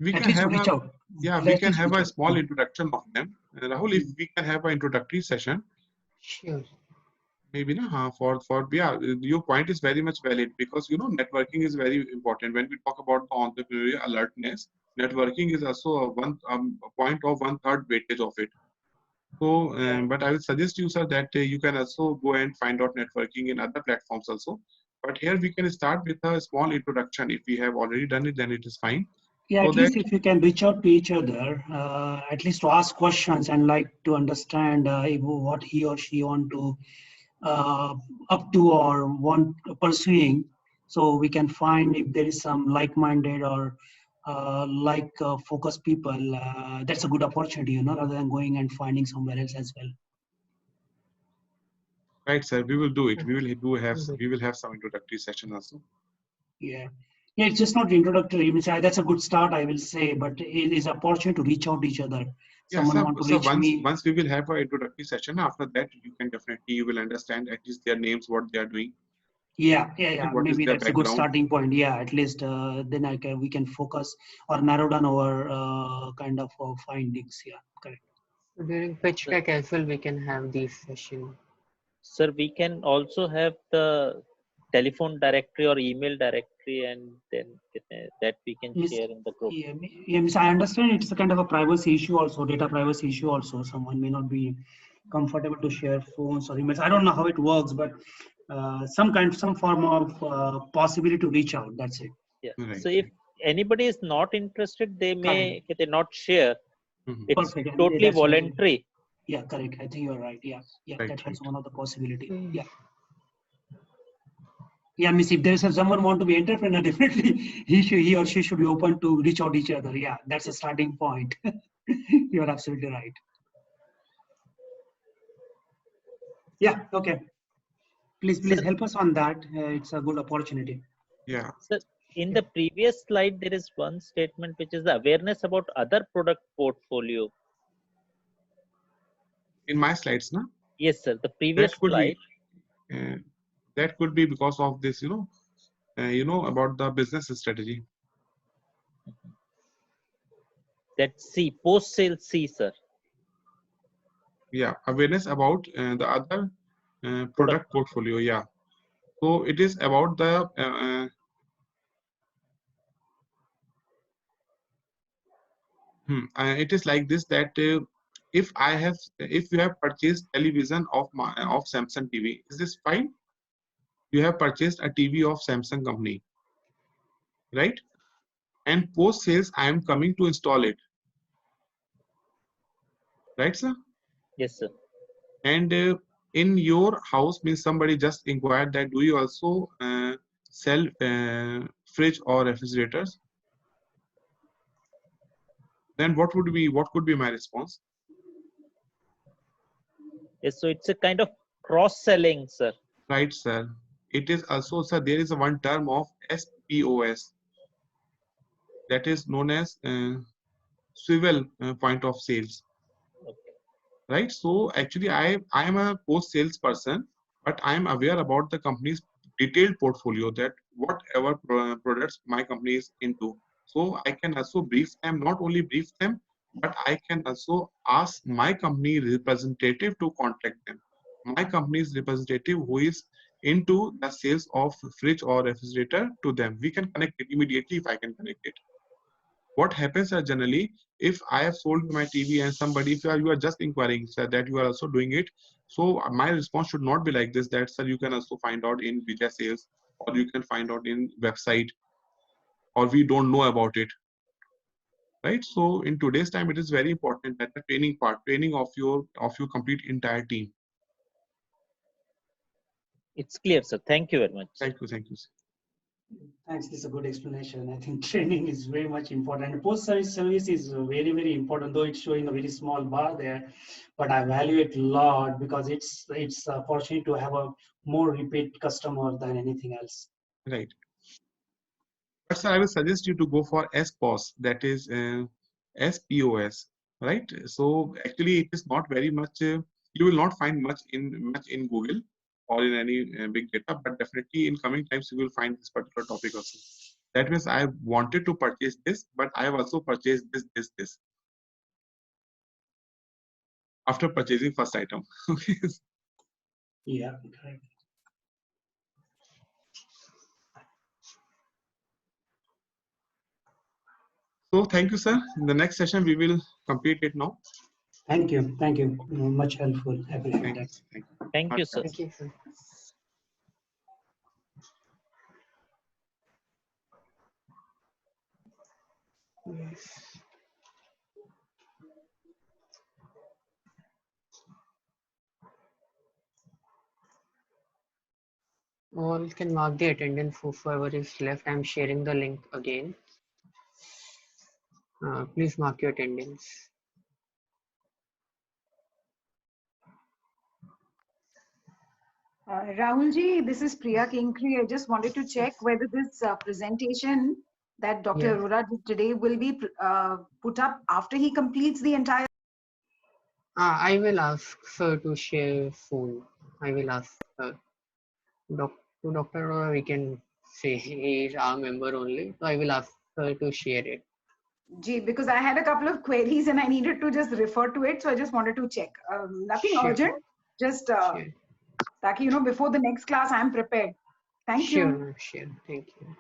We At can least have reach out. we At can least have reach a out. small introduction of them. Rahul, if we can have an introductory session, Sure. maybe for your point is very much valid, because networking is very important when we talk about the entrepreneurial alertness. Networking is also a point of 1/3 weightage of it. So, but I will suggest you, sir, that you can also go and find out networking in other platforms also. But here we can start with a small introduction. If we have already done it, then it is fine. Yeah, So at that, least if you can reach out to each other, at least to ask questions and like to understand what he or she want to uh, up to or want pursuing, so we can find if there is some like-minded or focused people. That's a good opportunity, rather than going and finding somewhere else as well. right, sir, we will do it. Good. We will have some introductory session also. Yeah. Yeah, it's just not introductory. That's a good start, I will say, but it is opportunity to reach out to each other. Yes, Someone sir. want to So reach me. once we will have an introductory session, after that you will understand at least their names, what they are doing, Yeah. and what is Maybe their that's a good background. starting point. Yeah, at least then we can focus or narrow down our kind of findings. Yeah, correct. So during pitch Sir, deck as well, we can have these session. sir, we can also have the telephone directory or email directory, and then that we can Miss, share in the group. Miss, I understand it's a kind of a privacy issue also, data privacy issue also. Someone may not be comfortable to share phones or emails. I don't know how it works, but some form of possibility to reach out. That's it. Yeah. Right. So if anybody is not interested, they Correct. may not share. Mhm. It's Perfect. And totally that's also, voluntary. yeah, correct. I think you're right. Yeah, Right, that's right. also one of the possibility. Mm. Yeah. Yeah, Miss, if there is someone want to be entrepreneur, definitely he or she should be open to reach out each other. Yeah, that's a starting point. You're absolutely right. Yeah, okay. Please Sir, help us on that. It's a good opportunity. Yeah. sir, in Yeah. the previous slide, there is one statement which is the awareness about other product portfolio. In my slides, na, Yes, sir. The previous that could slide. be uh, because of this, about the business strategy. That C, post sale C, sir. Yeah, awareness about the other product portfolio. Yeah. So it is about the it is like this, that if you have purchased television of Samsung TV, is this fine? You have purchased a TV of Samsung company, right? And post sales, I am coming to install it, right, sir? Yes, sir. And in your house, means somebody just inquired that do you also sell fridge or refrigerators? Then what could be my response? Yes, so it's a kind of cross-selling, sir. Right, sir. It is also, sir, there is a one term of SPOS, that is known as swivel point of sales, Okay. right? So actually, I am a post sales person, but I am aware about the company's detailed portfolio, that whatever products my company is into. So I can also brief them, not only brief them, but I can also ask my company representative to contact them. My company's representative who is into the sales of fridge or refrigerator to them. We can connect it immediately if I can connect it. What happens are generally, if I have sold my TV and somebody, if you are just inquiring, sir, that you are also doing it, so my response should not be like this, that sir, you can also find out in Vijay sales, or you can find out in website, or we don't know about it, right? So in today's time, it is very important that the training of your complete entire team. It's clear, sir. Thank you very much. Thank you, thank you. Thanks. This is a good explanation. I think training is very much important. Post-service is very, very important, though it's showing a very small bar there. But I value it a lot because it's a opportunity to have a more repeat customer than anything else. Right. But sir, I will suggest you to go for SPOS, that is SPOS, right? So actually, it is not very much. You will not find much in Google or in any big data, but definitely in coming times you will find this particular topic also. That means I wanted to purchase this, but I have also purchased this after purchasing first item. Okay. Yeah, correct. So thank you, sir. In the next session, we will complete it now. Thank you. Thank you. Much helpful. I appreciate that. Thank you. Thank you, sir. Thank you, sir. Yes. All can mark the attendance for whoever is left. I'm sharing the link again. Please mark your attendance. Rahulji, this is Priya Kinkri. I just wanted to check whether this presentation that Dr. Yeah. Arora did today will be put up after he completes the entire. I will ask her to share phone. I will ask her. To Dr. Arora, we can say he is our member only. So I will ask her to share it. Gee, because I had a couple of queries and I needed to just refer to it. So I just wanted to check. Nothing Sure. urgent, just Sure. that, before the next class, I'm prepared. Thank you. Sure, sure. Thank you.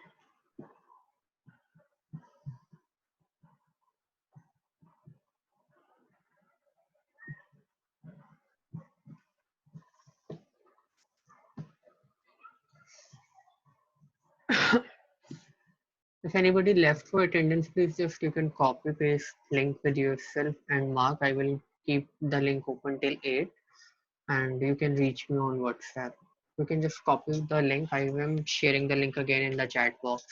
If anybody left for attendance, please just you can copy paste link with yourself and mark. I will keep the link open till 8 and you can reach me on WhatsApp. You can just copy the link. I am sharing the link again in the chat box.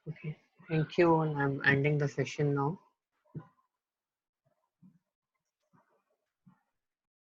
Okay, thank you. And I'm ending the session now.